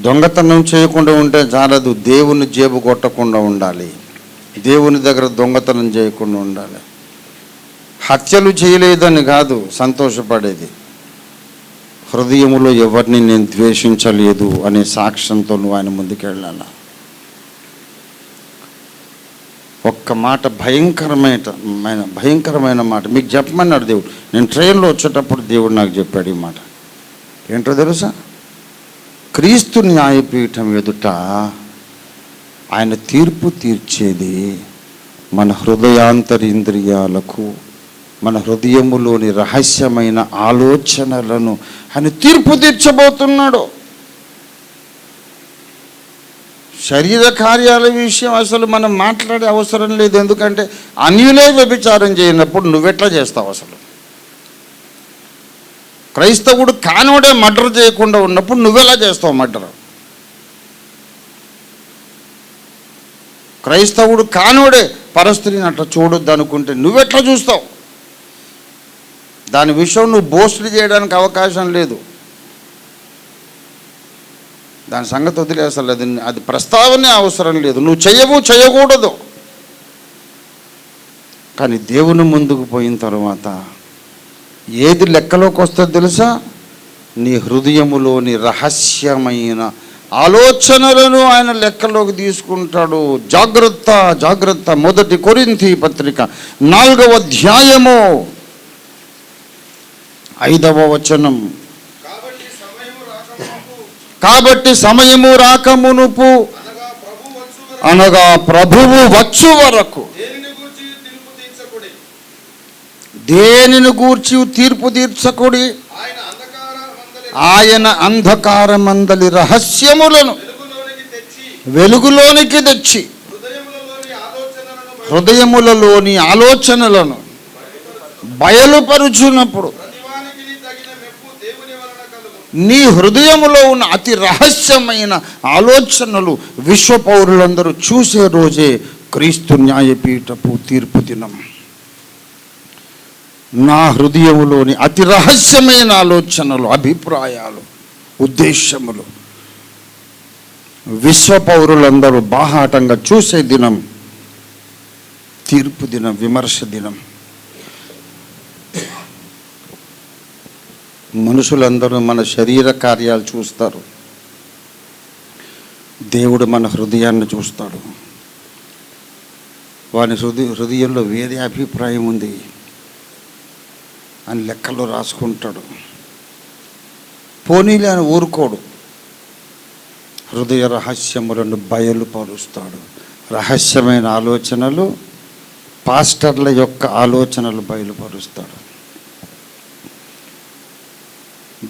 దొంగతనం చేయకుండా ఉంటే చాలదు, దేవుని జేబు కొట్టకుండా ఉండాలి, దేవుని దగ్గర దొంగతనం చేయకుండా ఉండాలి. హత్యలు చేయలేదని కాదు సంతోషపడేది, హృదయములో ఎవరిని నేను ద్వేషించలేదు అనే సాక్ష్యంతో నువ్వు ఆయన ముందుకెళ్ళాలా. ఒక్క మాట, భయంకరమైన మాట మీకు చెప్పమన్నాడు దేవుడు. నేను ట్రైన్లో వచ్చేటప్పుడు దేవుడు నాకు చెప్పాడు ఈ మాట. ఏంటో తెలుసా? క్రీస్తు న్యాయపీఠం ఎదుట ఆయన తీర్పు తీర్చేది మన హృదయాంతరింద్రియాలకు, మన హృదయములోని రహస్యమైన ఆలోచనలను ఆయన తీర్పు తీర్చబోతున్నాడు. శరీర కార్యాల విషయం అసలు మనం మాట్లాడే అవసరం లేదు. ఎందుకంటే అన్యులే వ్యభిచారం చేయనప్పుడు నువ్వెట్లా చేస్తావు? అసలు క్రైస్తవుడు కానోడే మర్డర్ చేయకుండా ఉన్నప్పుడు నువ్వెలా చేస్తావు మర్డర్? క్రైస్తవుడు కానోడే పరస్త్రీని అట్లా చూడొద్దు అనుకుంటే నువ్వెట్లా చూస్తావు? దాని విషయం నువ్వు బోస్టులు చేయడానికి అవకాశం లేదు. దాని సంగతి వదిలే, అసలు అది ప్రస్తావనే అవసరం లేదు. నువ్వు చేయకూడదు. కానీ దేవుని ముందుకు పోయిన తర్వాత ఏది లెక్కలోకి వస్తుందో తెలుసా? నీ హృదయములోని రహస్యమైన ఆలోచనలను ఆయన లెక్కలోకి తీసుకుంటాడు. జాగ్రత్త. 1 కొరింథీ పత్రిక 4వ అధ్యాయము 5వ వచనం. కాబట్టి సమయము రాకమునుపు అనగా ప్రభువు వచ్చు వరకు దేనిని గూర్చి తీర్పు తీర్చకుడి. ఆయన అంధకారమందలి రహస్యములను వెలుగులోనికి తెచ్చి హృదయములలోని ఆలోచనలను బయలుపరుచున్నప్పుడు నీ హృదయములో ఉన్న అతి రహస్యమైన ఆలోచనలు విశ్వ పౌరులందరూ చూసే రోజే క్రీస్తు న్యాయపీఠపు తీర్పు దినం. నా హృదయములోని అతి రహస్యమైన ఆలోచనలు, అభిప్రాయాలు, ఉద్దేశములు విశ్వ పౌరులందరూ బాహాటంగా చూసే దినం తీర్పు దినం, విమర్శ దినం. మనుషులందరూ మన శరీర కార్యాలు చూస్తారు, దేవుడు మన హృదయాన్ని చూస్తాడు. వాని హృదయంలో వేరే అభిప్రాయం ఉంది అని లెక్కలో రాసుకుంటాడు. పోనీలే అని ఊరుకోడు. హృదయ రహస్యములను బయలుపరుస్తాడు. రహస్యమైన ఆలోచనలు, పాస్టర్ల యొక్క ఆలోచనలు బయలుపరుస్తాడు.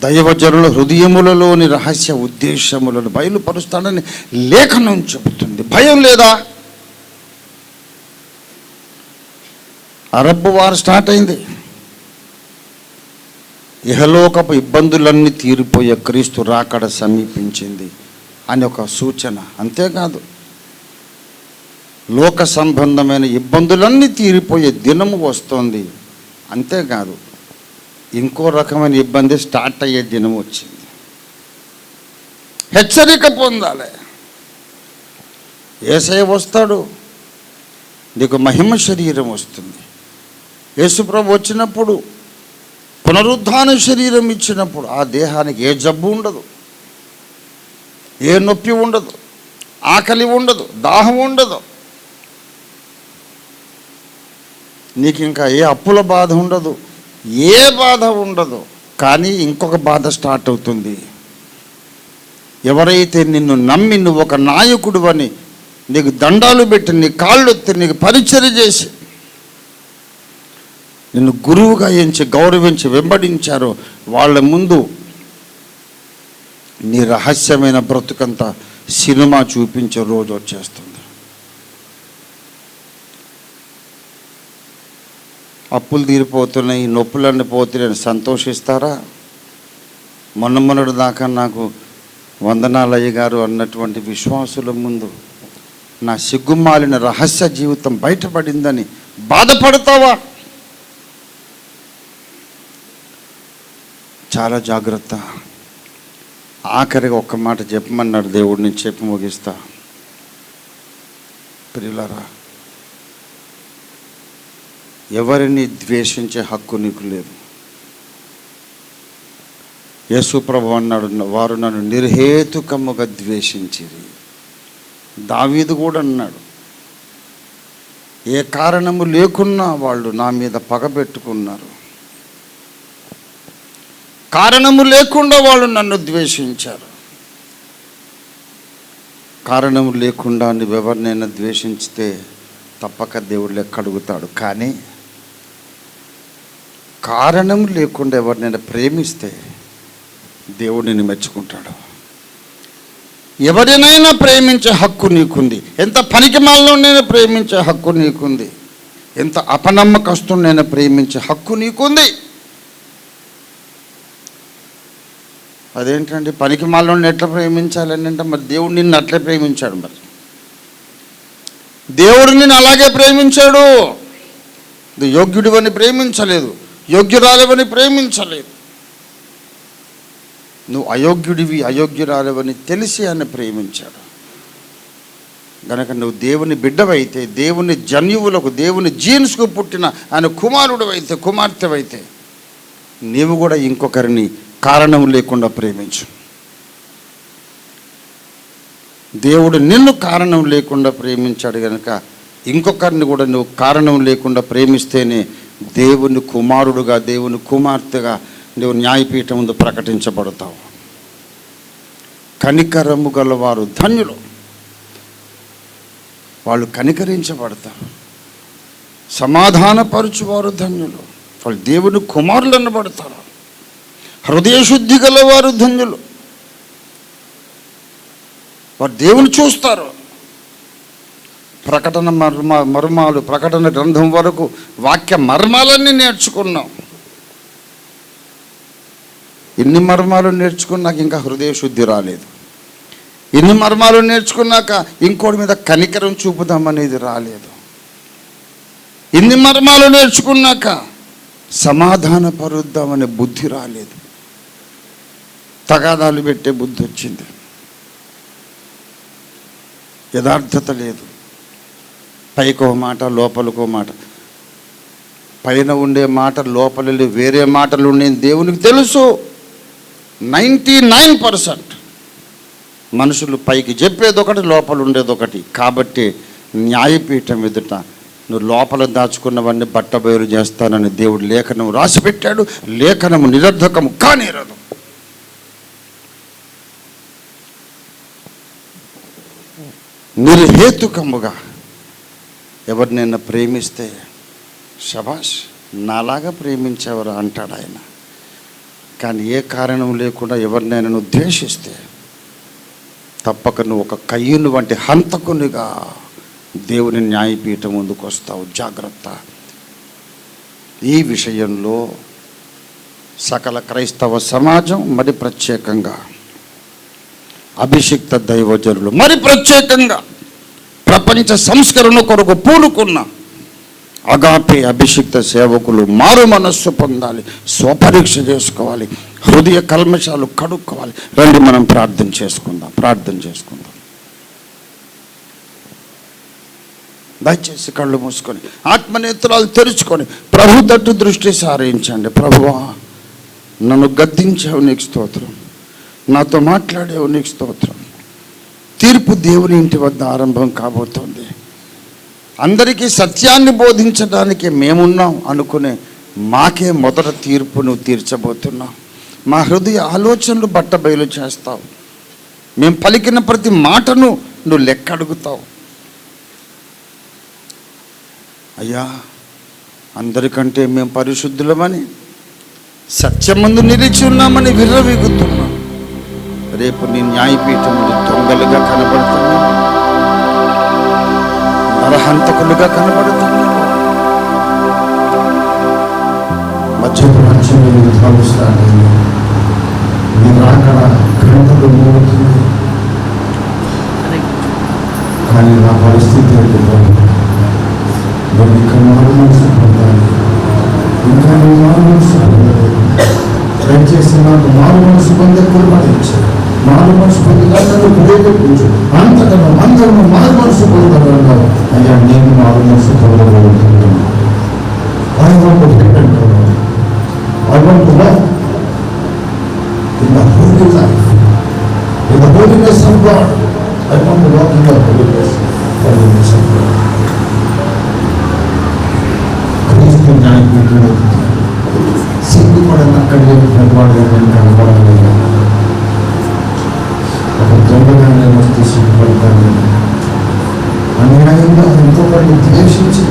దైవజనుల హృదయములలోని రహస్య ఉద్దేశములను బయలుపరుస్తాడని లేఖనం చెబుతుంది. భయం లేదా? అరబ్బు వారు స్టార్ట్ అయింది. ఇహలోకపు ఇబ్బందులన్నీ తీరిపోయే క్రీస్తు రాకడ సమీపించింది అని ఒక సూచన. అంతేకాదు, లోక సంబంధమైన ఇబ్బందులన్నీ తీరిపోయే దినము వస్తుంది. అంతేకాదు, ఇంకో రకమైన ఇబ్బంది స్టార్ట్ అయ్యే దినం వచ్చింది. హెచ్చరిక పొందాలి. యేసయ్య వస్తాడు, నీకు మహిమ శరీరం వస్తుంది. యేసుప్రభు వచ్చినప్పుడు, పునరుద్ధాన శరీరం ఇచ్చినప్పుడు ఆ దేహానికి ఏ జబ్బు ఉండదు, ఏ నొప్పి ఉండదు, ఆకలి ఉండదు, దాహం ఉండదు. నీకు ఇంకా ఏ అప్పుల బాధ ఉండదు, ఏ బాధ ఉండదు. కానీ ఇంకొక బాధ స్టార్ట్ అవుతుంది. ఎవరైతే నిన్ను నమ్మి నువ్వు ఒక నాయకుడు అని నీకు దండాలు పెట్టి, నీ కాళ్ళు ఎత్తి, నీకు పరిచర్య చేసి, నిన్ను గురువుగా ఎంచి గౌరవించి వెంబడించారో వాళ్ళ ముందు నీ రహస్యమైన బ్రతుకంతా సినిమా చూపించే రోజు వచ్చేస్తుంది. అప్పులు తీరిపోతున్నాయి, నొప్పులన్నీ పోతున్నాయని సంతోషిస్తారా? మొన్నటి దాకా నాకు వందనాలు అయ్యగారు అన్నటువంటి విశ్వాసుల ముందు నా సిగ్గుమాలిన రహస్య జీవితం బయటపడిందని బాధపడతావా? చాలా జాగ్రత్త. ఆఖరిగా ఒక్క మాట చెప్పమన్నాడు దేవుడిని, చెప్పి ముగిస్తా. ప్రియులారా, ఎవరిని ద్వేషించే హక్కు నీకు లేదు. యేసుప్రభు అన్నాడు, వారు నన్ను నిర్హేతుకముగా ద్వేషించిరి. దావీదు కూడా అన్నాడు, ఏ కారణము లేకున్నా వాళ్ళు నా మీద పగబెట్టుకున్నారు, కారణము లేకుండా వాళ్ళు నన్ను ద్వేషించారు. కారణము లేకుండా నువ్వెవరినైనా ద్వేషించితే తప్పక దేవుడు లెక్క అడుగుతాడు. కానీ కారణం లేకుండా ఎవరినైనా ప్రేమిస్తే దేవుడు నిన్ను మెచ్చుకుంటాడు. ఎవరినైనా ప్రేమించే హక్కు నీకుంది. ఎంత పనికిమాలినోనైనా ప్రేమించే హక్కు నీకుంది. ఎంత అపనమ్మకస్తునైనా ప్రేమించే హక్కు నీకుంది. అదేంటండి, పనికిమాలినోడిని ఎట్లా ప్రేమించాలని అంటే, మరి దేవుడు నిన్ను అట్లే ప్రేమించాడు. మరి దేవుడు నిన్ను అలాగే ప్రేమించాడు. యోగ్యుడివని ప్రేమించలేదు, యోగ్యురాలవని ప్రేమించలేదు. నువ్వు అయోగ్యుడివి, అయోగ్యురాలవని తెలిసి ఆయన ప్రేమించాడు. గనక నువ్వు దేవుని బిడ్డవైతే, దేవుని జన్యువులకు, దేవుని జీన్స్కు పుట్టిన ఆయన కుమారుడు అయితే, కుమార్తెవైతే, నీవు కూడా ఇంకొకరిని కారణం లేకుండా ప్రేమించు. దేవుడు నిన్ను కారణం లేకుండా ప్రేమించాడు కనుక ఇంకొకరిని కూడా నువ్వు కారణం లేకుండా ప్రేమిస్తేనే దేవుని కుమారుడుగా, దేవుని కుమార్తెగా నువ్వు న్యాయపీఠం ముందు ప్రకటించబడతావు. కనికరము గలవారు ధన్యులు, వాళ్ళు కనికరించబడతారు. సమాధానపరచువారు ధన్యులు, వాళ్ళు దేవుని కుమారులు అనబడతారు. హృదయశుద్ధి గలవారు ధన్యులు, వారు దేవుని చూస్తారు. ప్రకటన మర్మాలు, ప్రకటన గ్రంథం వరకు వాక్య మర్మాలన్నీ నేర్చుకున్నాం. ఇన్ని మర్మాలు నేర్చుకున్నాక ఇంకా హృదయశుద్ధి రాలేదు. ఇన్ని మర్మాలు నేర్చుకున్నాక ఇంకోటి మీద కనికరం చూపుదామనేది రాలేదు. ఇన్ని మర్మాలు నేర్చుకున్నాక సమాధాన పరుద్దామనే బుద్ధి రాలేదు. తగాదాలు పెట్టే బుద్ధి వచ్చింది. యథార్థత లేదు. పైకో మాట, లోపలికో మాట. పైన ఉండే మాట లోపల వేరే మాటలు ఉండే దేవునికి తెలుసు. 99% మనుషులు పైకి చెప్పేది ఒకటి, లోపల ఉండేది ఒకటి. కాబట్టి న్యాయపీఠం ఎదుట నువ్వు లోపల దాచుకున్నవన్నీ బట్టబయలు చేస్తానని దేవుడు లేఖనం రాసిపెట్టాడు. లేఖనము నిరర్ధకము కానేరదు. సహేతుకముగా ఎవరినైనా ప్రేమిస్తే శభాష్ నాలాగా ప్రేమించేవారు అంటాడు ఆయన. కానీ ఏ కారణం లేకుండా ఎవరినైనా ద్వేషిస్తే తప్పక నువ్వు ఒక కయ్యూను వంటి హంతకునిగా దేవుని న్యాయపీఠం ముందుకు వస్తావు. జాగ్రత్త. ఈ విషయంలో సకల క్రైస్తవ సమాజం, మరి ప్రత్యేకంగా అభిషిక్త దైవజనులు, మరి ప్రత్యేకంగా ప్రపంచ సంస్కరణ కొరకు పూనుకున్న అగాపే అభిషిక్త సేవకులు మారు మనస్సు పొందాలి, స్వపరీక్ష చేసుకోవాలి, హృదయ కల్మషాలు కడుక్కోవాలి. రండి మనం ప్రార్థన చేసుకుందాం. దయచేసి కళ్ళు మూసుకొని ఆత్మనేత్రాలు తెరుచుకొని ప్రభు తట్టు దృష్టి సారించండి. ప్రభువా, నన్ను గద్దించావు, నీకు స్తోత్రం. నాతో మాట్లాడావు, నీకు స్తోత్రం. తీర్పు దేవుని ఇంటి వద్ద ఆరంభం కాబోతోంది. అందరికీ సత్యాన్ని బోధించడానికి మేమున్నాం అనుకునే మాకే మొదట తీర్పు నువ్వు తీర్చబోతున్నావు. మా హృదయ ఆలోచనలు బట్టబయలు చేస్తావు. మేము పలికిన ప్రతి మాటను నువ్వు లెక్క అడుగుతావు. అయ్యా, అందరికంటే మేము పరిశుద్ధులమని, సత్యమందు నిలిచి ఉన్నామని విర్రవీగుతున్నాం. రేపు నీ న్యాయపీఠం ముందు దొంగలుగా కనబడుతున్నాం, నరహంతకులుగా కనబడుతున్నాం. మధ్యప్రాచ్యంలో భావిస్తాను మీరు అక్కడ గంటలు మోగుతుంది. కానీ నా పరిస్థితి ఇంకా మారు మనసు పొందాలి. ఇంకా నువ్వు మారు మనసు పొందాలి. దయచేసి నాకు మారు మనసు పొందే కుర్బానించారు. మారు మనసు పొందగలను ప్రేరేపించు. అంతటను అందరూ మారు మనసు పొందగలరు. అయ్యా, నేను మారు మనసు పొందగలుగుతున్నాను. I want to depend on you. I want to walk in the holy life, in the holiness of God. I want to walk in the holiness of God. క్రీస్తు న్యాయపీఠంలో సిగ్గుపడిన అక్కడ నిర్మాణం కనబడాలి. ఒక దొంగగానే వస్తే సిగ్గుపడతాను. అన్యాయంగా ఇంకొకరిని ద్వేషించి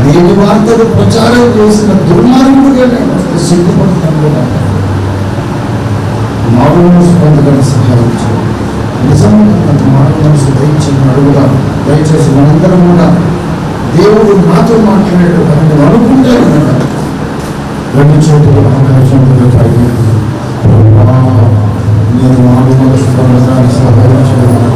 లేని వార్తలు ప్రచారం చేసిన దుర్మార్గుడిగా నేను వస్తే సిగ్గుపడతాను. మారు మనసు పొందగల సహాయం చేయాలి. నిజంగా మారు మనసు దయచేసి అడుగుదా. దయచేసి మనందరం కూడా దేవుడు నాతో మాట్లాడాడు అని అనుకుంటే కనుక రెండు చేతులు ఆకాశం పైకి నేను మారు మనసు పొందడానికి సహాయం చేయాలి.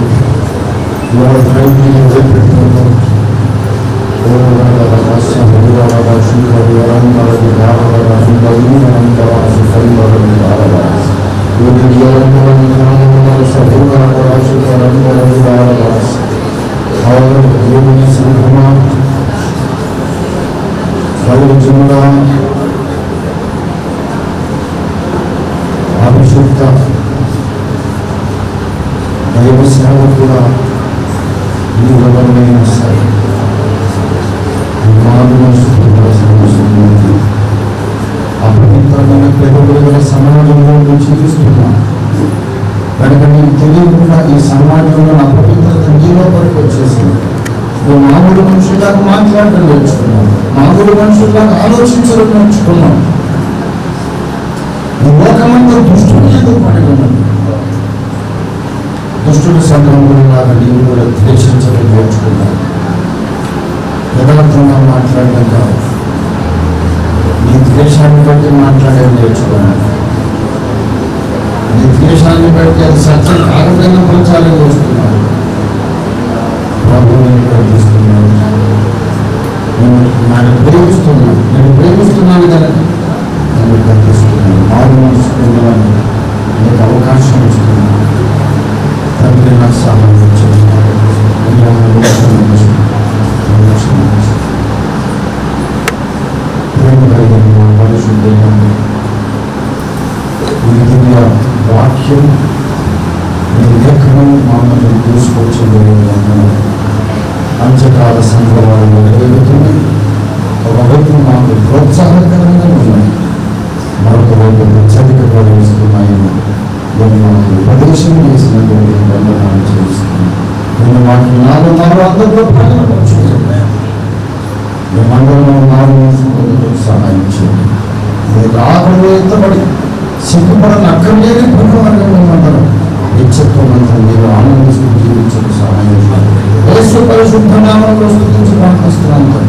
పెట్టుకుంటాను. అభిషిక్త దైవ సేవ కూడా నీవైనా సరే అపవిత్రమైన పెరుగుదల సమాజంలో జీవిస్తున్నాను కనుక నేను తెలియకుండా ఈ సమాజంలో అపవిత్రత నీలోపలికి వచ్చేసింది. నువ్వు మామూలు మనుషుల్లాగా మాట్లాడడం నేర్చుకున్నావు, మామూలు మనుషుల్లాగా ఆలోచించడం నేర్చుకున్నావు. ఈ లోకమంతా దుష్టుని ఎందుకు పడి ఉన్నది. దుష్టుడి సందర్భంలాగా నీవు కూడా ద్వేషించడం నేర్చుకున్నావు. యథార్థంగా మాట్లాడడం కాదు, నీ ద్వేషాన్ని బట్టి మాట్లాడేది నేర్చుకున్నాను. నీ ద్వేషాన్ని బట్టి అది సత్యం కాకపోయినా ప్రచారం చేస్తున్నాను. ప్రభువుని ప్రేమిస్తున్నాను, నేను ప్రేమిస్తున్నాను కనుక నన్ను గర్తిస్తున్నాను. మారు మనసు పొందడానికి నీకు అవకాశం ఇస్తున్నాను. తండ్రి నాకు సహాయం చేస్తున్నాను. వాక్యం నీ లేఖనం మమ్మల్ని తీసుకొచ్చి అంచక రాకడలో ఎత్తబడి సిగ్గుపడని అక్కర్లేని పుణ్యవర్గం ఏమంటారు నిత్యత్వమంతా మీరు ఆనందిస్తూ జీవించడం సహాయం యేసు పరిశుద్ధ నామములో స్తుతించి ప్రార్థిస్తున్నాను.